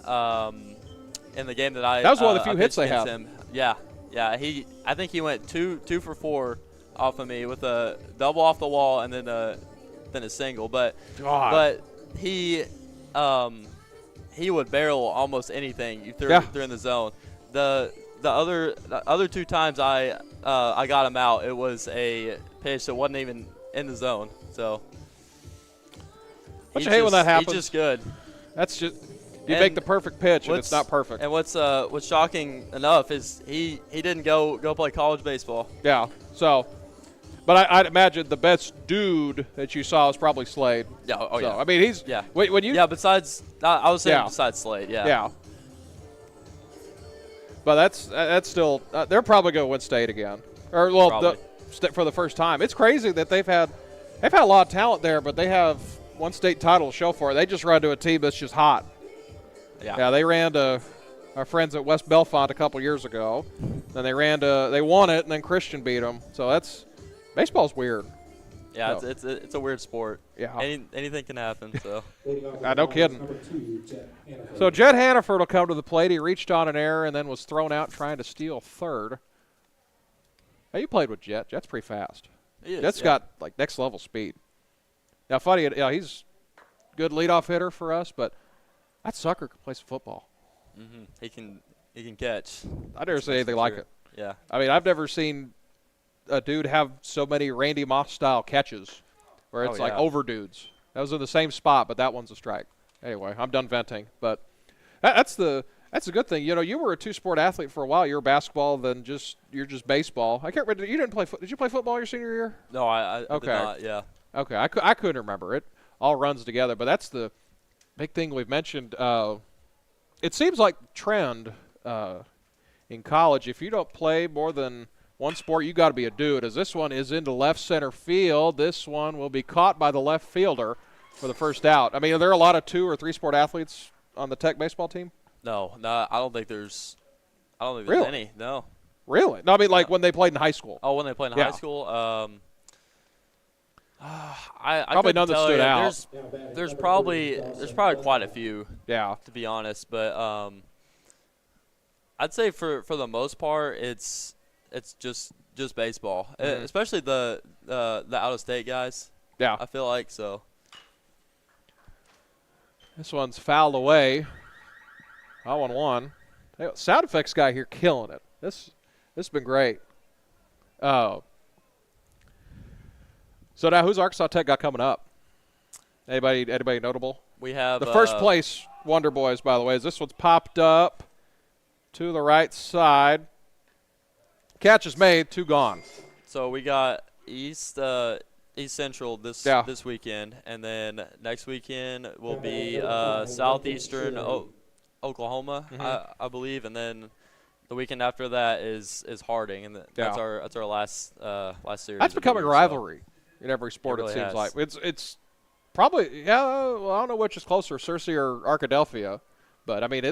the game that that was one of the few hits they had. Him. Yeah. I think he went 2 for 4 off of me with a double off the wall and then a single. But he would barrel almost anything you threw in the zone. The the other 2 times I got him out, it was a pitch that wasn't even in the zone. So. Don't you hate when that happens? He's just good. That's just you make the perfect pitch and it's not perfect. And what's shocking enough is he didn't go play college baseball. Yeah. So, but I'd imagine the best dude that you saw was probably Slade. Yeah. Oh so, yeah. I mean he's when you Besides I was saying besides Slade. Yeah. Yeah. But that's still they're probably going to win state again, or for the first time. It's crazy that they've had a lot of talent there, but they have one state title to show for it. They just run to a team that's just hot. Yeah, they ran to our friends at West Bellefonte a couple years ago. Then they won it, and then Christian beat them. So baseball's weird. Yeah, so. It's a weird sport. Yeah, anything can happen. So, no kidding. So Jet Hannaford will come to the plate. He reached on an error and then was thrown out trying to steal third. Hey, you played with Jet. Jet's pretty fast. He is, Jet's got like next level speed. Now, funny, he's a good leadoff hitter for us, but that sucker can play some football. Mm-hmm. He can catch. I never say anything like it. Yeah. I mean, I've never seen a dude have so many Randy Moss style catches where it's like over dudes. That was in the same spot, but that one's a strike. Anyway, I'm done venting. But that's a good thing. You know, you were a 2-sport athlete for a while. You were basketball, then you're just baseball. I can't remember. You didn't play. Did you play football your senior year? No, I did not. Yeah. Okay, I couldn't remember. It all runs together, but that's the big thing we've mentioned. It seems like trend in college. If you don't play more than one sport, you got to be a dude. As this one is into left center field, this one will be caught by the left fielder for the first out. I mean, are there a lot of 2- or 3-sport athletes on the Tech baseball team? No, I don't think there's really? any. No. Really? No, I mean like when they played in high school. Oh, when they played in high school. I probably none that stood out. There's probably quite a few. Yeah. To be honest, but I'd say for the most part, it's just baseball, especially the out of state guys. Yeah. I feel like so. This one's fouled away. 0-1. Hey, sound effects guy here killing it. This has been great. So now who's Arkansas Tech got coming up? Anybody notable? We have the first place Wonder Boys, by the way, is this one's popped up to the right side. Catch is made, 2 gone. So we got East Central this weekend, and then next weekend will be Southeastern Oklahoma, I believe, and then the weekend after that is Harding, and that's our last series. That's becoming a rivalry in every sport. It seems like it's probably well, I don't know which is closer, Searcy or Arkadelphia, but I mean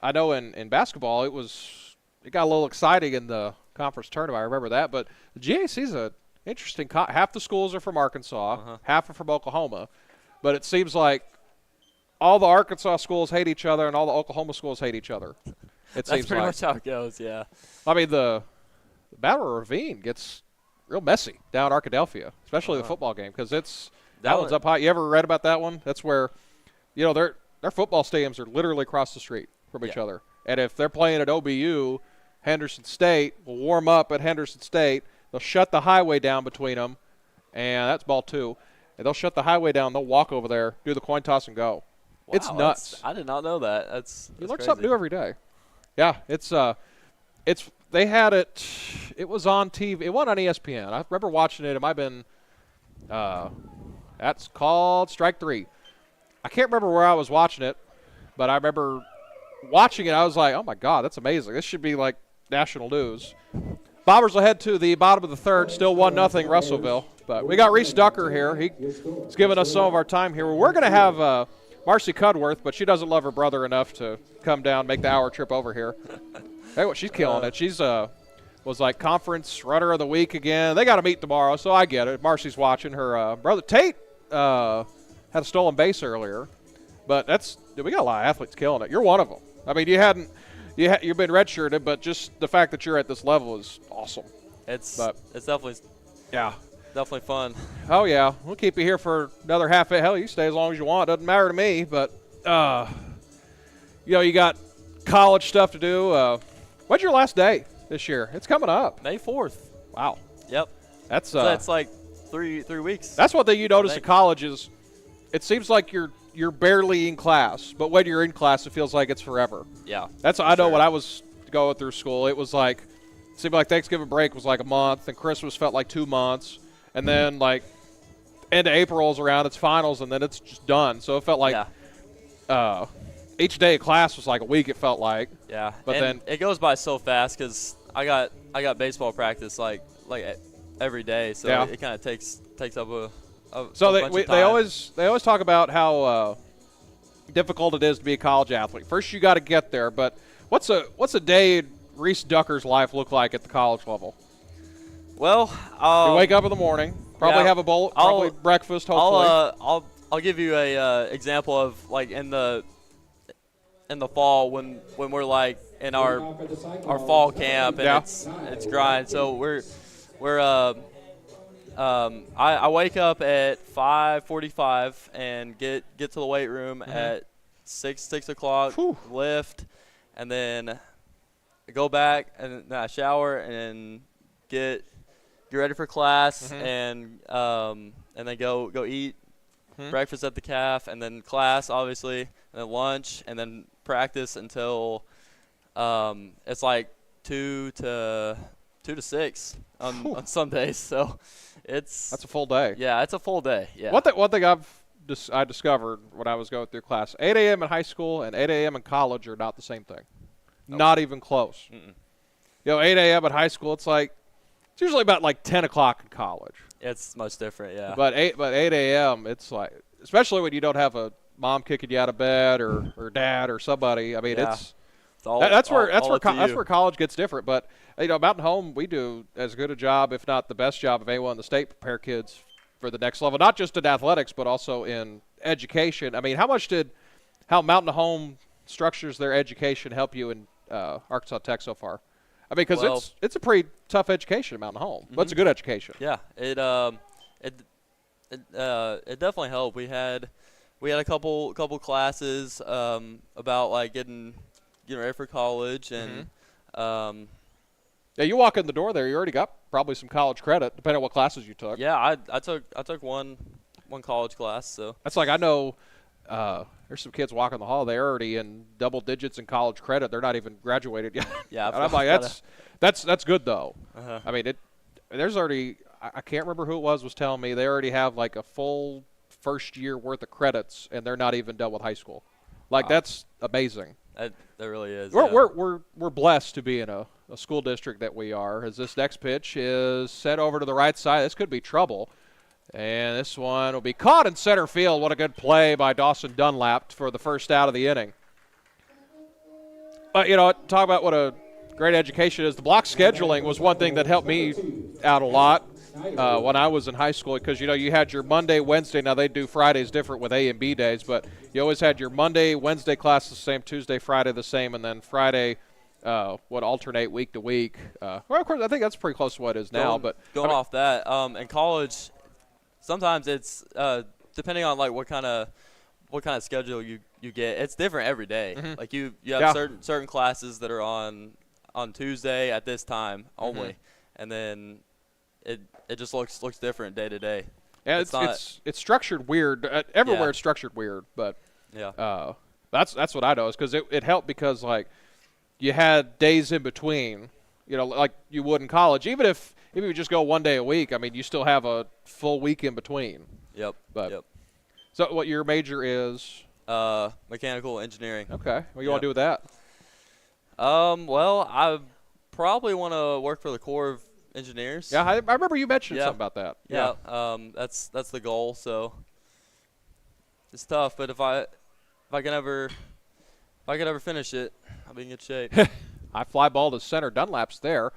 I know in basketball it got a little exciting in the conference tournament. I remember that, but the GAC's a interesting. Half the schools are from Arkansas, half are from Oklahoma, but it seems like all the Arkansas schools hate each other and all the Oklahoma schools hate each other. That's pretty much how it goes. Yeah. I mean the Battle Ravine gets real messy down Arkadelphia, especially the football game, because that one's up high. You ever read about that one? That's where, their football stadiums are literally across the street from each other. And if they're playing at OBU, Henderson State will warm up at Henderson State. They'll shut the highway down between them, and that's ball 2. And they'll shut the highway down. They'll walk over there, do the coin toss, and go. Wow, it's nuts. I did not know that. You learn something new every day. Yeah, they had it. It was on TV. It wasn't on ESPN. I remember watching it. It might have been. That's called Strike 3. I can't remember where I was watching it, but I remember watching it. I was like, "Oh my God, that's amazing! This should be like national news." Bombers will head to the bottom of the third. Still 1-0 Russellville. But we got Reese Ducker here. He's giving us some of our time here. We're going to have Marcy Cudworth, but she doesn't love her brother enough to come down, make the hour trip over here. Hey, what she's killing it. She's was like conference runner of the week again. They got to meet tomorrow, so I get it. Marcy's watching. Her brother Tate had a stolen base earlier, but we got a lot of athletes killing it. You're one of them. I mean, you've been redshirted, but just the fact that you're at this level is awesome. It's definitely fun. Oh yeah, we'll keep you here for another half. Hell, you stay as long as you want. Doesn't matter to me. But you got college stuff to do. When's your last day this year? It's coming up. May 4th. Wow. Yep. That's so that's like three weeks. That's one thing you notice at college is it seems like you're barely in class, but when you're in class, it feels like it's forever. Yeah. That's I know when I was going through school, it was like it seemed like Thanksgiving break was like a month, and Christmas felt like 2 months, and then like end of April is around, it's finals, and then it's just done. So it felt like each day of class was like a week. It felt like. Yeah. But and then it goes by so fast because I got baseball practice like every day, so it kind of takes up a so bunch of time. they always talk about how difficult it is to be a college athlete. First, you got to get there. But what's a day in Reese Ducker's life look like at the college level? Well, you wake up in the morning, probably have a bowl, probably breakfast. Hopefully, I'll give you a example of like in the fall when we're like in our fall camp and it's grind. So I wake up at 5:45 and get to the weight room at 6 o'clock. Lift, and then go back and I shower and get ready for class and then go eat breakfast at the caf, and then class obviously, and then lunch, and then practice until it's like 2 to 6 on some days. So that's a full day. Yeah, it's a full day. Yeah. One thing I discovered when I was going through class, 8 a.m. in high school and 8 a.m. in college are not the same thing. Nope. Not even close. Mm-mm. 8 a.m. at high school, it's usually about like 10 o'clock in college. It's much different, yeah. But 8 a.m. it's like, especially when you don't have a mom kicking you out of bed or dad or somebody. I mean, that's where college gets different. But Mountain Home, we do as good a job, if not the best job of anyone in the state, prepare kids for the next level, not just in athletics, but also in education. I mean, how Mountain Home structures their education help you in Arkansas Tech so far? I mean, because it's a pretty tough education at Mountain Home, but it's a good education. Yeah, it definitely helped. We had a couple classes about like getting ready for college, and you walk in the door there, you already got probably some college credit, depending on what classes you took. Yeah, I took one college class, so that's like I know. There's some kids walking the hall. They're already in double digits in college credit. They're not even graduated yet. Yeah, and I'm like, that's good though. Uh-huh. I mean, there's already. I can't remember who it was telling me they already have like a full first year worth of credits, and they're not even done with high school. Like that's amazing. That really is. We're blessed to be in a school district that we are. As this next pitch is set over to the right side, this could be trouble. And this one will be caught in center field. What a good play by Dawson Dunlap for the first out of the inning. But, talk about what a great education is. The block scheduling was one thing that helped me out a lot when I was in high school because, you had your Monday, Wednesday. Now, they do Fridays different with A and B days, but you always had your Monday, Wednesday class the same, Tuesday, Friday the same, and then Friday would alternate week to week. Well, of course, I think that's pretty close to what it is now. But going off that, in college – sometimes it's depending on like what kind of schedule you get. It's different every day. Like you have certain classes that are on Tuesday at this time only, and then it just looks different day to day. Yeah, it's structured weird. Everywhere it's structured weird, but that's what I know is because it helped because like you had days in between. Like you would in college, even if you just go one day a week, I mean, you still have a full week in between. Yep. So what your major is? Mechanical engineering. Okay. What do you want to do with that? Well, I probably want to work for the Corps of Engineers. Yeah, I remember you mentioned something about that. Yeah. That's the goal. So it's tough, but if I can ever finish it, I'll be in good shape. High fly ball to center. Dunlap's there.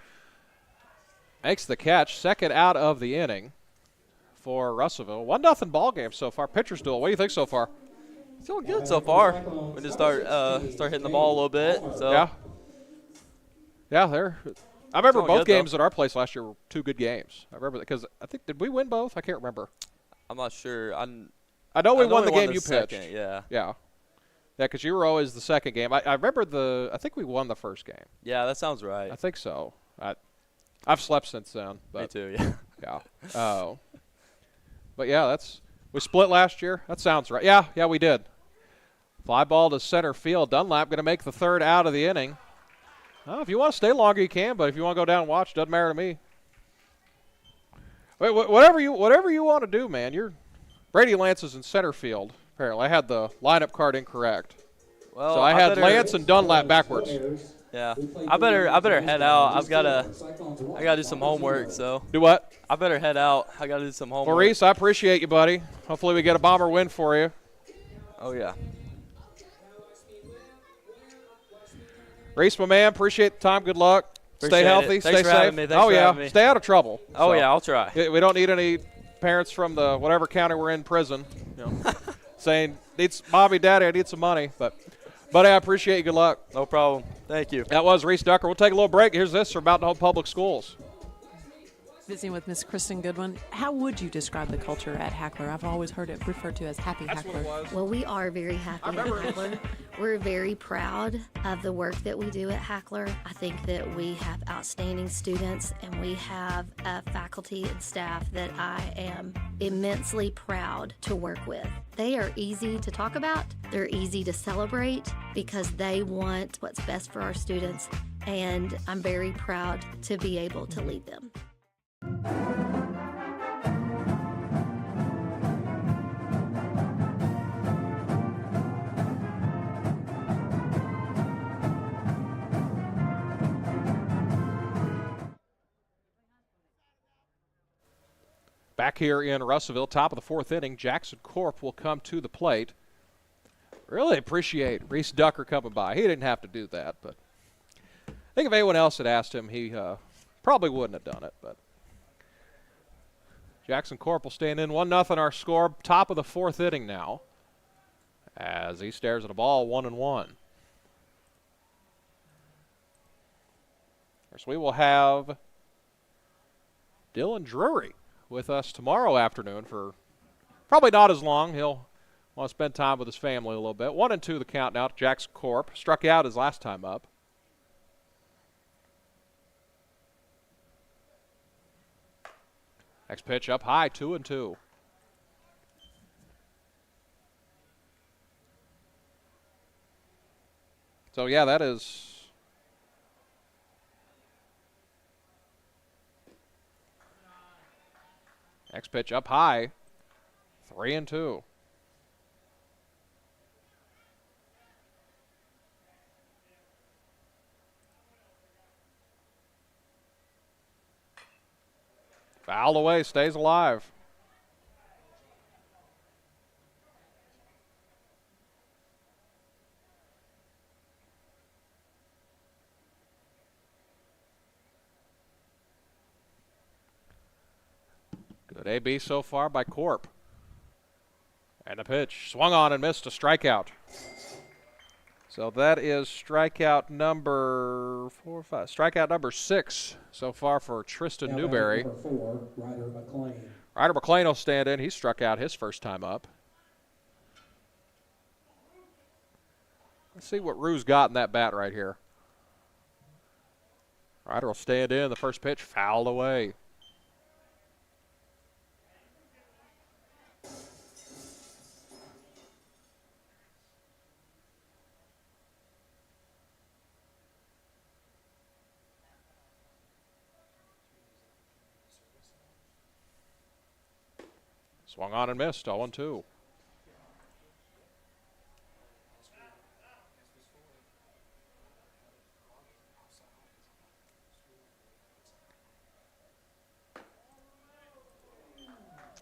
Makes the catch. Second out of the inning for Russellville. 1-0 ball game so far. Pitcher's duel. What do you think so far? It's going good so far. We just start hitting the ball a little bit. So yeah, I remember both games at our place last year were 2 good games. I remember that because I think did we win both? I can't remember. I'm not sure. I know we won the game you pitched. Yeah. Yeah. Yeah, because you were always the second game. I remember I think we won the first game. Yeah, that sounds right. I think so. I've slept since then. But Me too, yeah. Yeah. Oh. But, yeah, we split last year. That sounds right. Yeah, we did. Fly ball to center field. Dunlap going to make the third out of the inning. If you want to stay longer, you can, but if you want to go down and watch, doesn't matter to me. Wait, whatever you want to do, man. Brady Lance is in center field. Apparently, I had the lineup card incorrect. Well, so I had Lance and Dunlap backwards. Yeah, I better head out. I gotta do some homework. So do what? I better head out. I gotta do some homework. Well, Reese, I appreciate you, buddy. Hopefully, we get a bomber win for you. Oh yeah. Reese, my man, appreciate the time. Good luck. Stay healthy. Stay safe. Me. Stay out of trouble. Oh yeah, I'll try. We don't need any parents from the whatever county we're in prison, saying Mommy, Daddy, I need some money. But buddy, I appreciate you. Good luck. No problem. Thank you. That was Reese Ducker. We'll take a little break. Here's this from Mountain Home Public Schools. Visiting with Miss Kristen Goodwin, how would you describe the culture at Hackler? I've always heard it referred to as Happy Hackler. Well, we are very happy at Hackler. We're very proud of the work that we do at Hackler. I think that we have outstanding students, and we have a faculty and staff that I am immensely proud to work with. They are easy to talk about. They're easy to celebrate because they want what's best for our students, and I'm very proud to be able to lead them. Back here in Russellville, top of the fourth inning, Jackson Corp will come to the plate. Really appreciate Reese Ducker coming by. He didn't have to do that, but I think if anyone else had asked him, he probably wouldn't have done it. But Jackson Corp will stand in 1-0 our score, top of the fourth inning now, as he stares at a ball 1-1. So we will have Dylan Drury with us tomorrow afternoon for probably not as long. He'll want to spend time with his family a little bit. 1-2 the count now to Jackson Corp. Struck out his last time up. Next pitch up high, 2-2. So, yeah, that is next pitch up high, 3-2. Foul away, stays alive. Good AB so far by Corp. And a pitch. Swung on and missed, a strikeout. So that is strikeout number 6 so far for Tristan Newberry. Number 4, Ryder McLean. Ryder McLean will stand in. He struck out his first time up. Let's see what Rue's got in that bat right here. Ryder will stand in. The first pitch fouled away. Swung on and missed, 0-2.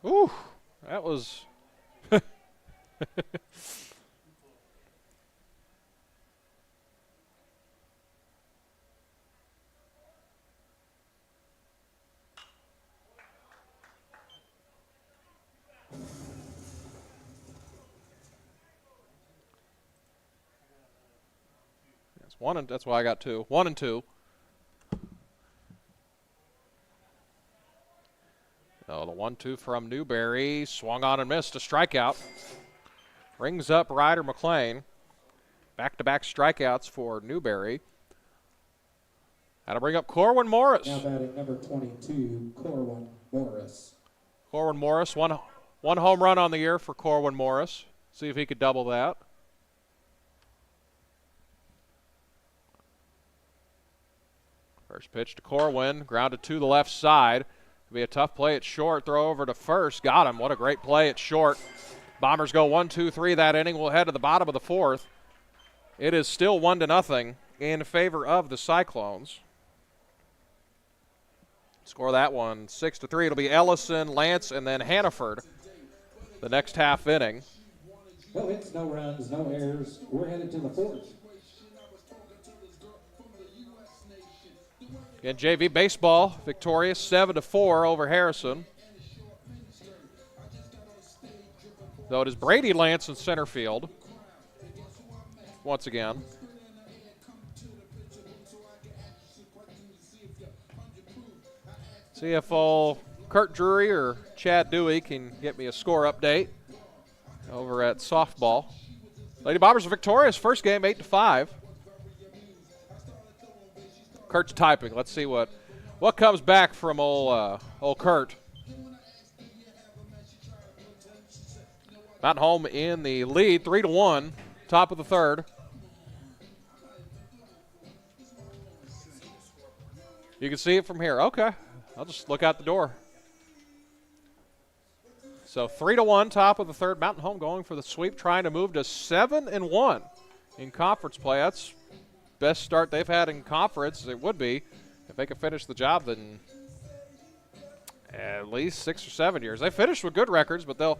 Ooh, that was that's why I got 2. 1-2. Oh, the 1-2 from Newberry. Swung on and missed, a strikeout. Brings up Ryder McLean. Back-to-back strikeouts for Newberry. That'll bring up Corwin Morris. Now batting number 22, Corwin Morris. Corwin Morris, one home run on the year for Corwin Morris. See if he could double that. First pitch to Corwin, grounded to the left side. It'll be a tough play at short, throw over to first. Got him. What a great play at short. Bombers go 1-2-3 that inning. We'll head to the bottom of the fourth. It is still 1-0 in favor of the Cyclones. Score that one 6-3. It'll be Ellison, Lance, and then Hannaford the next half inning. No hits, no runs, no errors. We're headed to the fourth. Again, JV baseball victorious 7-4 over Harrison. Though it is Brady Lance in center field once again. See if old Kurt Drury or Chad Dewey can get me a score update over at softball. Lady Bombers are victorious. First game 8-5. Kurt's typing. Let's see what comes back from old Kurt. Mountain Home in the lead, 3-1, top of the third. You can see it from here. Okay, I'll just look out the door. So 3-1, top of the third. Mountain Home going for the sweep, trying to move to 7-1 in conference play. That's best start they've had in conference. It would be if they could finish the job then at least 6 or 7 years. They finished with good records, but they'll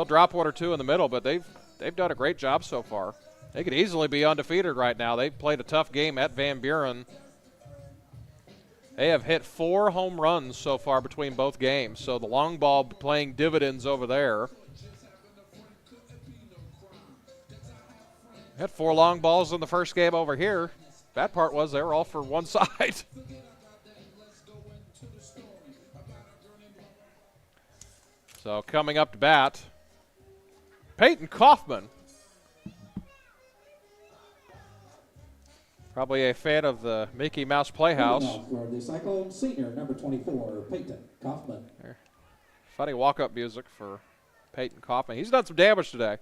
drop one or two in the middle. But they've done a great job so far. They could easily be undefeated right now. They played a tough game at Van Buren. They have hit 4 home runs so far between both games. So the long ball playing dividends over there. Had 4 long balls in the first game over here. Bad part was they were all for one side. So coming up to bat, Peyton Kaufman. Probably a fan of the Mickey Mouse Playhouse. For the Cyclone senior, number 24, Peyton Kaufman. Funny walk-up music for Peyton Kaufman. He's done some damage today.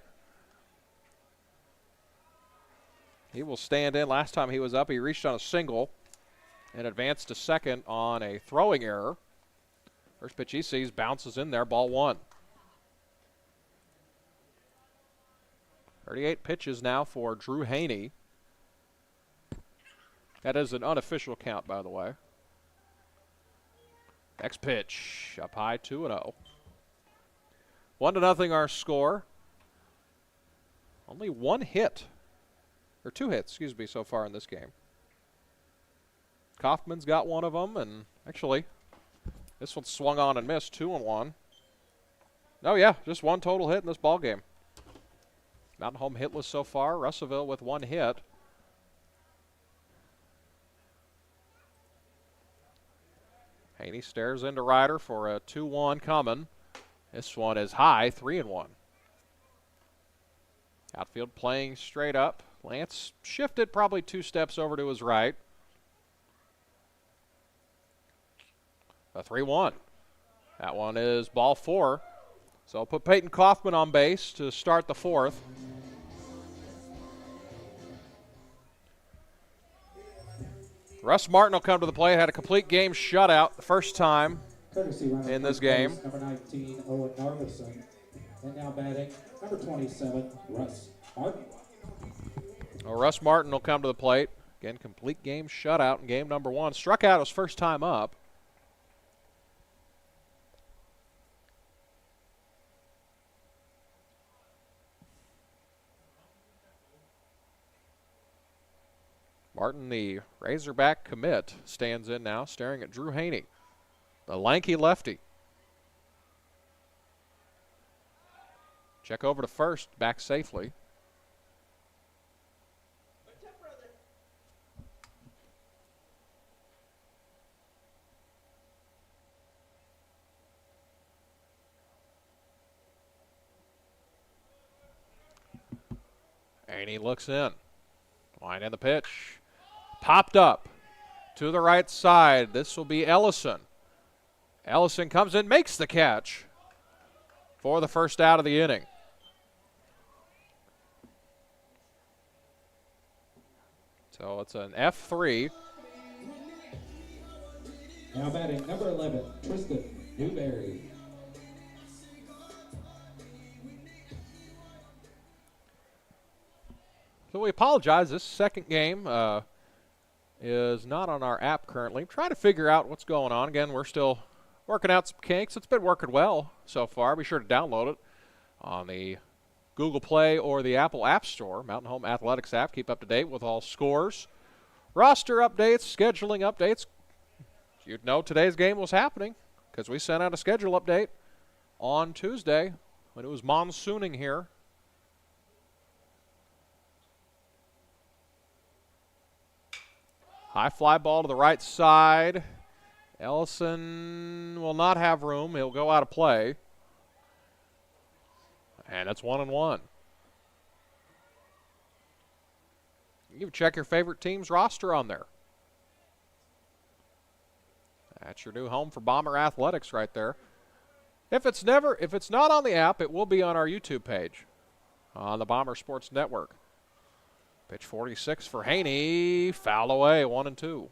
He will stand in. Last time he was up, he reached on a single and advanced to second on a throwing error. First pitch he sees bounces in there, ball 1. 38 pitches now for Drew Haney. That is an unofficial count, by the way. Next pitch, up high, 2-0. 1-0 our score. Only 1 hit. Or 2 hits, excuse me, so far in this game. Kaufman's got one of them, and actually, this one swung on and missed, 2-1. Oh yeah, just 1 total hit in this ball game. Mountain Home hitless so far. Russellville with 1 hit. Haney stares into Ryder for a 2-1 coming. This one is high, 3-1. Outfield playing straight up. Lance shifted probably 2 steps over to his right. A 3-1. That one is ball 4. So I'll put Peyton Kaufman on base to start the 4th. Russ Martin will come to the plate. Had a complete game shutout the first time in this game. Number 19, Owen Narvison. And now batting, number 27, Russ Martin. Well, Russ Martin will come to the plate. Again, complete game shutout in game number 1. Struck out his first time up. Martin, the Razorback commit, stands in now, staring at Drew Haney, the lanky lefty. Check over to first, back safely. And he looks in. Line in the pitch. Popped up to the right side. This will be Ellison. Ellison comes in, makes the catch for the first out of the inning. So it's an F3. Now batting number 11, Tristan Newberry. So we apologize. This second game is not on our app currently. Trying to figure out what's going on. Again, we're still working out some kinks. It's been working well so far. Be sure to download it on the Google Play or the Apple App Store. Mountain Home Athletics app. Keep up to date with all scores, roster updates, scheduling updates. You'd know today's game was happening because we sent out a schedule update on Tuesday when it was monsooning here. High fly ball to the right side. Ellison will not have room. He'll go out of play. And it's 1-1. You can check your favorite team's roster on there. That's your new home for Bomber Athletics right there. If it's not on the app, it will be on our YouTube page on the Bomber Sports Network. Pitch 46 for Haney. Foul away, 1-2.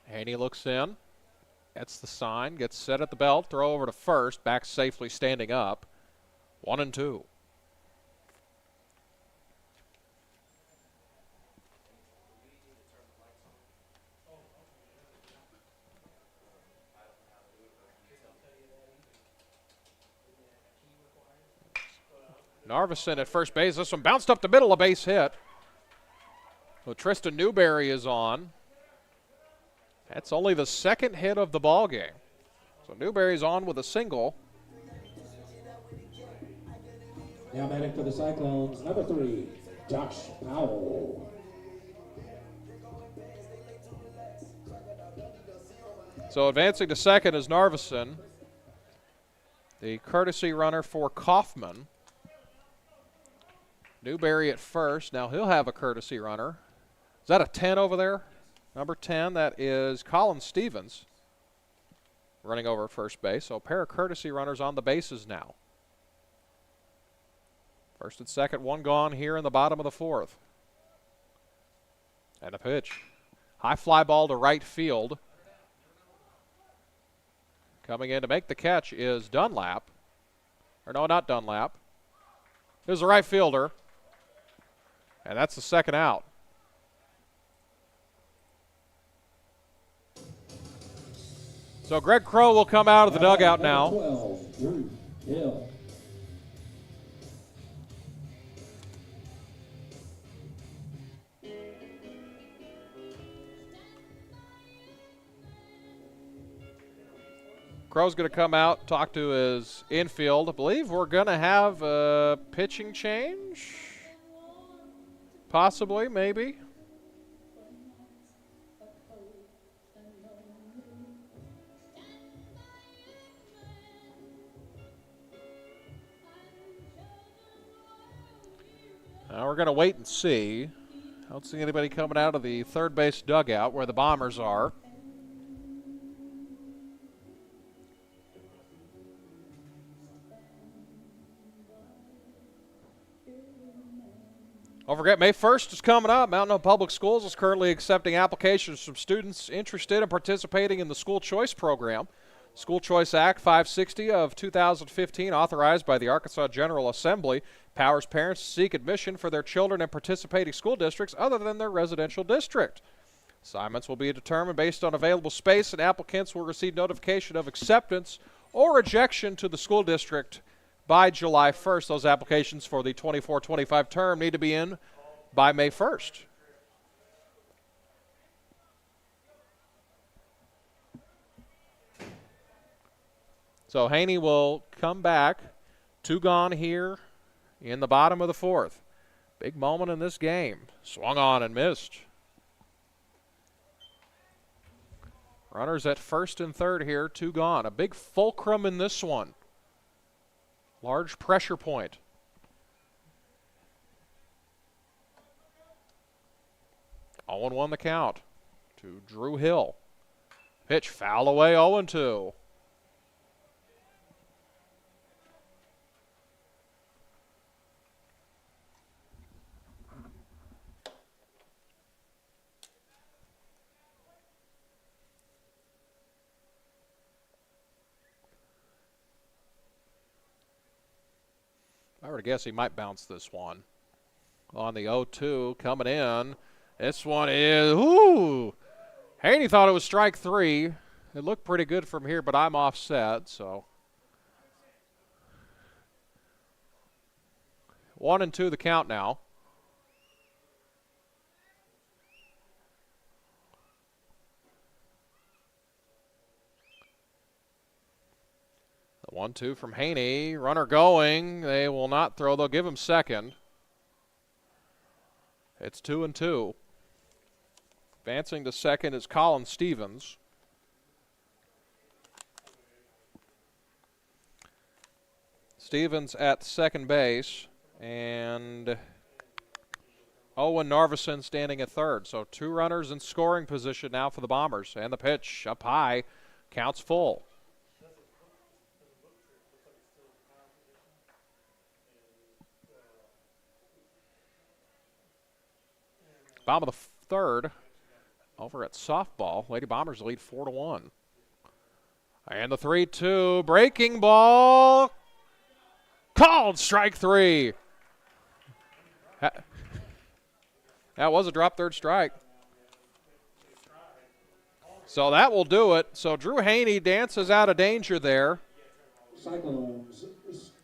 Haney looks in. Gets the sign. Gets set at the belt. Throw over to first. Back safely standing up. 1-2. Narveson at first base. This one bounced up the middle, a base hit. So Tristan Newberry is on. That's only the second hit of the ball game. So Newberry's on with a single. Now batting for the Cyclones, number 3, Josh Powell. So advancing to second is Narveson, the courtesy runner for Kaufman. Newberry at first. Now he'll have a courtesy runner. Is that a 10 over there? Number 10, that is Colin Stevens running over at first base. So a pair of courtesy runners on the bases now. First and second, one gone here in the bottom of the fourth. And a pitch. High fly ball to right field. Coming in to make the catch is Dunlap. Or no, not Dunlap. It was the right fielder. And that's the second out. So Greg Crow will come out of the dugout now. 12, Drew Hill. Crow's going to come out, talk to his infield. I believe we're going to have a pitching change. Possibly, maybe. Now we're going to wait and see. I don't see anybody coming out of the third base dugout where the Bombers are. Don't forget, May 1st is coming up. Mountain Home Public Schools is currently accepting applications from students interested in participating in the School Choice Program. School Choice Act 560 of 2015, authorized by the Arkansas General Assembly, powers parents to seek admission for their children in participating school districts other than their residential district. Assignments will be determined based on available space, and applicants will receive notification of acceptance or rejection to the school district by July 1st. Those applications for the 24-25 term need to be in by May 1st. So Haney will come back. Two gone here in the bottom of the fourth. Big moment in this game. Swung on and missed. Runners at first and third here, 2 gone. A big fulcrum in this one. Large pressure point. Oh, 0-1 the count to Drew Hill. Pitch foul away, 0-2. If I were to guess, he might bounce this one. On the 0-2 coming in. This one is, ooh. Haney thought it was strike 3. It looked pretty good from here, but I'm offset, so. 1-2 the count now. The 1-2 from Haney. Runner going. They will not throw. They'll give him second. It's 2-2. Advancing to second is Colin Stevens. Stevens at second base. And Owen Narveson standing at third. So 2 runners in scoring position now for the Bombers. And the pitch up high. Counts full. Bottom of the third. Over at softball, Lady Bombers lead 4-1. And the 3-2, breaking ball, called strike 3. That was a drop third strike. So that will do it. So Drew Haney dances out of danger there. Cyclones,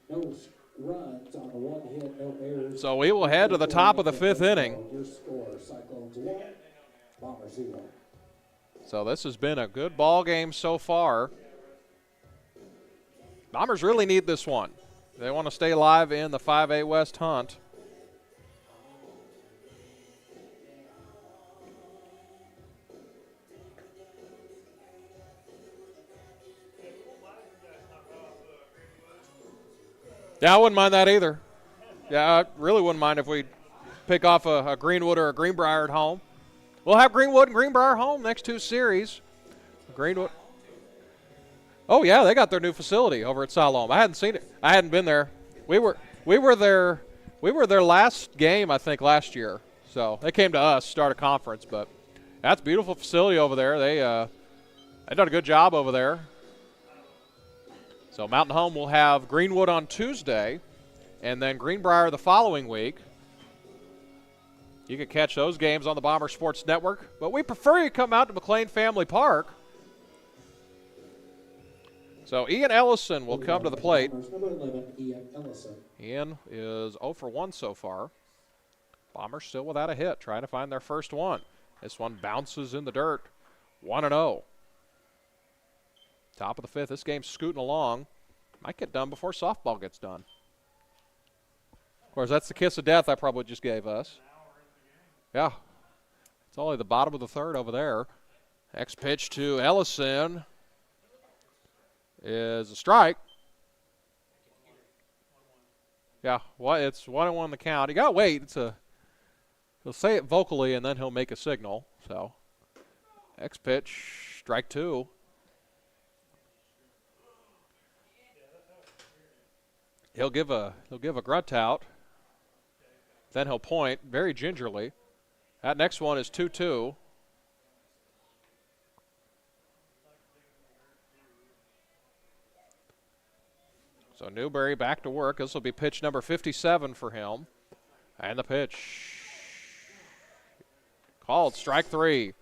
no runs on the 1 hit, no errors. So we will head to the top of the 5th inning. Your score, Cyclones 1, Bombers 0. So this has been a good ball game so far. Bombers really need this one. They want to stay alive in the 5A West hunt. Yeah, I wouldn't mind that either. Yeah, I really wouldn't mind if we pick off a Greenwood or a Greenbrier at home. We'll have Greenwood and Greenbrier home next 2 series. Greenwood. Oh yeah, they got their new facility over at Siloam. I hadn't seen it. I hadn't been there. We were there last game, I think, last year. So they came to us, start a conference, but that's a beautiful facility over there. They done a good job over there. So Mountain Home will have Greenwood on Tuesday and then Greenbrier the following week. You can catch those games on the Bomber Sports Network, but we prefer you come out to McLean Family Park. So Ian Ellison will come to the plate. Number 11, Ian Ellison. Ian is 0 for 1 so far. Bombers still without a hit, trying to find their first one. This one bounces in the dirt, 1-0. Top of the 5th. This game's scooting along. Might get done before softball gets done. Of course, that's the kiss of death I probably just gave us. Yeah. It's only the bottom of the 3rd over there. Next pitch to Ellison is a strike. Yeah, it's 1-1 the count. You got to wait. He'll say it vocally, and then he'll make a signal. So, next pitch, strike 2. He'll give a grunt out. Then he'll point very gingerly. That next one is 2-2. So Newberry back to work. This will be pitch number 57 for him. And the pitch called strike 3.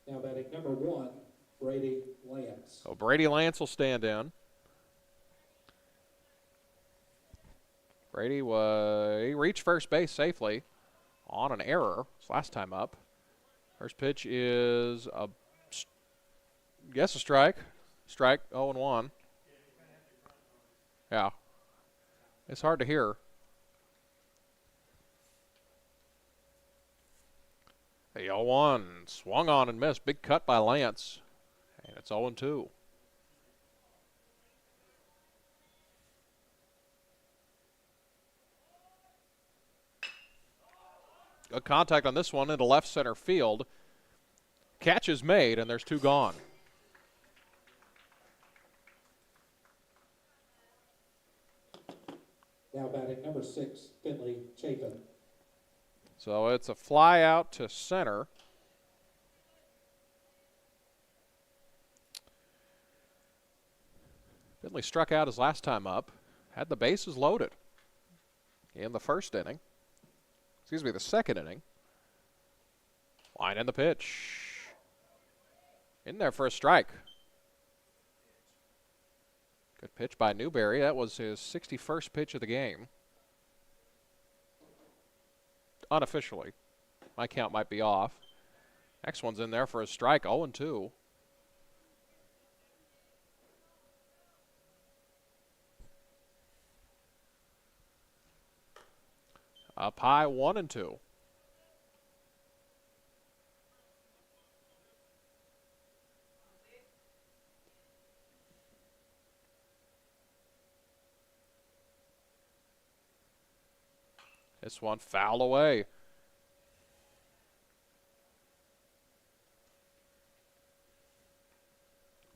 Now batting number 1, Brady Lance. So Brady Lance will stand in. Brady he reached first base safely on an error his last time up. First pitch is Guess a strike. Strike, 0-1. Yeah. It's hard to hear. The 0-1 swung on and missed. Big cut by Lance. And it's 0-2. Good contact on this one into left center field. Catch is made, and there's 2 gone. Now batting number 6, Finley Chapin. So it's a fly out to center. Finley struck out his last time up. Had the bases loaded in the first inning. Excuse me, the second inning. Line in the pitch. In there for a strike. Good pitch by Newberry. That was his 61st pitch of the game. Unofficially. My count might be off. Next one's in there for a strike, 0-2. Up high, 1-2. This one fouled away.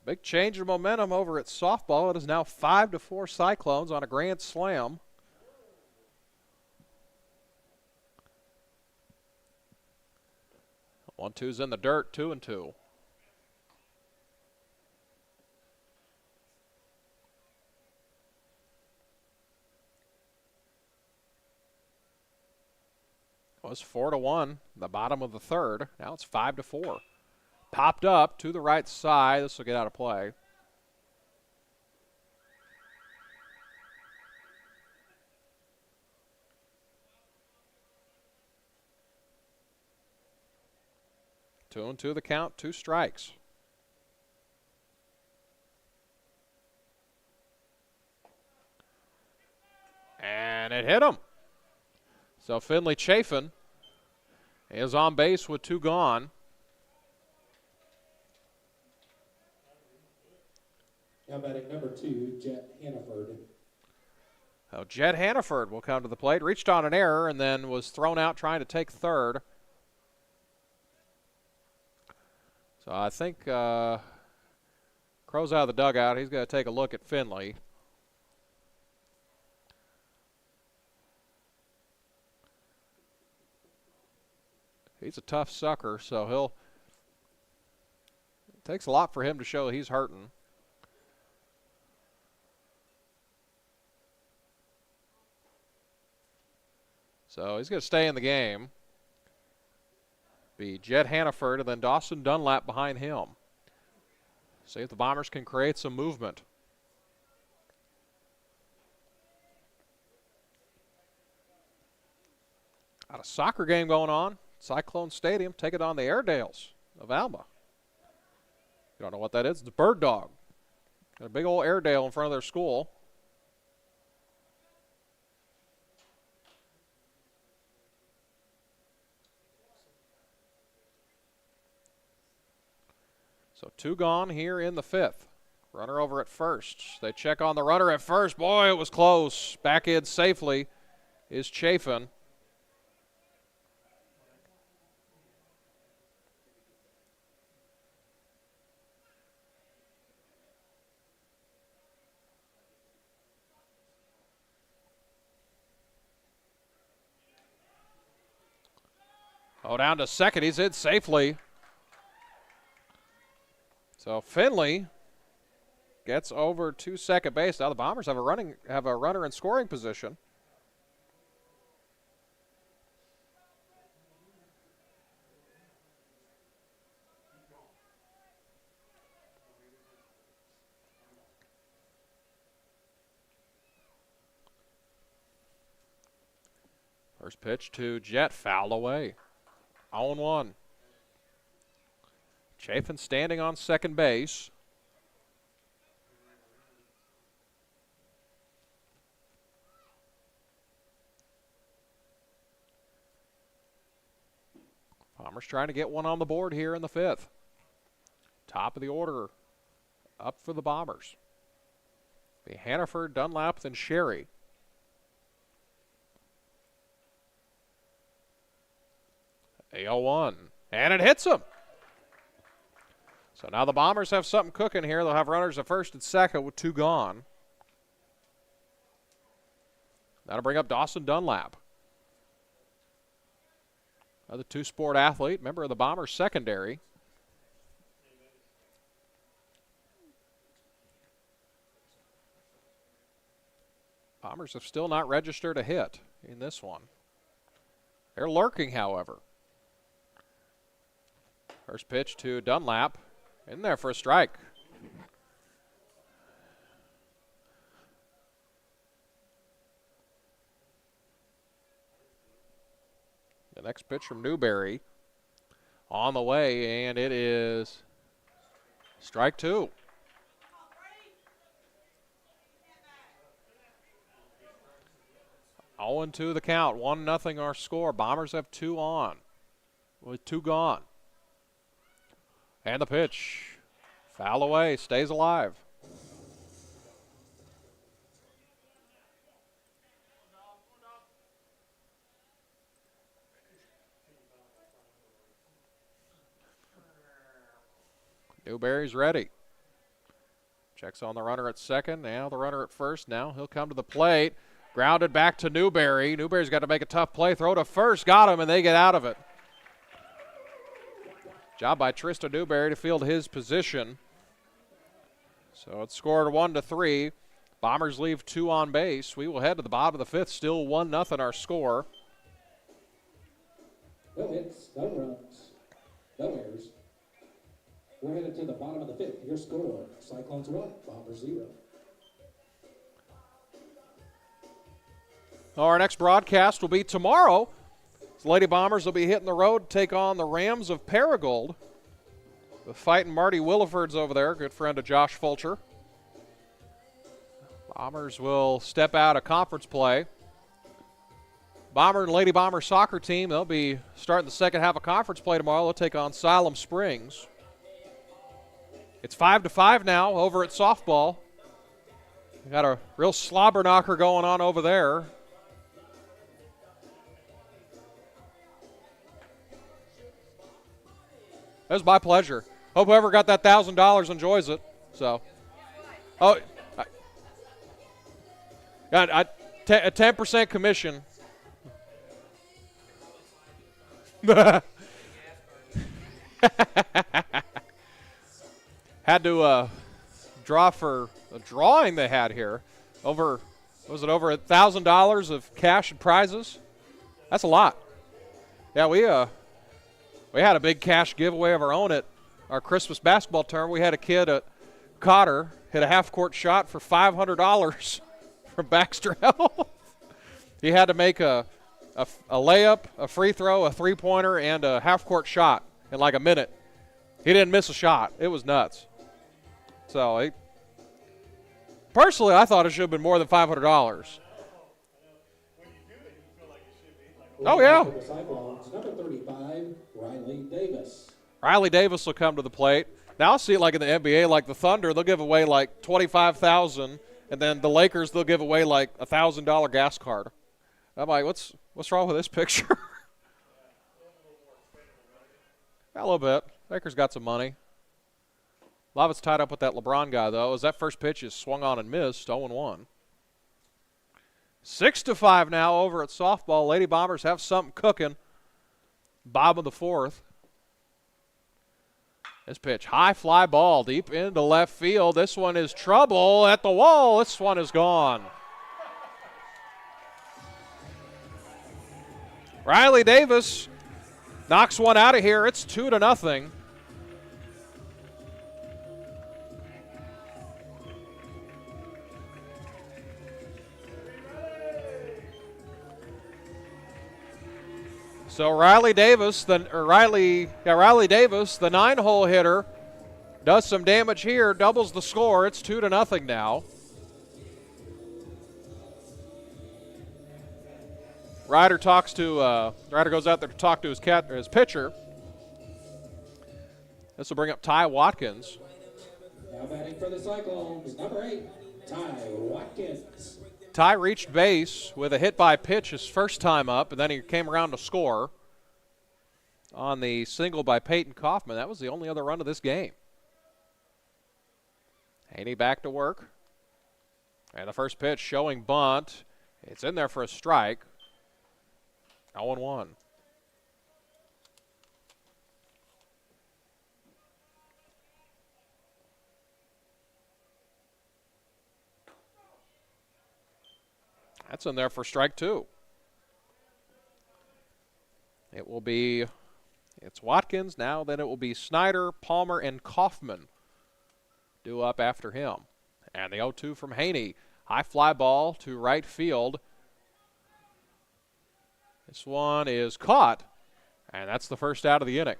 Big change of momentum over at softball. It is now 5-4 Cyclones on a grand slam. One, two's in the dirt, 2-2. It was 4-1, the bottom of the third. Now it's 5-4. Popped up to the right side. This will get out of play. Two and two the count, 2 strikes. And it hit him. So Finley Chapin is on base with 2 gone. Now batting number 2, Jet Hannaford. So Jet Hannaford will come to the plate. Reached on an error and then was thrown out trying to take third. So I think Crow's out of the dugout. He's going to take a look at Finley. He's a tough sucker, so it takes a lot for him to show he's hurting. So he's going to stay in the game. Be Jet Hannaford and then Dawson Dunlap behind him. See if the Bombers can create some movement. Got a soccer game going on. Cyclone Stadium. Take it on the Airedales of Alma. You don't know what that is? It's a bird dog. Got a big old Airedale in front of their school. So 2 gone here in the 5th. Runner over at first. They check on the runner at first. Boy, it was close. Back in safely is Chafin. Oh, down to second. He's in safely. So Finley gets over to second base. Now the Bombers have a runner in scoring position. First pitch to Jet, foul away. 0-1. Chafin standing on second base. Bombers trying to get one on the board here in the 5th. Top of the order up for the Bombers. Be Hannaford, Dunlap, then Sherry. A 0-1, and it hits him. So now the Bombers have something cooking here. They'll have runners at first and second with 2 gone. That'll bring up Dawson Dunlap. Another 2-sport athlete, member of the Bombers secondary. Bombers have still not registered a hit in this one. They're lurking, however. First pitch to Dunlap. In there for a strike. The next pitch from Newberry on the way, and it is strike 2. Owing to the count, 1-0 our score. Bombers have 2 on with 2 gone. And the pitch, foul away, stays alive. Newberry's ready. Checks on the runner at second, now the runner at first. Now he'll come to the plate. Grounded back to Newberry. Newberry's got to make a tough play. Throw to first. Got him, and they get out of it. Job by Tristan Newberry to field his position. So it's scored 1-3. Bombers leave 2 on base. We will head to the bottom of the 5th. Still 1-0 our score. No hits, no runs, no errors. We're headed to the bottom of the 5th. Your score, Cyclones 1, Bombers 0. Our next broadcast will be tomorrow. The Lady Bombers will be hitting the road to take on the Rams of Paragould. The fighting Marty Williford's over there, good friend of Josh Fulcher. Bombers will step out of conference play. Bomber and Lady Bomber soccer team, they'll be starting the second half of conference play tomorrow. They'll take on Siloam Springs. It's 5-5 now over at softball. We got a real slobber knocker going on over there. It was my pleasure. Hope whoever got that $1,000 enjoys it. So, a 10% commission. Had to draw for a drawing they had here. Over $1,000 of cash and prizes? That's a lot. Yeah, we had a big cash giveaway of our own at our Christmas basketball tournament. We had a kid at Cotter hit a half-court shot for $500 from Baxter Health. He had to make a layup, a free throw, a three-pointer, and a half-court shot in like a minute. He didn't miss a shot. It was nuts. So, personally, I thought it should have been more than $500. Oh, yeah. Number 35, Riley Davis. Riley Davis will come to the plate. Now I'll see it like in the NBA, like the Thunder, they'll give away like $25,000, and then the Lakers, they'll give away like a $1,000 gas card. I'm like, what's wrong with this picture? A little bit. Lakers got some money. A lot of it's tied up with that LeBron guy, though, as that first pitch is swung on and missed, 0-1. 6-5 now over at softball. Lady Bombers have something cooking. Bottom of the 4th. This pitch, high fly ball deep into left field. This one is trouble at the wall. This one is gone. Riley Davis knocks one out of here. It's 2-0. So Riley Davis, the 9-hole hitter, does some damage here, doubles the score. It's 2-0 now. Ryder goes out there to talk to his pitcher. This will bring up Ty Watkins. Now batting for the Cyclones, number 8, Ty Watkins. Ty reached base with a hit by pitch his first time up, and then he came around to score on the single by Peyton Kaufman. That was the only other run of this game. Haney back to work. And the first pitch showing bunt. It's in there for a strike. 0-1. That's in there for strike 2. It's Watkins now, then it will be Snyder, Palmer, and Kaufman due up after him. And the 0-2 from Haney. High fly ball to right field. This one is caught, and that's the first out of the inning.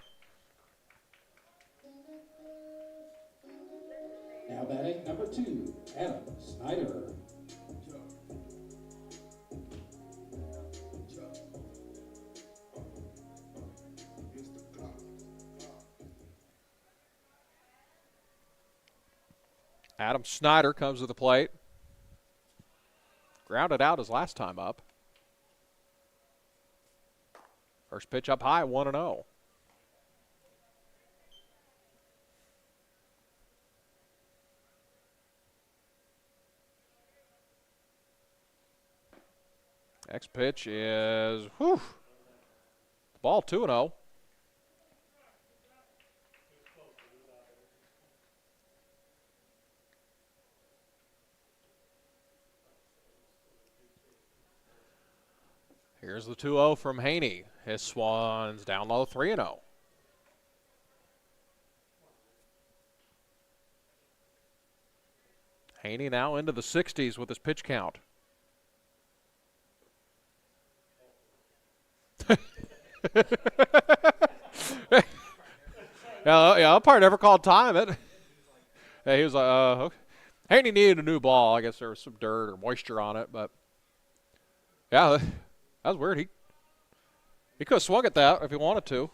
Now batting number 2, Adam Snyder. Adam Snyder comes to the plate. Grounded out his last time up. First pitch up high, 1-0. Next pitch is, ball 2-0. Here's the 2-0 from Haney. His Swans down low, 3-0. Haney now into the 60s with his pitch count. Yeah, umpire never called time it. Yeah, he was like, okay. Haney needed a new ball. I guess there was some dirt or moisture on it, but yeah, that was weird. He could have swung at that if he wanted to.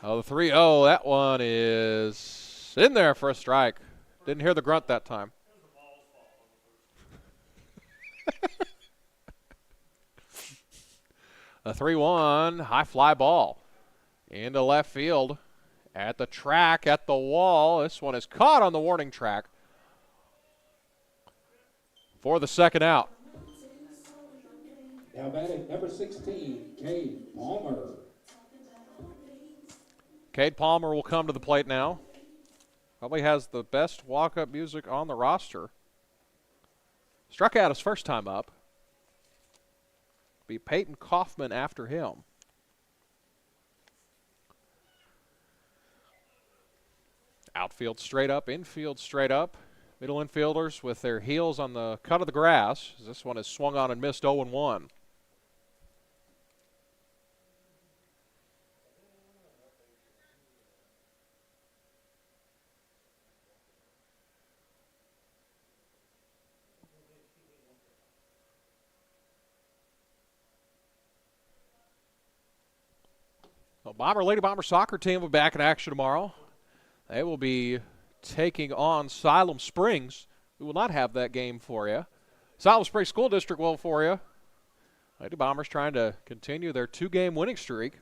Oh, the 3-0, that one is in there for a strike. Didn't hear the grunt that time. A 3-1, high fly ball into left field at the track, at the wall. This one is caught on the warning track for the second out. Now batting number 16, Cade Palmer. Cade Palmer will come to the plate now. Probably has the best walk-up music on the roster. Struck out his first time up. Be Peyton Kaufman after him. Outfield straight up, infield straight up. Middle infielders with their heels on the cut of the grass. This one is swung on and missed 0-1. Lady Bomber soccer team will be back in action tomorrow. They will be taking on Siloam Springs. We will not have that game for you. Siloam Springs School District will for you. Lady Bombers trying to continue their 2-game winning streak.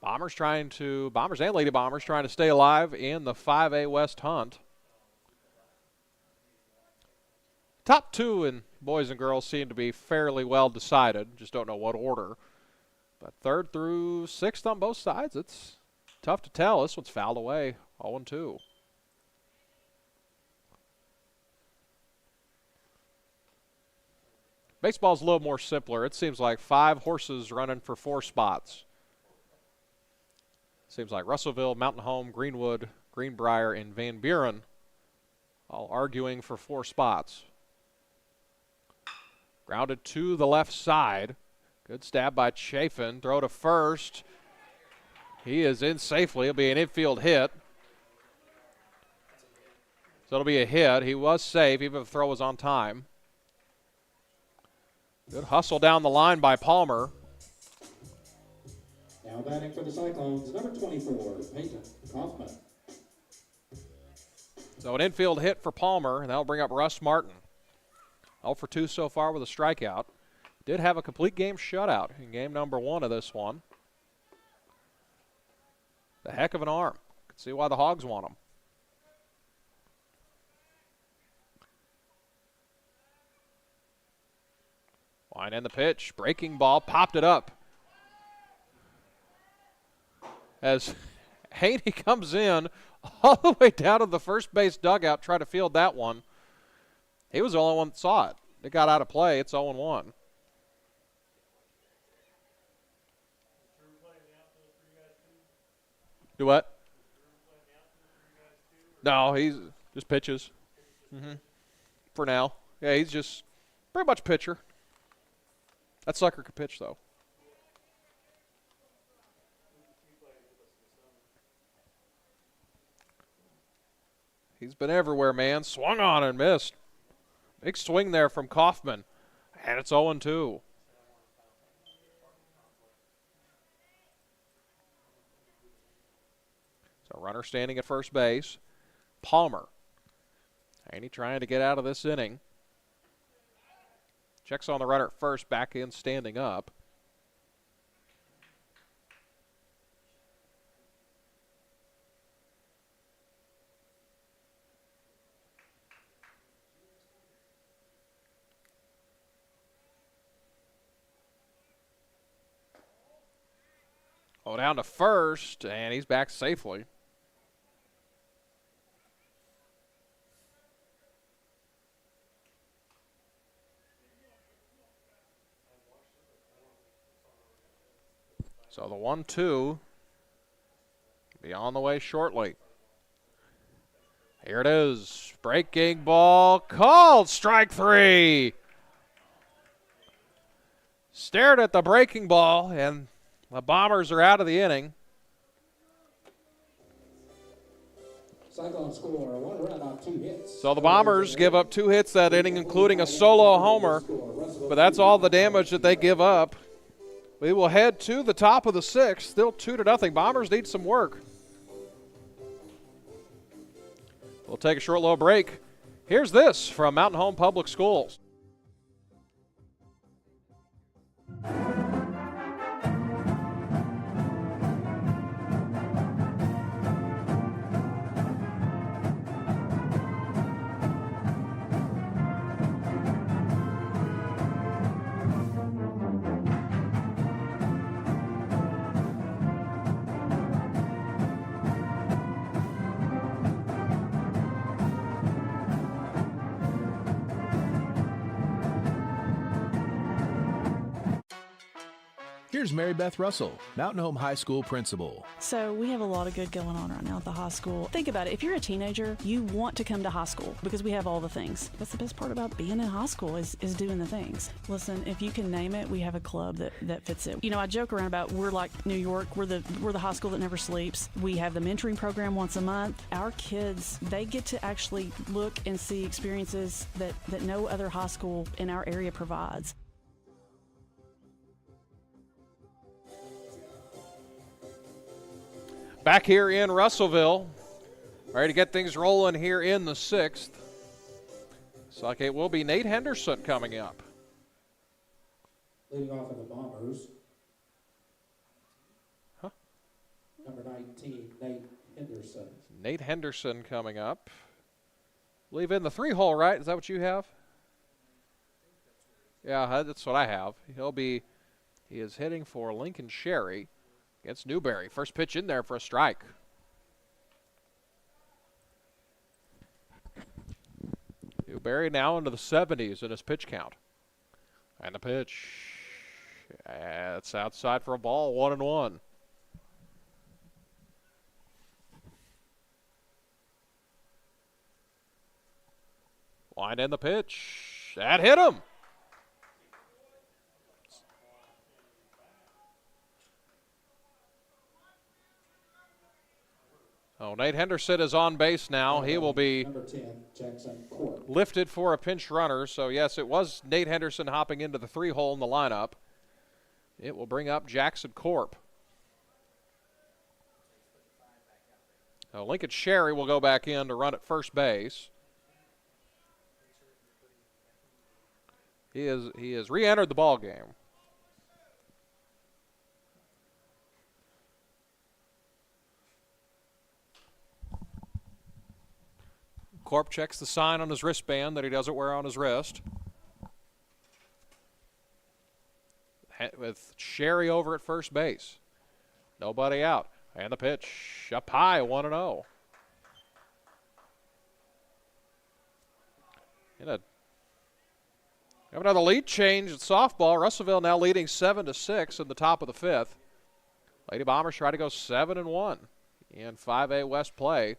Bombers and Lady Bombers trying to stay alive in the 5A West hunt. Top 2 in boys and girls seem to be fairly well decided. Just don't know what order. But 3rd through 6th on both sides, it's tough to tell. This one's fouled away, 0-2. Baseball's a little more simpler. It seems like 5 horses running for 4 spots. Seems like Russellville, Mountain Home, Greenwood, Greenbrier, and Van Buren all arguing for 4 spots. Grounded to the left side. Good stab by Chafin. Throw to first. He is in safely. It'll be an infield hit. So it'll be a hit. He was safe, even if the throw was on time. Good hustle down the line by Palmer. Now batting for the Cyclones, number 24, Peyton Kaufman. So an infield hit for Palmer, and that'll bring up Russ Martin. 0 for 2 so far with a strikeout. Did have a complete game shutout in game number 1 of this one. The heck of an arm. Can see why the Hogs want him. Line in the pitch, breaking ball, popped it up. As Haney comes in all the way down to the first base dugout, try to field that one. He was the only one that saw it. It got out of play. It's 0-1. Do what? No, he's just pitches. For now. Yeah, he's just pretty much pitcher. That sucker could pitch, though. He's been everywhere, man. Swung on and missed. Big swing there from Kaufman. And it's 0-2. So runner standing at first base. Palmer. Haney trying to get out of this inning. Checks on the runner at first, back in standing up. Oh, down to first, and he's back safely. So the 1-2 be on the way shortly. Here it is. Breaking ball called. Strike 3. Stared at the breaking ball, and the Bombers are out of the inning. Cyclones score 1 run on 2 hits. So the Bombers give up 2 hits that inning, including a solo homer. But that's all the damage that they give up. We will head to the top of the 6th, still 2-0. Bombers need some work. We'll take a short little break. Here's this from Mountain Home Public Schools. Here's Mary Beth Russell, Mountain Home High School principal. So we have a lot of good going on right now at the high school. Think about it. If you're a teenager, you want to come to high school because we have all the things. That's the best part about being in high school is doing the things. Listen, if you can name it, we have a club that fits it. You know, I joke around about we're like New York. We're the high school that never sleeps. We have the mentoring program once a month. Our kids, they get to actually look and see experiences that no other high school in our area provides. Back here in Russellville, ready to get things rolling here in the 6th. Looks like it will be Nate Henderson coming up. Leading off of the Bombers. Number 19, Nate Henderson. Nate Henderson coming up. Leave in the 3-hole, right? Is that what you have? Yeah, that's what I have. He is hitting for Lincoln Sherry against Newberry. First pitch in there for a strike. Newberry now into the 70s in his pitch count. And the pitch. It's outside for a ball, 1-1. Line in the pitch. That hit him. Oh, Nate Henderson is on base now. He will be Number 10, Jackson Court. lifted for a pinch runner. So, yes, it was Nate Henderson hopping into the 3-hole in the lineup. It will bring up Jackson Corp. Now, Lincoln Sherry will go back in to run at first base. He has re-entered the ball game. Corp checks the sign on his wristband that he doesn't wear on his wrist. With Sherry over at first base. Nobody out. And the pitch up high, 1-0. Have another lead change in softball. Russellville now leading 7-6 in the top of the 5th. Lady Bombers try to go 7-1 in 5A West play.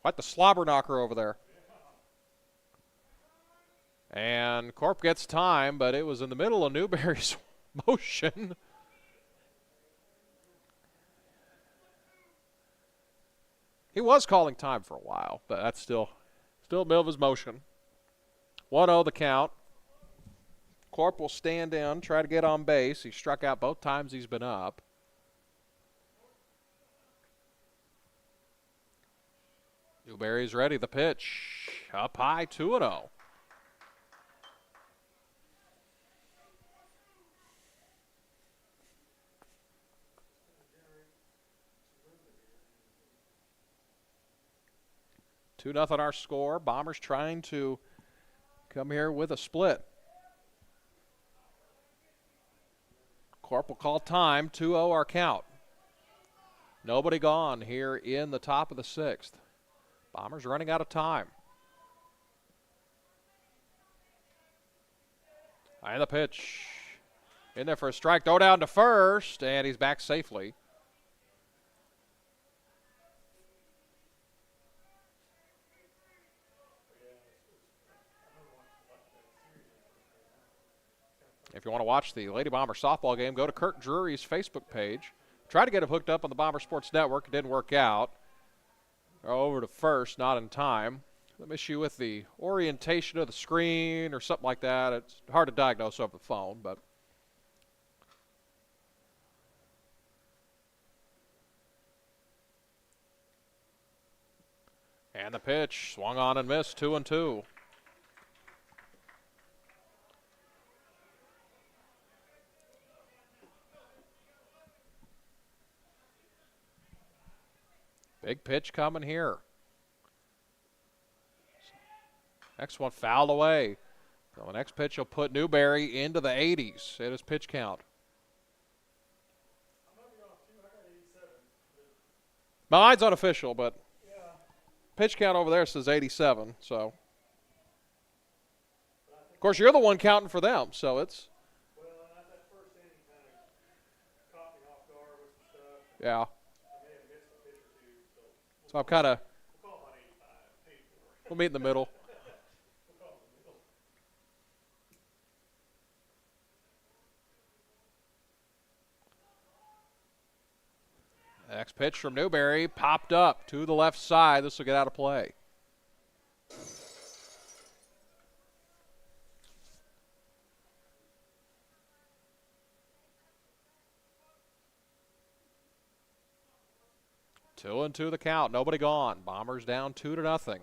Quite the slobber knocker over there. And Corp gets time, but it was in the middle of Newberry's motion. He was calling time for a while, but that's still in the middle of his motion. 1-0 the count. Corp will stand in, try to get on base. He struck out both times he's been up. Newberry's ready. The pitch up high, 2-0. Two nothing our score. Bombers trying to come here with a split. Corp will call time. 2-0 our count. Nobody gone here in the top of the 6th. Bombers running out of time. And the pitch. In there for a strike. Throw down to first, and he's back safely. If you want to watch the Lady Bomber softball game, go to Kirk Drury's Facebook page. Try to get him hooked up on the Bomber Sports Network. It didn't work out. Over to first, not in time. Some issue with the orientation of the screen or something like that. It's hard to diagnose over the phone, but and the pitch swung on and missed. 2-2. Big pitch coming here. Next one fouled away. So the next pitch will put Newberry into the 80s at his pitch count. Mine's unofficial, but pitch count over there says 87. So, of course, you're the one counting for them, so it's. Yeah. So I'm kind of, we'll meet in the middle. Next pitch from Newberry, popped up to the left side. This will get out of play. Two and two the count. Nobody gone. Bombers down 2-0.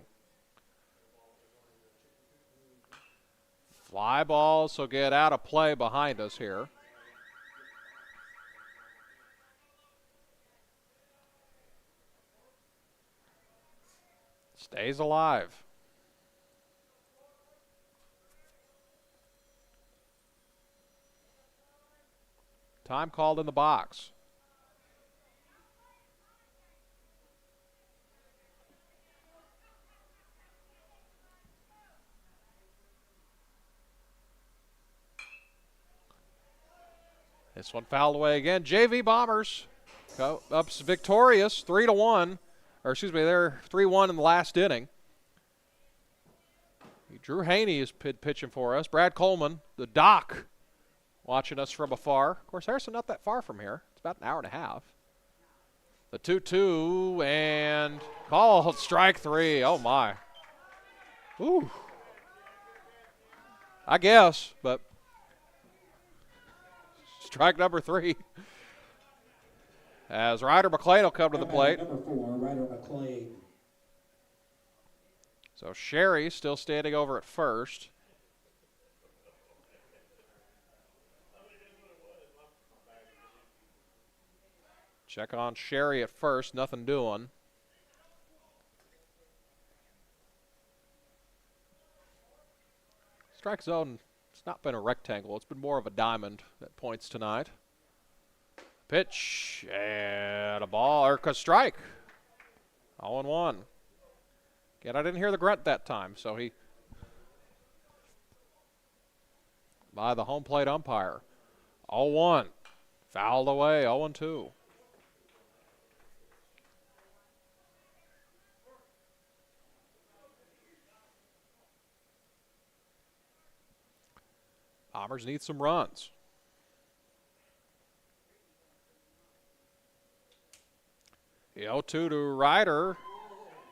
Fly balls will get out of play behind us here. Stays alive. Time called in the box. This one fouled away again. JV Bombers go up victorious, 3-1. Or excuse me, they're 3-1 in the last inning. Drew Haney is pitching for us. Brad Coleman, the doc, watching us from afar. Of course, Harrison not that far from here. It's about an hour and a half. The 2-2 and called strike 3. Oh, my. Ooh. I guess, but strike number 3. As Ryder McLean will come to the plate. Number 4, Ryder McLean. So Sherry still standing over at first. Check on Sherry at first, nothing doing. Strike zone, it's not been a rectangle. It's been more of a diamond at points tonight. Pitch and a ball, or a strike. 0-1. Again, I didn't hear the grunt that time, so he, by the home plate umpire. 0-1. Fouled away, 0-2. Bombers need some runs. The 0-2 to Ryder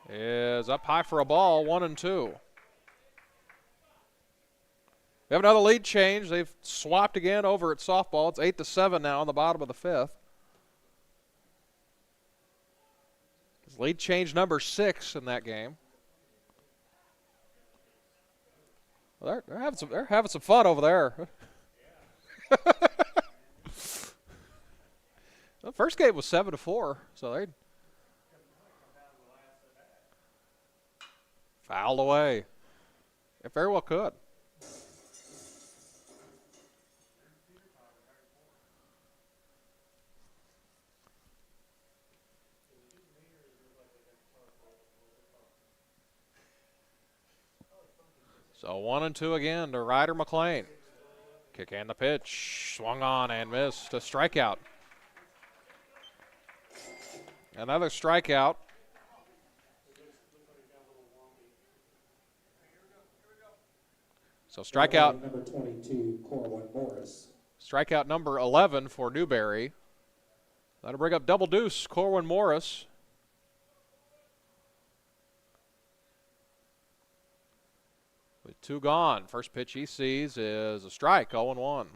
is up high for a ball, 1-2. We have another lead change. They've swapped again over at softball. It's 8-7 now on the bottom of the 5th. It's lead change number 6 in that game. Well, they're having some fun over there. The first game was 7-4, so they fouled away. It very well could. So 1-2 again to Ryder McLean. Kick and the pitch. Swung on and missed. A strikeout. Another strikeout. So strikeout number 22, Corwin Morris. Strikeout number 11 for Newberry. That'll bring up double deuce, Corwin Morris. With 2 gone, first pitch he sees is a strike, 0-1.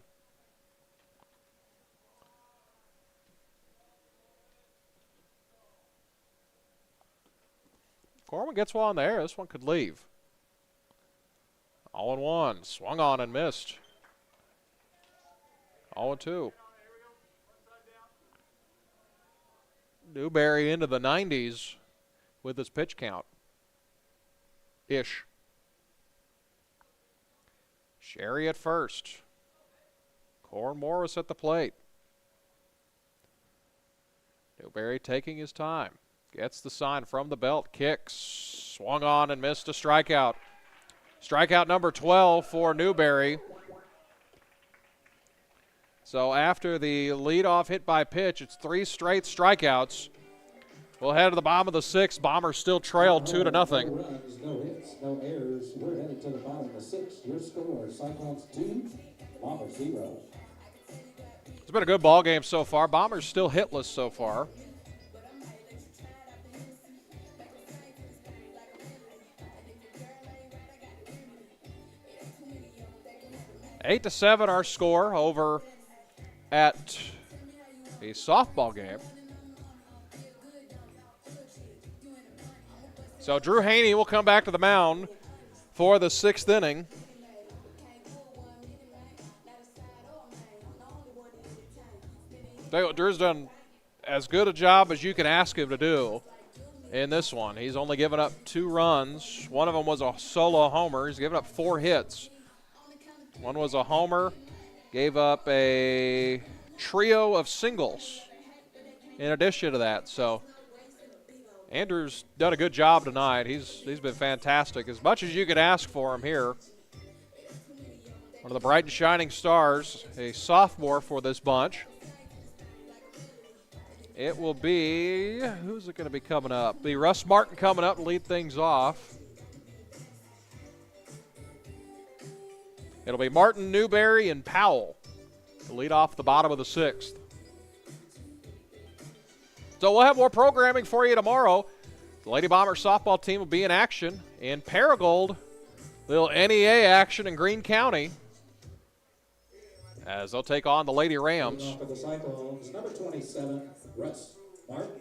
Corwin gets one there. This one could leave. 0-1, swung on and missed. 0-2. Newberry into the 90s with his pitch count. Ish. Sherry at first. Corwin Morris at the plate. Newberry taking his time. Gets the sign from the belt. Kicks. Swung on and missed a strikeout. Strikeout number 12 for Newberry. So after the leadoff hit by pitch, it's 3 straight strikeouts. We'll head to the bottom of the 6th. Bombers still trail 2-0. No runs, no hits, no errors. We're headed to the bottom of the 6th. Your score, Cyclones 2, Bombers 0. It's been a good ball game so far. Bombers still hitless so far. Eight to 7 our score over at the softball game. So Drew Haney will come back to the mound for the 6th inning. Tell you what, Drew's done as good a job as you can ask him to do in this one. He's only given up 2 runs. One of them was a solo homer. He's given up 4 hits. One was a homer, gave up a trio of singles in addition to that. So Andrew's done a good job tonight. He's been fantastic. As much as you could ask for him here. One of the bright and shining stars, a sophomore for this bunch. It will be, who's it going to be coming up? Be Russ Martin coming up to lead things off. It'll be Martin, Newberry, and Powell to lead off the bottom of the 6th. So we'll have more programming for you tomorrow. The Lady Bombers softball team will be in action in Paragould. Little NEA action in Greene County as they'll take on the Lady Rams. For the Cyclones, number 27, Russ Martin.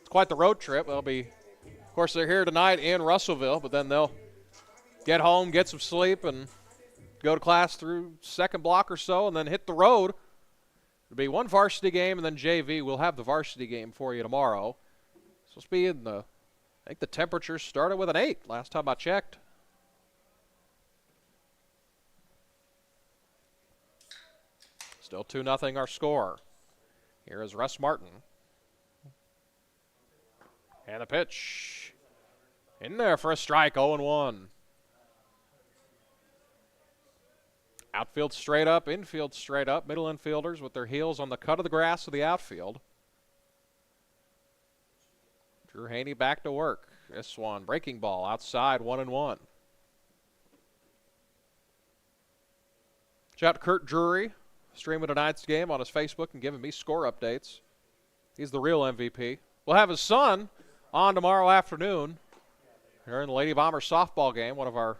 It's quite the road trip. They'll be, of course, they're here tonight in Russellville, but then they'll get home, get some sleep, and go to class through second block or so, and then hit the road. It'll be one varsity game, and then JV. We'll have the varsity game for you tomorrow. It's supposed to be in the, I think the temperature started with an 8 last time I checked. Still 2-0 our score. Here is Russ Martin. And a pitch. In there for a strike, 0-1. Outfield straight up, infield straight up. Middle infielders with their heels on the cut of the grass of the outfield. Drew Haney back to work. This one, breaking ball outside, 1-1. Shout out to Kurt Drury, streaming tonight's game on his Facebook and giving me score updates. He's the real MVP. We'll have his son on tomorrow afternoon during the Lady Bombers softball game, one of our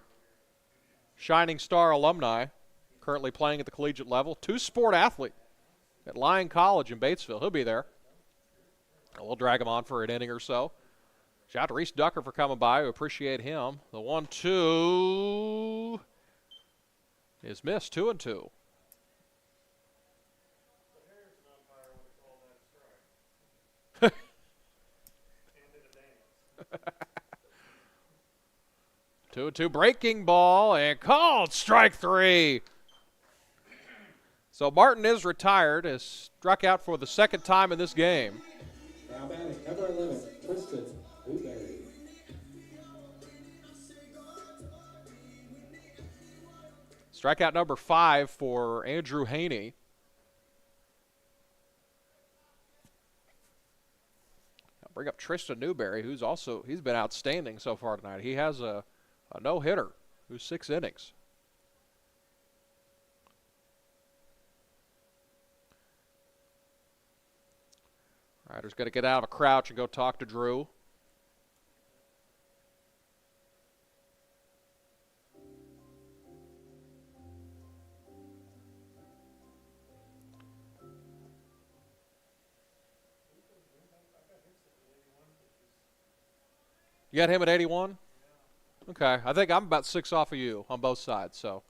Shining Star alumni, currently playing at the collegiate level. Two-sport athlete at Lyon College in Batesville. He'll be there. We'll drag him on for an inning or so. Shout out to Reese Ducker for coming by. We appreciate him. The 1-2 is missed, 2-2. Two breaking ball and called strike 3. So Martin is retired, has struck out for the second time in this game. Now batting number 11, Tristan Newberry. Strikeout number 5 for Andrew Haney. I'll bring up Tristan Newberry, who's also, he's been outstanding so far tonight. He has a no-hitter who's 6 innings. Ryder's got to get out of a crouch and go talk to Drew. You got him at 81? Okay, I think I'm about 6 off of you on both sides, so.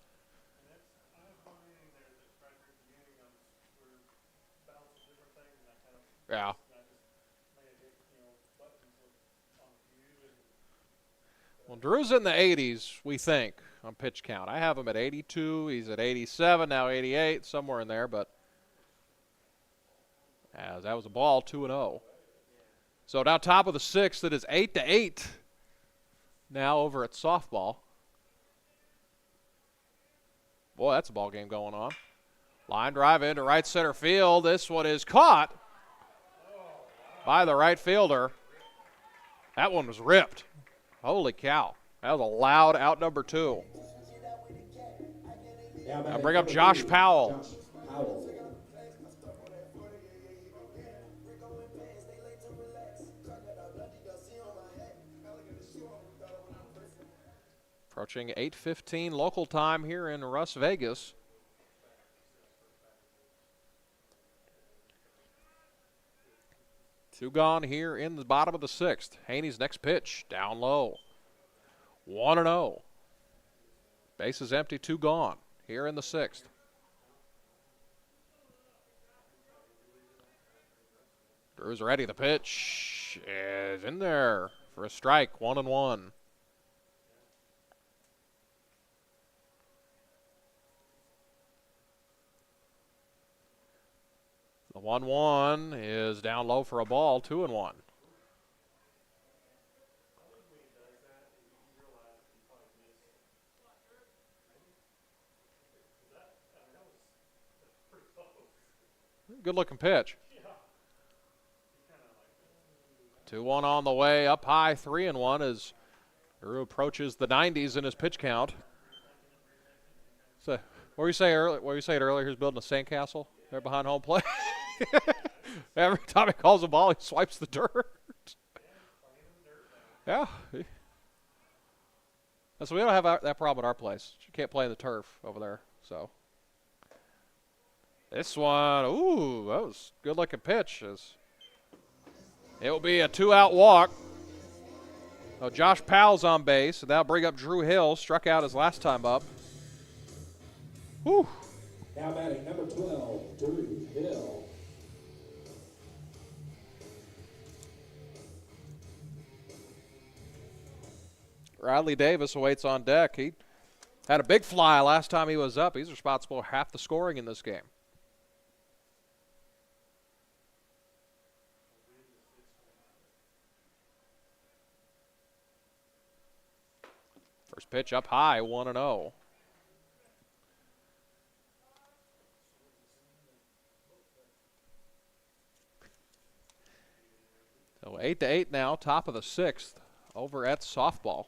Yeah. Well, Drew's in the 80s, we think, on pitch count. I have him at 82. He's at 87, now 88, somewhere in there, but as that was a ball, 2-0. So now top of the 6th, it is 8-8 now over at softball. Boy, that's a ball game going on. Line drive into right center field. This one is caught by the right fielder. That one was ripped. Holy cow. That was a loud out number 2. Now bring up Josh Powell. Approaching 8:15 local time here in Las Vegas. Two gone here in the bottom of the 6th. Haney's next pitch, down low. 1-0. Bases empty, 2 gone here in the 6th. Drew's ready. The pitch is in there for a strike, 1-1. The 1-1 is down low for a ball, 2-1. Good looking pitch. 2-1 on the way, up high, 3-1 as Drew approaches the 90s in his pitch count. So, what were you saying earlier? What were you saying earlier? He was building a sandcastle there behind home plate. Every time he calls a ball, he swipes the dirt. Yeah. So we don't have that problem at our place. You can't play in the turf over there. So this one, ooh, that was a good-looking pitch. It will be a 2-out walk. So Josh Powell's on base, and that'll bring up Drew Hill. Struck out his last time up. Whew. Now batting number 12, Drew Hill. Riley Davis awaits on deck. He had a big fly last time he was up. He's responsible for half the scoring in this game. First pitch up high, 1-0. So 8-8 now, top of the 6th, over at softball.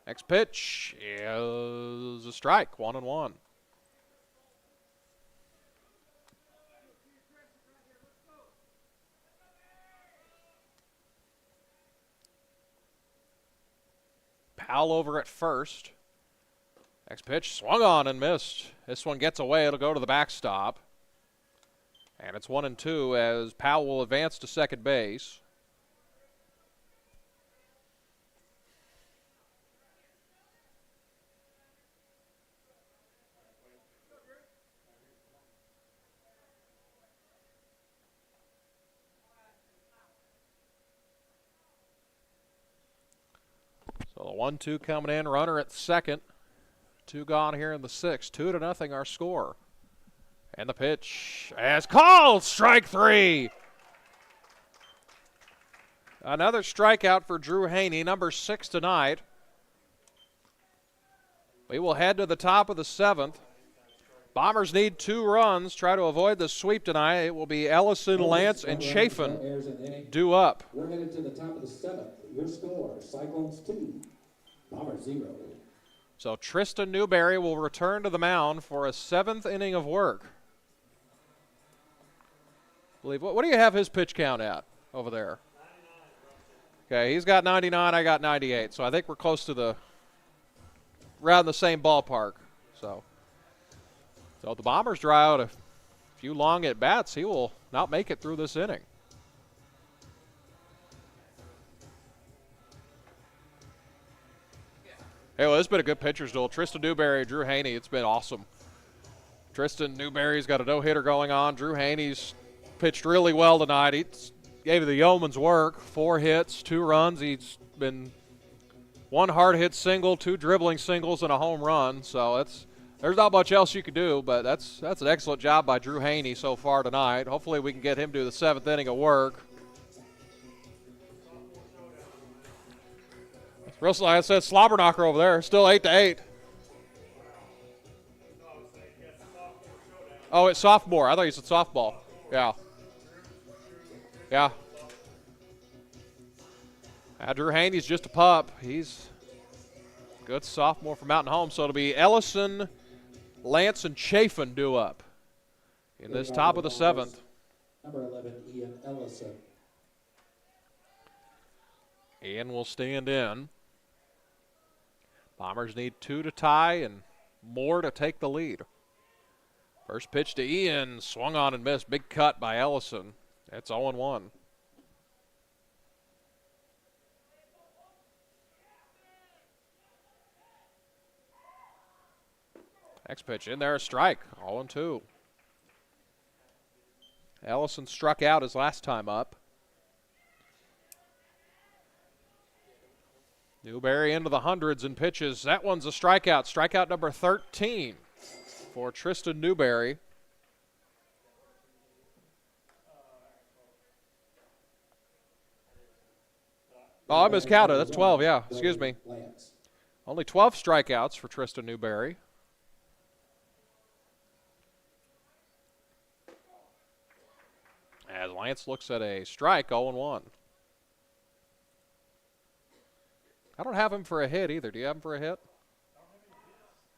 Next pitch is a strike, 1-1. Powell over at first. Next pitch, swung on and missed. This one gets away. It'll go to the backstop. And it's 1-2 as Powell will advance to second base. So the 1-2 coming in, runner at second. 2 gone here in the 6th. 2-0 our score. And the pitch as called, strike 3. Another strikeout for Drew Haney, number 6 tonight. We will head to the top of the 7th. Bombers need 2 runs, try to avoid the sweep tonight. It will be Ellison, Lance, and Chafin due up. We're headed to the top of the 7th. Your score, Cyclones 2, Bombers 0. So Tristan Newberry will return to the mound for a 7th inning of work. What do you have his pitch count at over there? 99. Okay, he's got 99, I got 98. So I think we're close to around the same ballpark. So the Bombers dry out a few long at-bats. He will not make it through this inning. Hey, well, this has been a good pitcher's duel. Tristan Newberry, Drew Haney, it's been awesome. Tristan Newberry's got a no-hitter going on. Drew Haney's pitched really well tonight. He gave the yeoman's work. 4 hits, 2 runs. He's been 1 hard-hit single, 2 dribbling singles, and a home run. So there's not much else you could do, but that's an excellent job by Drew Haney so far tonight. Hopefully we can get him to the 7th inning of work. Russell, I said Slobberknocker over there, still 8-8. Oh, it's sophomore. I thought you said softball. Yeah. Yeah. Drew Haney's just a pup. He's a good sophomore from Mountain Home. So it'll be Ellison, Lance, and Chafin due up in this top of the 7th. Number 11, Ian Ellison. Ian will stand in. Bombers need 2 to tie and more to take the lead. First pitch to Ian, swung on and missed. Big cut by Ellison. It's 0-1. Next pitch in there, a strike. 0-2. Ellison struck out his last time up. Newberry into the hundreds in pitches. That one's a strikeout. Strikeout number 13 for Tristan Newberry. Oh, I miscounted. That's 12, yeah. Excuse me. Only 12 strikeouts for Tristan Newberry. As Lance looks at a strike, 0-1. I don't have him for a hit either. Do you have him for a hit?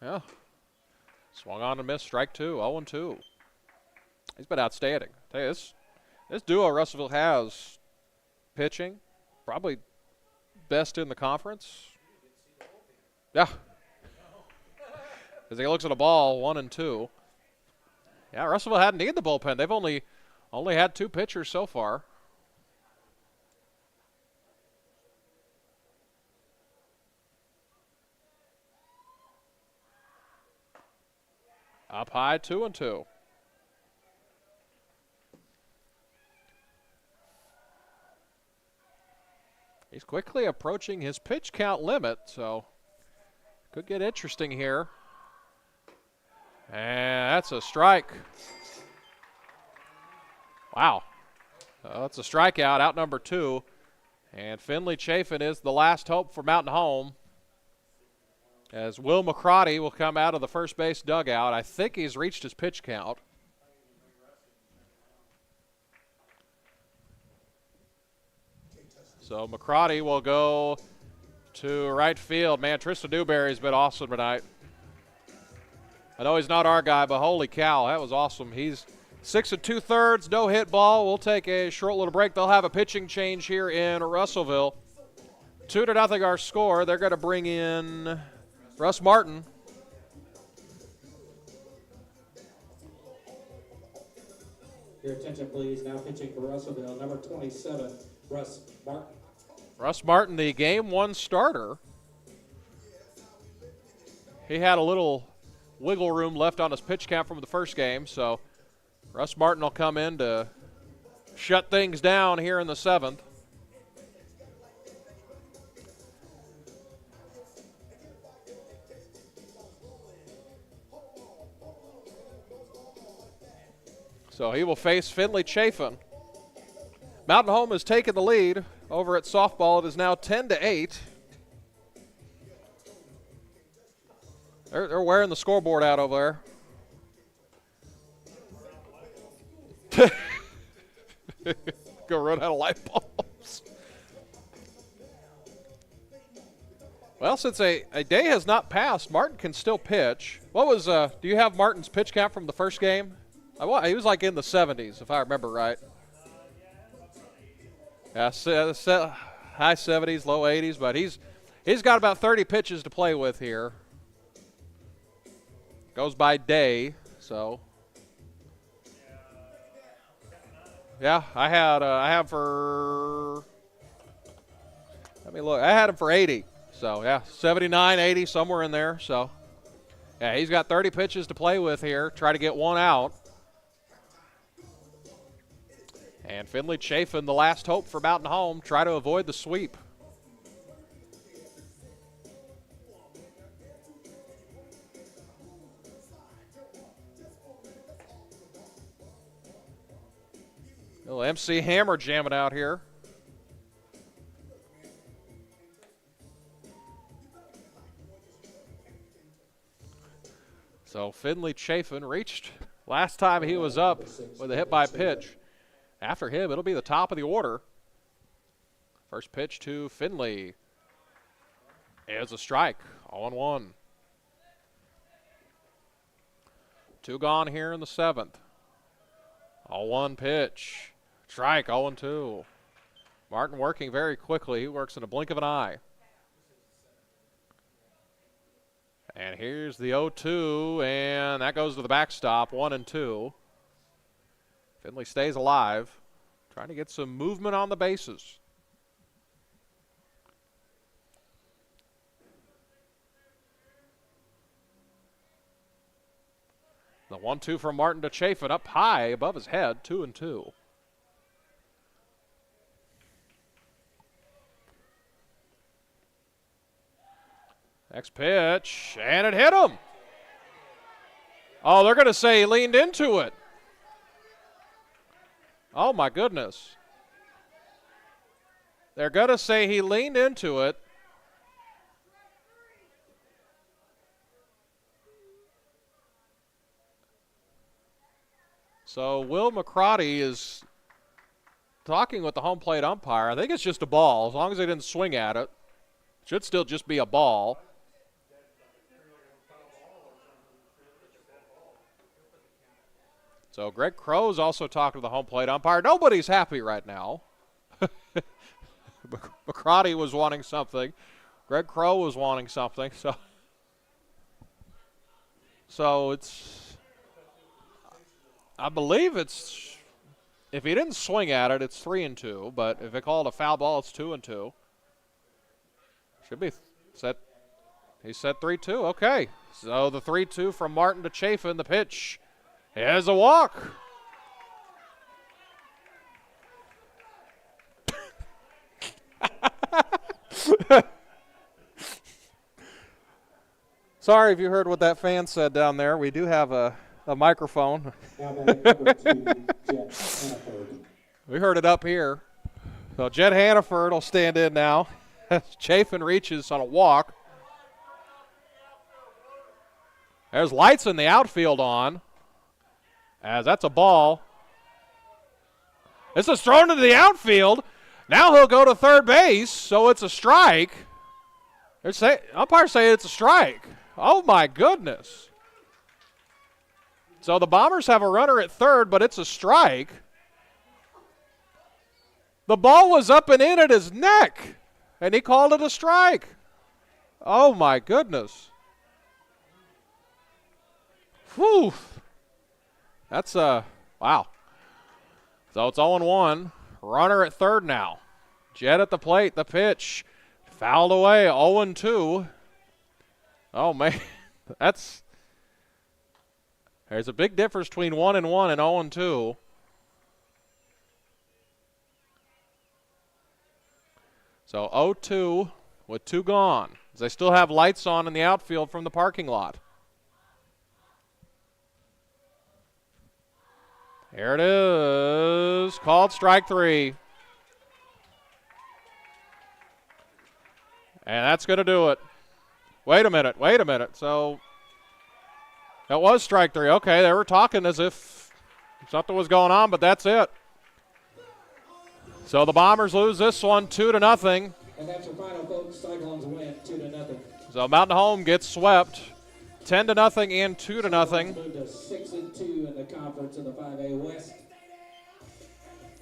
Yeah. Swung on and missed. Strike 2. 0-2. He's been outstanding. Tell you, this duo Russellville has pitching, probably best in the conference. Yeah. As he looks at a ball, 1-2. Yeah, Russellville hadn't needed the bullpen. They've only had 2 pitchers so far. Up high, 2-2. He's quickly approaching his pitch count limit, so could get interesting here. And that's a strike. Wow. That's a strikeout, out number 2. And Finley Chafin is the last hope for Mountain Home, as Will McCrotty will come out of the first base dugout. I think he's reached his pitch count. So McCrotty will go to right field. Man, Tristan Newberry's been awesome tonight. I know he's not our guy, but holy cow, that was awesome. He's 6 2/3, no hit ball. We'll take a short little break. They'll have a pitching change here in Russellville. 2-0 our score. They're going to bring in Russ Martin. Your attention, please. Now pitching for Russellville, number 27, Russ Martin. Russ Martin, the Game 1 starter. He had a little wiggle room left on his pitch count from the first game, so Russ Martin will come in to shut things down here in the 7th. So he will face Finley Chafin. Mountain Home has taken the lead over at softball. It is now 10-8. They're wearing the scoreboard out over there. Go run out of light bulbs. Well, since a day has not passed, Martin can still pitch. What was, do you have Martin's pitch count from the first game? He was like in the 70s, if I remember right. Yeah, high 70s, low 80s, but he's got about 30 pitches to play with here. Goes by day, so. Yeah, I had for, let me look. I had him for 80. So, yeah, 79, 80, somewhere in there. So, yeah, he's got 30 pitches to play with here. Try to get one out. And Finley Chafin, the last hope for Mountain Home, try to avoid the sweep. Little MC Hammer jamming out here. So Finley Chafin reached last time he was up with a hit by pitch. After him, it'll be the top of the order. First pitch to Finley is a strike, 0-1. 2 gone here in the 7th. 0-1 pitch. Strike, 0-2. Martin working very quickly. He works in a blink of an eye. And here's the 0-2, and that goes to the backstop, 1-2. Finley stays alive, trying to get some movement on the bases. The 1-2 from Martin to Chafin, up high above his head, 2-2. Next pitch, and it hit him. Oh, they're going to say he leaned into it. Oh, my goodness. They're going to say he leaned into it. So Will McCrotty is talking with the home plate umpire. I think it's just a ball, as long as they didn't swing at it. Should still just be a ball. So Greg Crow's also talking to the home plate umpire. Nobody's happy right now. McCrotty was wanting something. Greg Crow was wanting something. So it's, I believe it's, if he didn't swing at it, it's 3-2. But if they call it a foul ball, it's 2-2. Should be set. He said 3-2. Okay. So the 3-2 from Martin to Chafin. The pitch is a walk. Sorry if you heard what that fan said down there. We do have a microphone. We heard it up here. So Jet Hannaford will stand in now. Chafin reaches on a walk. There's lights in the outfield on, as that's a ball. This is thrown into the outfield. Now he'll go to third base, so it's a strike. Umpires say it's a strike. Oh, my goodness. So the Bombers have a runner at third, but it's a strike. The ball was up and in at his neck, and he called it a strike. Oh, my goodness. Whew. That's wow. So it's 0-1. Runner at third now. Jet at the plate. The pitch. Fouled away. 0-2. Oh, man. There's a big difference between 1-1 and 0-2. So 0-2 with 2 gone. They still have lights on in the outfield from the parking lot. Here it is. Called strike 3. And that's going to do it. Wait a minute. So that was strike 3. Okay, they were talking as if something was going on, but that's it. So the Bombers lose this one 2-0. And that's your final, folks. Cyclones win 2-0. So Mountain Home gets swept 10-0 and 2-0. Moved to 6-2 in the conference in the 5A West.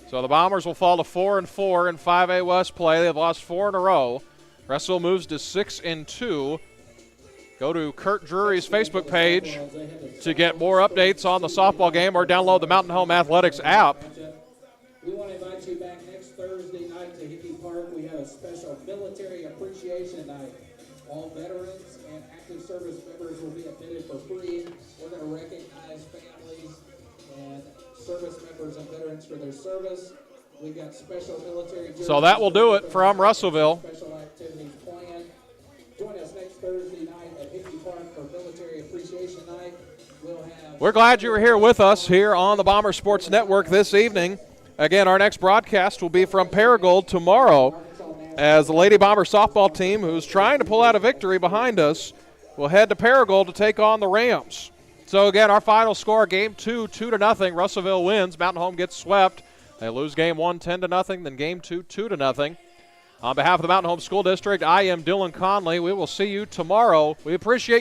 So the Bombers will fall to 4-4 in 5A West play. They've lost 4 in a row. Russell moves to 6-2. Go to Kurt Drury's Facebook page to get more updates on the softball game or download the Mountain Home Athletics app. We want to invite you back next Thursday night to Hickey Park. We have a special military appreciation night. All veterans and active service members will be admitted for free. We're going to recognize families and service members and veterans for their service. We've got special military. So that will do it from Russellville. Special activities planned. Join us next Thursday night at Hickey Park for Military Appreciation Night. We're glad you were here with us here on the Bomber Sports Network this evening. Again, our next broadcast will be from Paragould tomorrow as the Lady Bomber softball team, who's trying to pull out a victory behind us, will head to Paragould to take on the Rams. So, again, our final score, Game 2, 2-0. Russellville wins. Mountain Home gets swept. They lose Game 1, 10-0. Then Game 2, 2-0. On behalf of the Mountain Home School District, I am Dylan Conley. We will see you tomorrow. We appreciate